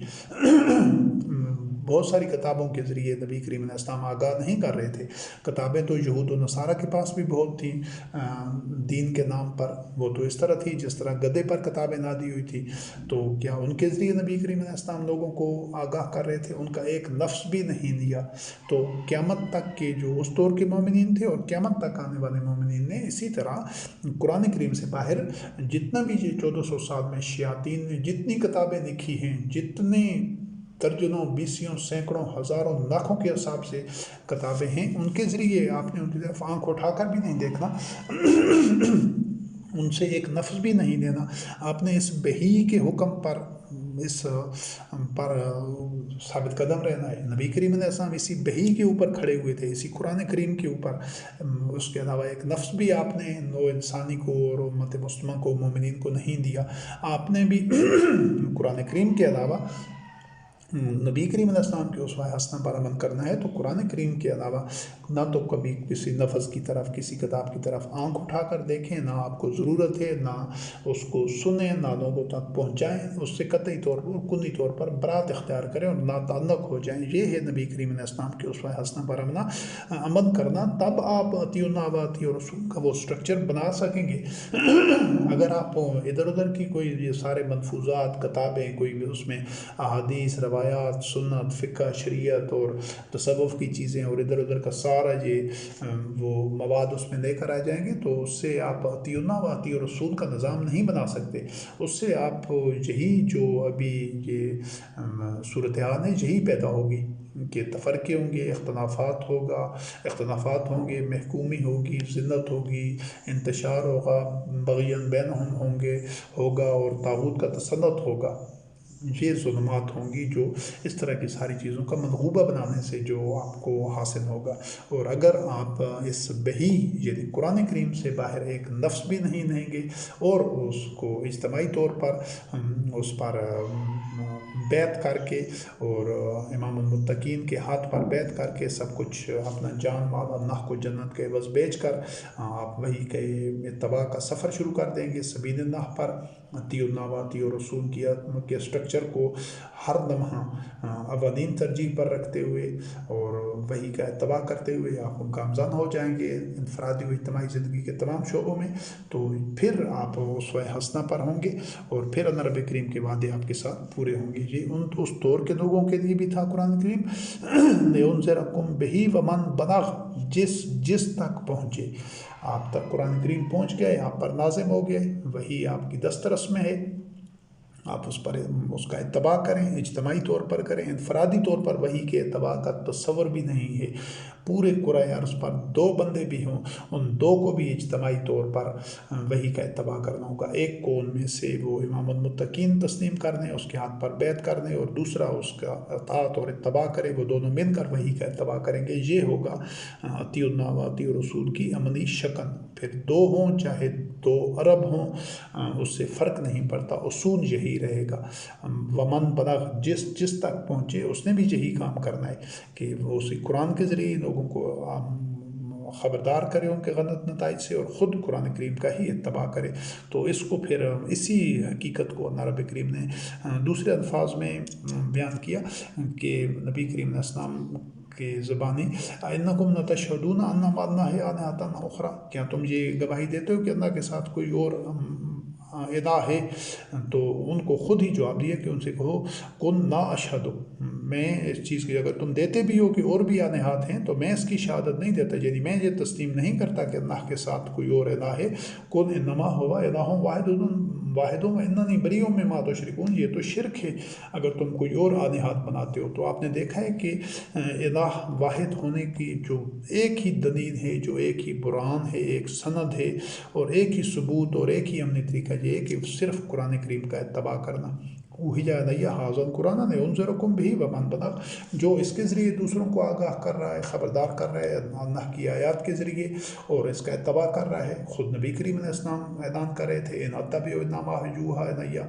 بہت ساری کتابوں کے ذریعے نبی کریم علیہ السلام آگاہ نہیں کر رہے تھے۔ کتابیں تو یہود و نصارہ کے پاس بھی بہت تھیں دین کے نام پر، وہ تو اس طرح تھی جس طرح گدھے پر کتابیں نادی ہوئی تھی، تو کیا ان کے ذریعے نبی کریم علیہ السلام لوگوں کو آگاہ کر رہے تھے؟ ان کا ایک لفظ بھی نہیں لیا۔ تو قیامت تک کے جو اس دور کے مومنین تھے اور قیامت تک آنے والے مومنین نے اسی طرح قرآن کریم سے باہر جتنا بھی یہ 1400 سال میں شیاطین نے جتنی کتابیں لکھی ہیں، جتنے درجنوں بیسیوں سینکڑوں ہزاروں لاکھوں کے حساب سے کتابیں ہیں، ان کے ذریعے آپ نے ان کی طرف آنکھ اٹھا کر بھی نہیں دیکھنا، ان سے ایک لفظ بھی نہیں لینا۔ آپ نے اس بہی کے حکم پر ثابت قدم رہنا ہے۔ نبی کریم علیہ السلام اسی بہی کے اوپر کھڑے ہوئے تھے، اسی قرآن کریم کے اوپر۔ اس کے علاوہ ایک لفظ بھی آپ نے نوع انسانی کو اور امت مسلمہ کو، مومنین کو نہیں دیا۔ آپ نے بھی قرآن کریم کے علاوہ نبی کریم علیہ السلام کے اسوہ حسنہ پر عمل کرنا ہے، تو قرآن کریم کے علاوہ نہ تو کبھی کسی لفظ کی طرف، کسی کتاب کی طرف آنکھ اٹھا کر دیکھیں، نہ آپ کو ضرورت ہے، نہ اس کو سنیں، نہ لوگوں تک پہنچائیں، اس سے قطعی طور پر کلی طور پر برات اختیار کریں اور ناتعلق ہو جائیں۔ یہ ہے نبی کریم علیہ السلام کے اسوہ حسنہ پر عمل کرنا۔ تب آپ اطیعوا اللہ و اطیعوا الرسول کا وہ سٹرکچر بنا سکیں گے۔ اگر آپ ادھر ادھر کی کوئی یہ سارے ملفوظات، کتابیں، کوئی بھی اس میں احادیث، روایات، سنت، فقہ، شریعت اور تصوف کی چیزیں اور ادھر ادھر کا سارا یہ وہ مواد اس میں لے کر آ جائیں گے، تو اس سے آپ اطیعوا اللہ و اطیعوا الرسول کا نظام نہیں بنا سکتے۔ اس سے آپ یہی جو ابھی یہ صورتحال ہے یہی پیدا ہوگی کہ تفرقے ہوں گے، اختلافات ہوں گے، محکومی ہوگی، ذلت ہوگی، انتشار ہوگا، بغیاً بینہم ہوگا اور طاغوت کا تسلط ہوگا۔ یہ ظلمات ہوں گی جو اس طرح کی ساری چیزوں کا منغوبہ بنانے سے جو آپ کو حاصل ہوگا۔ اور اگر آپ اس بہی یعنی قرآن کریم سے باہر ایک لفظ بھی نہیں لیں گے اور اس کو اجتماعی طور پر اس پر بیعت کر کے اور امام المتقین کے ہاتھ پر بیعت کر کے سب کچھ اپنا جان مال اللہ کو جنت کے عوض بیچ کر آپ وہی کے اتباع کا سفر شروع کر دیں گے سبیل اللہ پر، اطیعوا اللہ و اطیعوا الرسول کے سٹرکچر کو ہر لمحہ اولین ترجیح پر رکھتے ہوئے اور وہی کا اتباع کرتے ہوئے آپ گامزن ہو جائیں گے انفرادی و اجتماعی زندگی کے تمام شعبوں میں، تو پھر آپ اسوہ حسنہ پر ہوں گے اور پھر اللہ رب کریم کے وعدے آپ کے ساتھ پورے ہوں گے۔ یہ اس دور کے لوگوں کے لیے بھی تھا قرآن کریم، لِأُنذِرَكُم بِهِ وَمَن بَلَغَ، جس تک پہنچے، آپ تک قرآن کریم پہنچ گئے، آپ پر لازم ہو گئے، وہی آپ کی دسترس میں ہے، آپ اس کا اتباع کریں، اجتماعی طور پر کریں، انفرادی طور پر وہی کے اتباع کا تصور بھی نہیں ہے۔ پورے کرۂ ارض پر 2 بندے بھی ہوں، ان 2 کو بھی اجتماعی طور پر وہی کا اتباع کرنا ہوگا۔ ایک کو ان میں سے وہ امام المتقین تسلیم کر دیں، اس کے ہاتھ پر بیعت کر دیں، اور دوسرا اس کا اطاعت اور اتباع کرے، وہ دونوں مل کر وہی کا اتباع کریں گے۔ یہ ہوگا اطیعوا اللہ و اطیعوا الرسول کی عملی شکل۔ پھر 2 ہوں چاہے 2 ارب ہوں، اس سے فرق نہیں پڑتا، اصول یہی رہے گا۔ ومن بلغ، جس تک پہنچے اس نے بھی یہی کام کرنا ہے کہ وہ اسی قرآن کے ذریعے لوگوں کو خبردار کرے ان کے غلط نتائج سے اور خود قرآن کریم کا ہی اتباع کرے۔ تو اس کو پھر اسی حقیقت کو اللہ رب کریم نے دوسرے الفاظ میں بیان کیا کہ نبی کریم علیہ السلام کی زبانی اِنَّكُمْ لَتَشْهَدُونَ أَنَّ مَعَ اللَّهِ آلِهَةً أُخْرَىٰ، کیا تم یہ گواہی دیتے ہو کہ اللہ کے ساتھ کوئی اور الہ ہے؟ تو ان کو خود ہی جواب دیا کہ ان سے کہو کن لا اشہد، میں اس چیز کی، اگر تم دیتے بھی ہو کہ اور بھی آلہات ہیں تو میں اس کی شہادت نہیں دیتا، یعنی میں یہ تسلیم نہیں کرتا کہ اللہ کے ساتھ کوئی اور الہ ہے۔ کن انما ہوا الہ واحد واننی بریء مما تشرکون، یہ تو شرک ہے اگر تم کوئی اور آلہات بناتے ہو۔ تو آپ نے دیکھا ہے کہ الہ واحد ہونے کی جو ایک ہی دلیل ہے، جو ایک ہی برہان ہے، ایک سند ہے اور ایک ہی ثبوت اور ایک ہی عملی طریقہ یہ ہے کہ صرف قرآن کریم کا اتباع کرنا۔ اوحی الی ھذا القرآن لانذرکم بہ ومن بلغ، جو اس کے ذریعے دوسروں کو آگاہ کر رہا ہے، خبردار کر رہا ہے اللہ کی آیات کے ذریعے اور اس کا اتباع کر رہا ہے۔ خود نبی کریم علیہ السلام اعلان کر رہے تھے ان اتبع الا ما یوحی الی،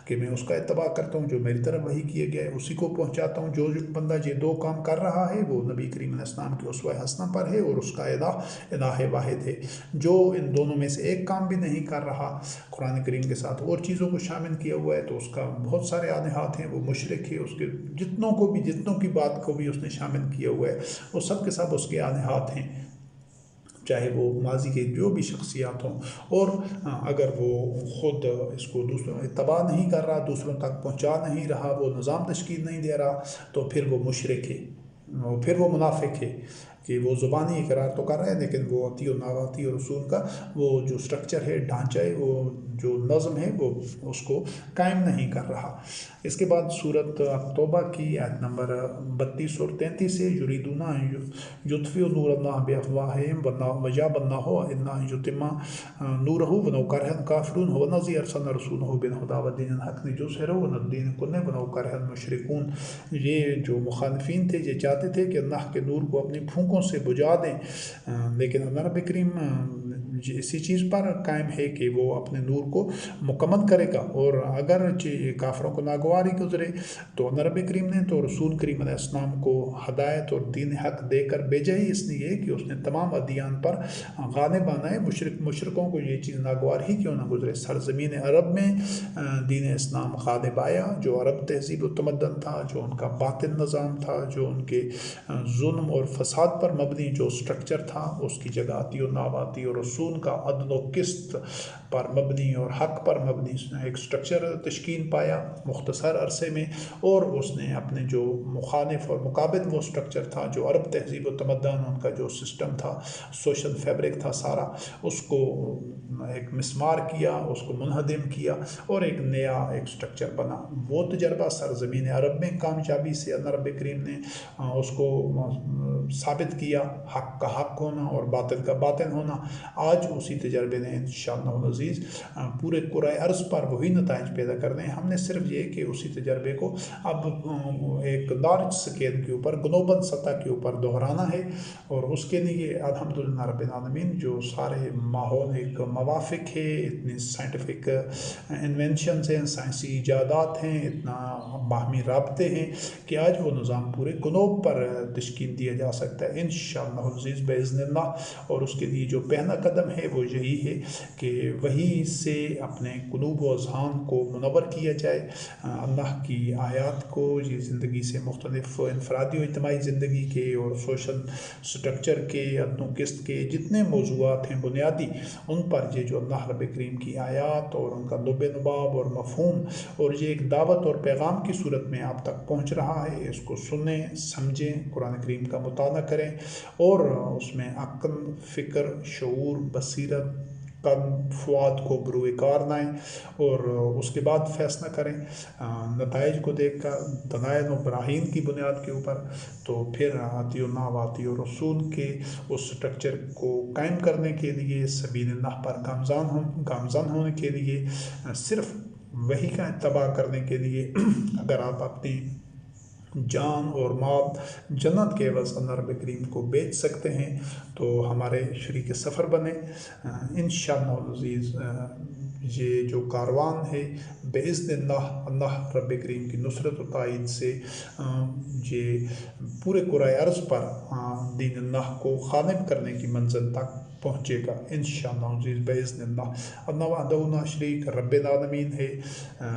کہ میں اس کا اتباع کرتا ہوں جو میری طرف وحی کیا گیا ہے، اسی کو پہنچاتا ہوں۔ جو بندہ یہ 2 کام کر رہا ہے وہ نبی کریم علیہ السلام کے اسوہ حسنہ پر ہے اور اس کا الہ واحد ہے۔ جو ان دونوں میں سے ایک کام بھی نہیں کر رہا، قرآن کریم کے ساتھ اور چیزوں کو شامل کیا ہوا ہے، تو اس کا بہت بہت سارے آلہات ہیں، وہ مشرک ہے، اس کے جتنوں کی بات کو بھی اس نے شامل کیا ہوا ہے، وہ سب کے سب اس کے آلہات ہیں، چاہے وہ ماضی کے جو بھی شخصیات ہوں۔ اور اگر وہ خود اس کو دوسروں اتباع نہیں کر رہا، دوسروں تک پہنچا نہیں رہا، وہ نظام تشکیل نہیں دے رہا، تو پھر وہ مشرک ہے، پھر وہ منافق ہے، کہ وہ زبانی اقرار تو کر رہے ہیں لیکن وہ اطیع و ناواطیع اور رسول کا وہ جو سٹرکچر ہے، ڈھانچہ ہے، وہ جو نظم ہے، وہ اس کو قائم نہیں کر رہا۔ اس کے بعد سورت توبہ کی آیت نمبر 32 اور 33 سے یریدون ان یطفئوا نور اللہ بافواہہم ویأبی اللہ الا ان یتم نورہ ولو کرہ الکافرون هو الذی ارسل رسولہ بالہدی ودین الحق لیظہرہ علی الدین کلہ ولو کرہ المشرکون۔ یہ جو مخالفین تھے، یہ چاہتے تھے کہ اللہ کے نور کو اپنی پھونکوں سے بجھا دیں، لیکن اللہ رب کریم اسی چیز پر قائم ہے کہ وہ اپنے نور کو مکمل کرے گا، اور اگر کافروں کو ناگواری گزرے تو اللہ رب کریم نے تو رسول کریم علیہ السلام کو ہدایت اور دین حق دے کر بھیجا ہی اس لیے کہ اس نے تمام ادیان پر غالب آنا ہے۔ مشرکوں کو یہ چیز ناگوار ہی کیوں نہ گزرے، سرزمین عرب میں دین اسلام غالب آیا، جو عرب تہذیب و تمدن تھا، جو ان کا باطل نظام تھا، جو ان کے ظلم اور فساد پر مبنی جو سٹرکچر تھا، اس کی جگہ اطیع و ناواطیع اور رسول کا عدل و قسط پر مبنی اور حق پر مبنی ایک سٹرکچر تشکیل پایا مختصر عرصے میں، اور اس نے اپنے جو مخالف اور مقابل وہ سٹرکچر تھا، جو عرب تہذیب و تمدن ان کا جو سسٹم تھا، سوشل فیبرک تھا سارا، اس کو ایک مسمار کیا، اس کو منہدم کیا، اور ایک نیا ایک سٹرکچر بنا۔ وہ تجربہ سرزمین عرب میں کامیابی سے اللہ رب کریم نے اس کو ثابت کیا، حق کا حق ہونا اور باطل کا باطل ہونا۔ آج اسی تجربے نے انشاءاللہ العزیز پورے کرۂ ارض پر وہی نتائج پیدا کرنے ہیں۔ ہم نے صرف یہ کہ اسی تجربے کو اب ایک لارج سکیل کے اوپر، گلوبل سطح کے اوپر دہرانا ہے، اور اس کے لیے الحمدللہ رب العالمین جو سارے ماحول ایک موافق ہے، اتنی سائنٹیفک انوینشنز ہیں، سائنسی ایجادات ہیں، اتنا باہمی رابطے ہیں کہ آج وہ نظام پورے گلوب پر تشکیل دیا جا سکتا ہے انشاءاللہ العزیز باذن اللہ۔ اور اس کے لیے جو پہلا قدم ہے وہ یہی ہے کہ وہی سے اپنے قلوب و اذہان کو منور کیا جائے، اللہ کی آیات کو یہ زندگی سے مختلف انفرادی و اجتماعی زندگی کے اور سوشل سٹرکچر کے، عدل و قسط کے جتنے موضوعات ہیں بنیادی، ان پر یہ جو اللہ رب کریم کی آیات اور ان کا لب لباب اور مفہوم، اور یہ ایک دعوت اور پیغام کی صورت میں آپ تک پہنچ رہا ہے، اس کو سنیں، سمجھیں، قرآن کریم کا مطالعہ کریں، اور اس میں عقل، فکر، شعور، بصیرت، قلب، فؤاد کو بروئے کار لائیں، اور اس کے بعد فیصلہ کریں نتائج کو دیکھ کر، دلائل و براہین کی بنیاد کے اوپر۔ تو پھر اطیع اللہ و اطیع الرسول کے اس سٹرکچر کو قائم کرنے کے لیے، سبیل اللہ پر گامزن ہونے کے لیے، صرف وہی کا اتباع کرنے کے لیے اگر آپ اپنی جان اور مال جنت کے عوض اللہ رب کریم کو بیچ سکتے ہیں تو ہمارے شریک سفر بنیں انشاءاللہ العزیز۔ یہ جو کاروان ہے باذن اللہ رب کریم کی نصرت و تائید سے یہ پورے کرۂ ارض پر دین اللہ کو غالب کرنے کی منزل تک پہنچے گا انشاءاللہ العزیز باذن اللہ۔ اللہ وحدہ لا شریک رب العالمین ہے،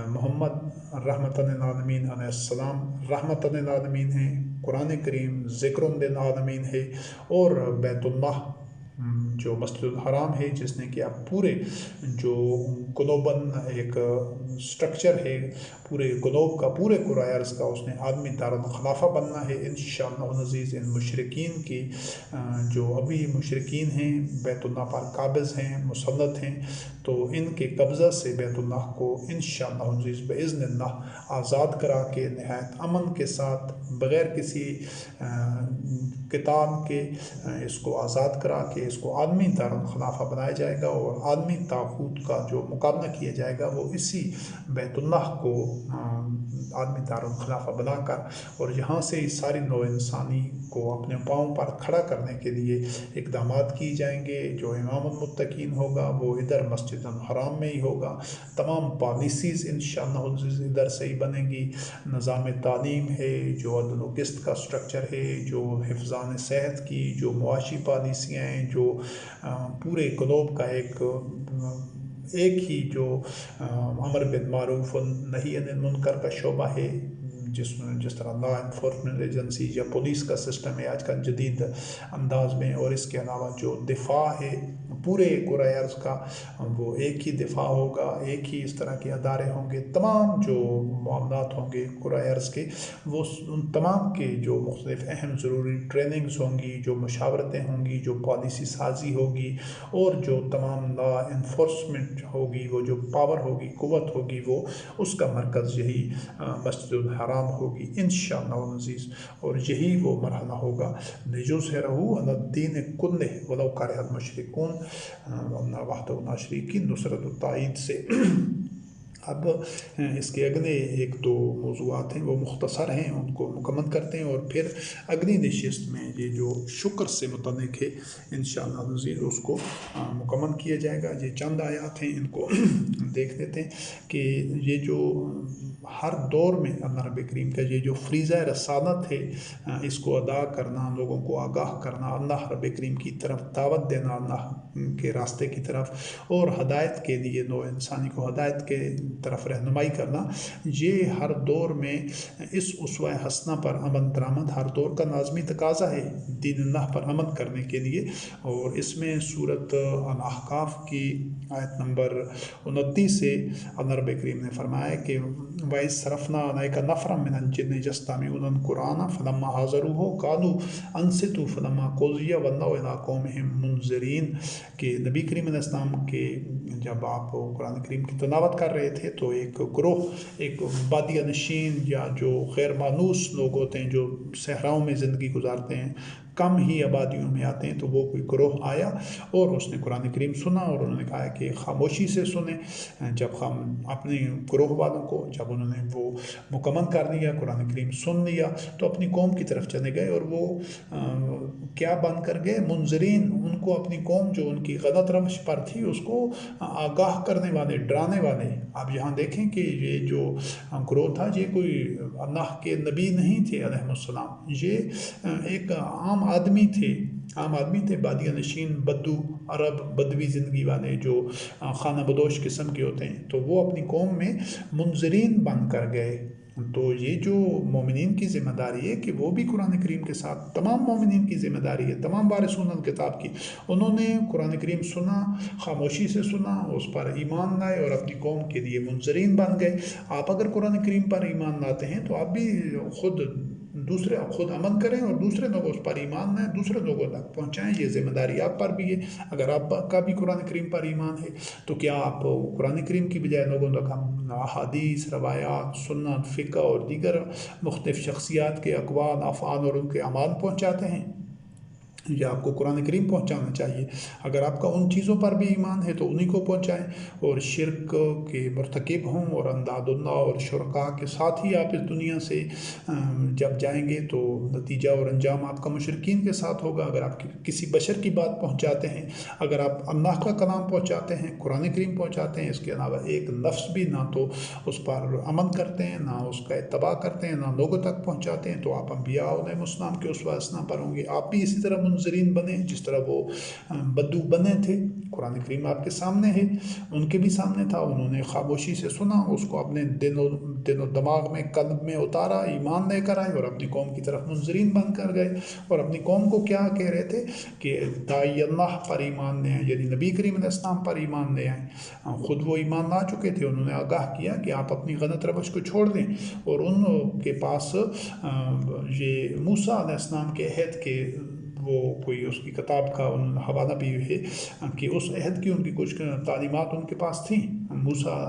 محمد رحمۃ للعالمین علیہ السلام رحمۃ للعالمین ہے، قرآن کریم ذکر للعالمین ہے، اور بیت اللہ جو مسجد الحرام ہے، جس نے کہ اب پورے جو گلوبل ایک سٹرکچر ہے، پورے گلوب کا، پورے کرۂ ارض کا، اس نے عالمی دارالخلافہ بننا ہے انشاءاللہ العزیز۔ ان مشرکین کی جو ابھی مشرکین ہیں، بیت اللہ پر قابض ہیں، مسلط ہیں، تو ان کے قبضہ سے بیت اللہ کو انشاءاللہ العزیز باذن اللہ آزاد کرا کے نہایت امن کے ساتھ، بغیر کسی قتال کے، اس کو آزاد کرا کے اس کو عالمی دارالخلافہ بنایا جائے گا، اور عالمی طاغوت کا جو مقابلہ کیا جائے گا وہ اسی بیت اللہ کو عالمی دارالخلافہ بنا کر، اور یہاں سے ساری نوع انسانی کو اپنے پاؤں پر کھڑا کرنے کے لیے اقدامات کی جائیں گے۔ جو امام المتقین ہوگا وہ ادھر مسجد الحرام میں ہی ہوگا، تمام پالیسیز انشاءاللہ العزیز ادھر سے ہی بنے گی، نظام تعلیم ہے، جو عدل و قسط کا سٹرکچر ہے، جو حفظان صحت کی جو معاشی پالیسیاں ہیں، جو پورے گلوب کا ایک ایک ہی جو امر بالمعروف و نہی عن المنکر کا شعبہ ہے، جس طرح لا انفورسمنٹ ایجنسی یا پولیس کا سسٹم ہے آج کل جدید انداز میں، اور اس کے علاوہ جو دفاع ہے پورے کرۂ ارض کا، وہ ایک ہی دفاع ہوگا، ایک ہی اس طرح کے ادارے ہوں گے، تمام جو معاملات ہوں گے کرۂ ارض کے، وہ ان تمام کے جو مختلف اہم ضروری ٹریننگز ہوں گی، جو مشاورتیں ہوں گی، جو پالیسی سازی ہوگی، اور جو تمام لا انفورسمنٹ ہوگی، وہ جو پاور ہوگی، قوت ہوگی، وہ اس کا مرکز یہی مسجد الحرام ہوگی انشاءاللہ العزیز، اور یہی وہ مرحلہ ہوگا لیظہرہ علی الدین کلہ ولو کرہ المشرکون، اللہ وحدہ لا شریک کی نصرت و تائید سے۔ اب اس کے اگلے ایک دو موضوعات ہیں، وہ مختصر ہیں، ان کو مکمل کرتے ہیں، اور پھر اگلی نشست میں یہ جو شکر سے متعلق ہے انشاءاللہ العزیز اس کو مکمل کیا جائے گا۔ یہ چند آیات ہیں، ان کو دیکھ لیتے ہیں کہ یہ جو ہر دور میں اللہ رب کریم کا یہ جو فریضہ رسالت ہے، اس کو ادا کرنا، لوگوں کو آگاہ کرنا، اللہ رب کریم کی طرف دعوت دینا، اللہ کے راستے کی طرف، اور ہدایت کے لیے نوع انسانی کو ہدایت کے طرف رہنمائی کرنا، یہ ہر دور میں اس اسوہ حسنہ پر عمل درآمد ہر دور کا لازمی تقاضا ہے دین اللہ پر عمل کرنے کے لیے۔ اور اس میں سورۃ الاحقاف کی آیت نمبر 29 سے اللہ رب کریم نے فرمایا کہ وَإِذْ صَرَفْنَا عَلَيْكَ نَفْرًا مِنَ الْجِنِّ يَسْتَمِعُونَ الْقُرْآنَ فَلَمَّا حَضَرُوهُ قَالُوا أَنصِتُوا فَلَمَّا قُضِيَ وَلَّوْا إِلَىٰ قَوْمِهِمْ مُنذِرِينَ، کہ نبی کریم علیہ السلام کے جب آپ قرآن کریم کی تلاوت کر رہے تھے تو ایک گروہ، ایک بادیہ نشین یا جو غیر مانوس لوگ ہوتے ہیں، جو صحراؤں میں زندگی گزارتے ہیں، کم ہی آبادیوں میں آتے ہیں، تو وہ کوئی گروہ آیا اور اس نے قرآن کریم سنا، اور انہوں نے کہا کہ خاموشی سے سنیں۔ جب ہم اپنے گروہ والوں کو جب انہوں نے وہ مکمل کر لیا، قرآن کریم سن لیا، تو اپنی قوم کی طرف چلے گئے، اور وہ کیا بن کر گئے؟ منذرین، ان کو اپنی قوم جو ان کی غلط روش پر تھی اس کو آگاہ کرنے والے، ڈرانے والے۔ آپ یہاں دیکھیں کہ یہ جو گروہ تھا، یہ کوئی اللہ کے نبی نہیں تھے علیہ السلام، یہ ایک عام آدمی تھے، بادیہ نشین، بدو، عرب، بدوی زندگی والے جو خانہ بدوش قسم کے ہوتے ہیں، تو وہ اپنی قوم میں منذرین بن کر گئے۔ تو یہ جو مومنین کی ذمہ داری ہے کہ وہ بھی قرآن کریم کے ساتھ، تمام مومنین کی ذمہ داری ہے، تمام وارثون الکتاب کی، انہوں نے قرآن کریم سنا، خاموشی سے سنا، اس پر ایمان لائے اور اپنی قوم کے لیے منذرین بن گئے۔ آپ اگر قرآن کریم پر ایمان لاتے ہیں تو آپ بھی خود عمل کریں اور دوسرے لوگوں اس پر ایمان لائیں، دوسرے لوگوں تک پہنچائیں، یہ ذمہ داری آپ پر بھی ہے۔ اگر آپ کا بھی قرآن کریم پر ایمان ہے تو کیا آپ قرآن کریم کی بجائے لوگوں تک ہم احادیث، روایات، سنت، فقہ اور دیگر مختلف شخصیات کے اقوال، افعال اور ان کے اعمال پہنچاتے ہیں؟ یا آپ کو قرآن کریم پہنچانا چاہیے؟ اگر آپ کا ان چیزوں پر بھی ایمان ہے تو انہی کو پہنچائیں، اور شرک کے مرتکب ہوں اور انداد اللہ اور شرکاء کے ساتھ ہی آپ اس دنیا سے جب جائیں گے تو نتیجہ اور انجام آپ کا مشرکین کے ساتھ ہوگا۔ اگر آپ کسی بشر کی بات پہنچاتے ہیں، اگر آپ اللہ کا کلام پہنچاتے ہیں، قرآن کریم پہنچاتے ہیں، اس کے علاوہ ایک لفظ بھی نہ تو اس پر عمل کرتے ہیں، نہ اس کا اتباع کرتے ہیں، نہ لوگوں تک پہنچاتے ہیں، تو آپ انبیاء علیہ السلام کے اسوہ حسنہ پر ہوں گے۔ آپ بھی اسی طرح منذرین بنے جس طرح وہ بدو بنے تھے۔ قرآن کریم آپ کے سامنے ہے، ان کے بھی سامنے تھا، انہوں نے خاموشی سے سنا، اس کو اپنے دل و دماغ میں، قلب میں اتارا، ایمان لے کر آئے اور اپنی قوم کی طرف منذرین بن کر گئے۔ اور اپنی قوم کو کیا کہہ رہے تھے کہ داعی اللہ پر ایمان لے آئیں، یعنی نبی کریم علیہ السلام پر ایمان لے آئیں۔ خود وہ ایمان لا چکے تھے، انہوں نے آگاہ کیا کہ آپ اپنی غلط روش کو چھوڑ دیں، اور ان کے پاس یہ موسیٰ علیہ السلام کے عہد کے وہ کوئی اس کی کتاب کا حوالہ بھی ہے کہ اس عہد کی ان کی کچھ تعلیمات ان کے پاس تھیں، موسیٰ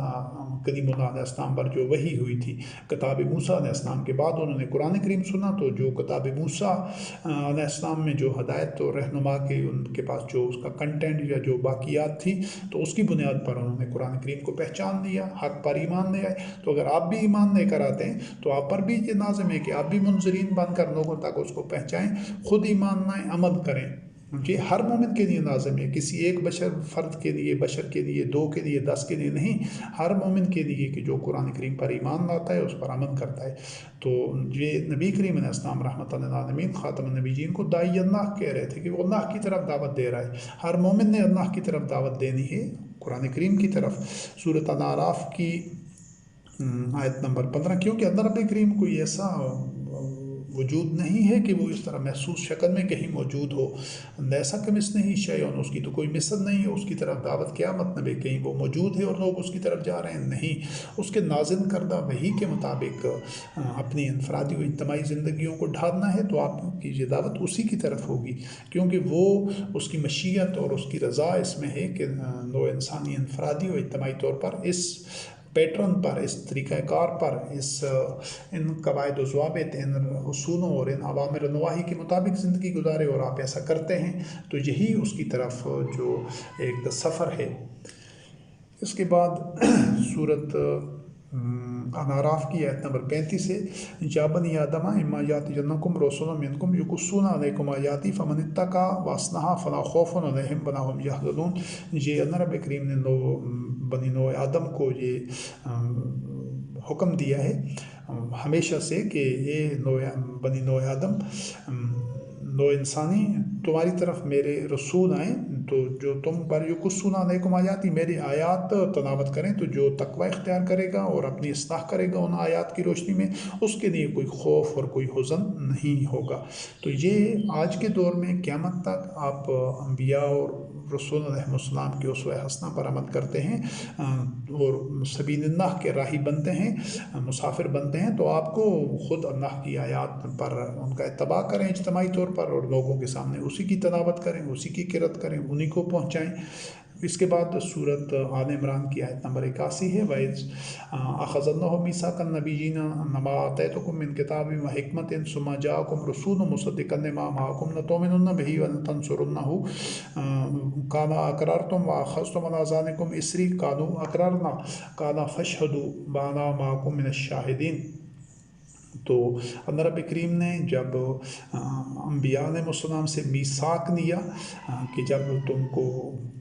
کلیم اللہ علیہ السلام پر جو وحی ہوئی تھی کتاب موسیٰ علیہ السلام کے بعد انہوں نے قرآن کریم سنا، تو جو کتاب موسیٰ علیہ السلام میں جو ہدایت و رہنما کے ان کے پاس جو اس کا کنٹینٹ یا جو باقیات تھی، تو اس کی بنیاد پر انہوں نے قرآن کریم کو پہچان لیا، حق پر ایمان لے آئے۔ تو اگر آپ بھی ایمان لے کر آتے ہیں تو آپ پر بھی یہ لازم ہے کہ آپ بھی منذرین بن کر لوگوں تک اس کو پہنچائیں، خود ایمان لائیں، عمل کریں۔ یہ ہر مومن کے لیے لازم ہے، کسی ایک فرد کے لیے، بشر کے لیے، 2 کے لیے، 10 کے لیے نہیں، ہر مومن کے لیے کہ جو قرآن کریم پر ایمان لاتا ہے، اس پر عمل کرتا ہے۔ تو یہ نبی کریم علیہ السلام رحمۃ للعالمین خاتم النبیین کو داعی اللہ کہہ رہے تھے کہ وہ اللہ کی طرف دعوت دے رہا ہے۔ ہر مومن نے اللہ کی طرف دعوت دینی ہے، قرآن کریم کی طرف۔ سورۃ الاعراف کی آیت نمبر 15، کیونکہ اللہ رب کریم کوئی ایسا وجود نہیں ہے کہ وہ اس طرح محسوس شکل میں کہیں موجود ہو۔ ایسا کمثلہ شیء، اس کی تو کوئی مثل نہیں ہے۔ اس کی طرف دعوت کیا مطلب ہے کہیں وہ موجود ہے اور لوگ اس کی طرف جا رہے ہیں؟ نہیں، اس کے نازل کردہ وحی کے مطابق اپنی انفرادی و اجتماعی زندگیوں کو ڈھالنا ہے، تو آپ کی یہ دعوت اسی کی طرف ہوگی، کیونکہ وہ اس کی مشیت اور اس کی رضا اس میں ہے کہ نوع انسانی انفرادی و اجتماعی طور پر اس پیٹرن پر، اس طریقہ کار پر، ان قواعد و ضوابط، ان اصولوں اور ان اوامر و نواہی کے مطابق زندگی گزارے، اور آپ ایسا کرتے ہیں تو یہی اس کی طرف جو ایک سفر ہے۔ اس کے بعد سورۃ الاعراف کی آیت نمبر 35 ہے، یا بنی آدم اما یاتینکم رسول منکم یقصون علیکم آیاتی فمن اتقی واصلح فلا خوف علیہم ولا هم یحزنون۔ یہ اللہ رب کریم نے بنی نوع آدم کو یہ حکم دیا ہے ہمیشہ سے کہ یہ بنی نوع آدم، نوع انسانی، تمہاری طرف میرے رسول آئیں تو جو تم پر یقصون علیکم آیاتی، میری آیات تلاوت کریں، تو جو تقوی اختیار کرے گا اور اپنی اصلاح کرے گا ان آیات کی روشنی میں، اس کے لیے کوئی خوف اور کوئی حزن نہیں ہوگا۔ تو یہ آج کے دور میں قیامت تک آپ انبیاء اور رسول علیہ السلام کے اسوہ حسنہ پر عمل کرتے ہیں اور سبیل اللہ کے راہی بنتے ہیں، مسافر بنتے ہیں، تو آپ کو خود اللہ کی آیات پر ان کا اتباع کریں اجتماعی طور پر، اور لوگوں کے سامنے اسی کی تلاوت کریں، اسی کی قرأت کریں، انہی کو پہنچائیں۔ اس کے بعد سورۃ آل عمران کی آیت نمبر 81 ہے، وَإِذْ أَخَذَ اللَّهُ مِيثَاقَ النَّبِيِّينَ لَمَا آتَيْتُكُم مِّن كِتَابٍ وَحِكْمَةٍ ثُمَّ جَاءَكُمْ رَسُولٌ مُصَدِّقٌ لِّمَا مَعَكُمْ لَتُؤْمِنُنَّ بِهِ وَلَتَنصُرُنَّهُ قَالَ أَقْرَرْتُمْ وَأَخَذْتُمْ عَلَىٰ ذَٰلِكُمْ إِصْرِي قَالُوا أَقْرَرْنَا قَالَ فَاشْهَدُوا وَأَنَا مَعَكُم مِّنَ الشَّاهِدِينَ۔ تو اللہ رب کریم نے جب انبیاء علیہ السلام سے میثاق لیا کہ جب تم کو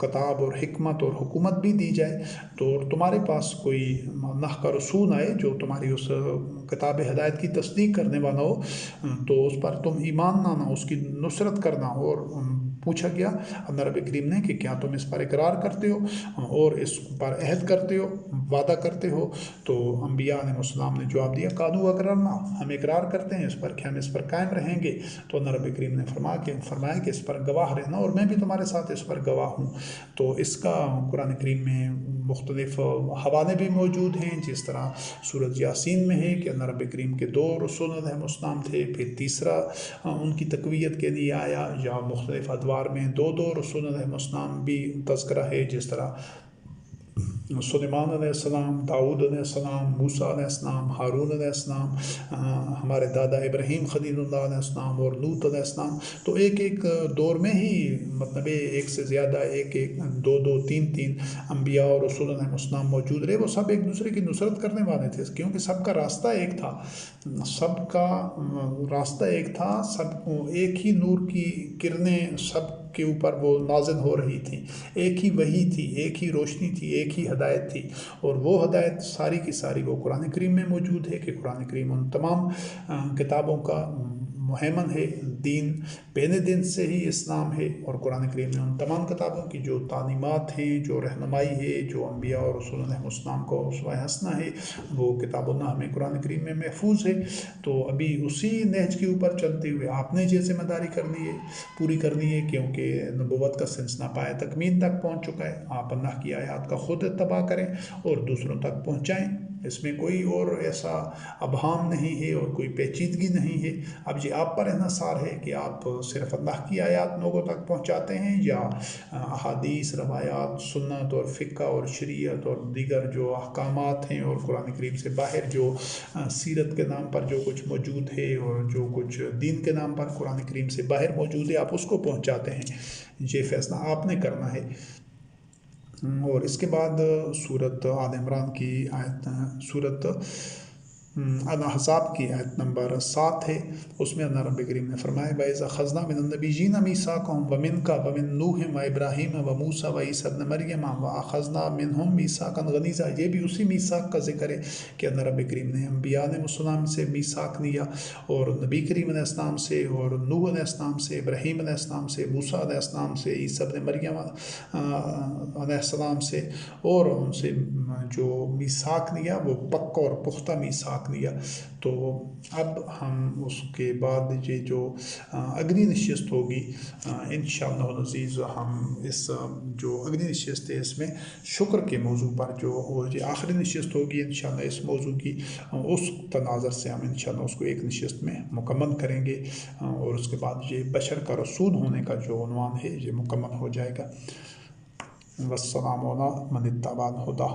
کتاب اور حکمت اور حکومت بھی دی جائے، تو تمہارے پاس کوئی اللہ کا رسول آئے جو تمہاری اس کتاب ہدایت کی تصدیق کرنے والا ہو، تو اس پر تم ایمان لانا، اس کی نصرت کرنا۔ اور پوچھا گیا اللہ رب کریم نے کہ کیا تم اس پر اقرار کرتے ہو اور اس پر عہد کرتے ہو، وعدہ کرتے ہو؟ تو انبیاء علیہ السلام نے جواب دیا قالوا اقررنا، ہم اقرار کرتے ہیں اس پر کہ ہم اس پر قائم رہیں گے۔ تو اللہ رب کریم نے فرمایا کہ اس پر گواہ رہنا، اور میں بھی تمہارے ساتھ اس پر گواہ ہوں۔ تو اس کا قرآن کریم میں مختلف حوالے بھی موجود ہیں، جس طرح سورۃ یاسین میں ہے کہ اللہ رب کریم کے 2 رسول علیہ السلام تھے، پھر تیسرا ان کی تقویت کے لیے آیا، یا مختلف ادوار میں 2 رسول علیہ السلام بھی تذکرہ ہے، جس طرح سلیمان علیہ السلام، داؤد علیہ السلام، موسیٰ علیہ السلام، ہارون علیہ السلام، ہمارے دادا ابراہیم خلیل اللہ علیہ السلام اور لوط علیہ السلام۔ تو ایک دور میں ہی مطلب ایک سے زیادہ، ایک 2 3 انبیاء اور رسول علیہ السلام موجود رہے۔ وہ سب ایک دوسرے کی نصرت کرنے والے تھے، کیونکہ سب کا راستہ ایک تھا، سب کا راستہ ایک تھا، سب کو ایک ہی نور کی کرنیں سب کے اوپر وہ نازل ہو رہی تھی، ایک ہی وحی تھی، ایک ہی روشنی تھی، ایک ہی ہدایت تھی، اور وہ ہدایت ساری کی ساری وہ قرآن کریم میں موجود ہے کہ قرآن کریم ان تمام کتابوں کا مہیمن ہے۔ دین پہلے دن سے ہی اسلام ہے، اور قرآن کریم میں ان تمام کتابوں کی جو تعلیمات ہیں، جو رہنمائی ہے، جو انبیاء اور رسول علیہ السلام کو اسوہ حسنہ ہے، وہ کتاب اللہ ہمیں قرآن کریم میں محفوظ ہے۔ تو ابھی اسی نہج کے اوپر چلتے ہوئے آپ نے یہ ذمہ داری پوری کرنی ہے، کیونکہ نبوت کا سلسلہ پایہ تکمیل تک پہنچ چکا ہے۔ آپ اللہ کی آیات کا خود اتباع کریں اور دوسروں تک پہنچائیں، اس میں کوئی اور ایسا ابہام نہیں ہے اور کوئی پیچیدگی نہیں ہے۔ اب یہ آپ پر انحصار ہے کہ آپ صرف اللہ کی آیات لوگوں تک پہنچاتے ہیں، یا احادیث، روایات، سنت اور فقہ اور شریعت اور دیگر جو احکامات ہیں، اور قرآن کریم سے باہر جو سیرت کے نام پر جو کچھ موجود ہے، اور جو کچھ دین کے نام پر قرآن کریم سے باہر موجود ہے، آپ اس کو پہنچاتے ہیں۔ یہ فیصلہ آپ نے کرنا ہے۔ اور اس کے بعد سورۃ آل عمران کی آیت، سورۃ احزاب کی آیت نمبر 7 ہے، اس میں اللہ رب کریم نے فرمایا وَإِذَا أَخَذْنَا مِنَ النَّبِيِّينَ مِيثَاقَهُمْ وَمِنْكَ وَمِن نُوحٍ وَإِبْرَاهِيمَ وَمُوسَىٰ وَعِيسَىٰ ابْنَ مَرْيَمَ وَأَخَذْنَا مِنْهُم مِيثَاقًا غَلِيظًا۔ یہ بھی اسی میثاق کا ذکر ہے کہ اللہ رب کریم نے انبیاء علیہ السلام سے میثاق لیا، اور نبی کریم علیہ السلام سے، اور نوح علیہ السلام سے، ابراہیم علیہ السلام سے، موسیٰ علیہ السلام سے، عیسیٰ ابن مریم علیہ السلام سے، اور ان سے جو میثاق لیا وہ پکا اور پختہ میثاق لیا۔ تو اب ہم اس کے بعد یہ جو اگلی نشست ہوگی انشاءاللہ العزیز، ہم اس جو اگلی نشست ہے اس میں شکر کے موضوع پر جو، اور یہ آخری نشست ہوگی انشاءاللہ اس موضوع کی، اس تناظر سے ہم انشاءاللہ اس کو ایک نشست میں مکمل کریں گے، اور اس کے بعد یہ بشر کا رسول ہونے کا جو عنوان ہے یہ مکمل ہو جائے گا۔ والسلام علی من اتبع الہدی۔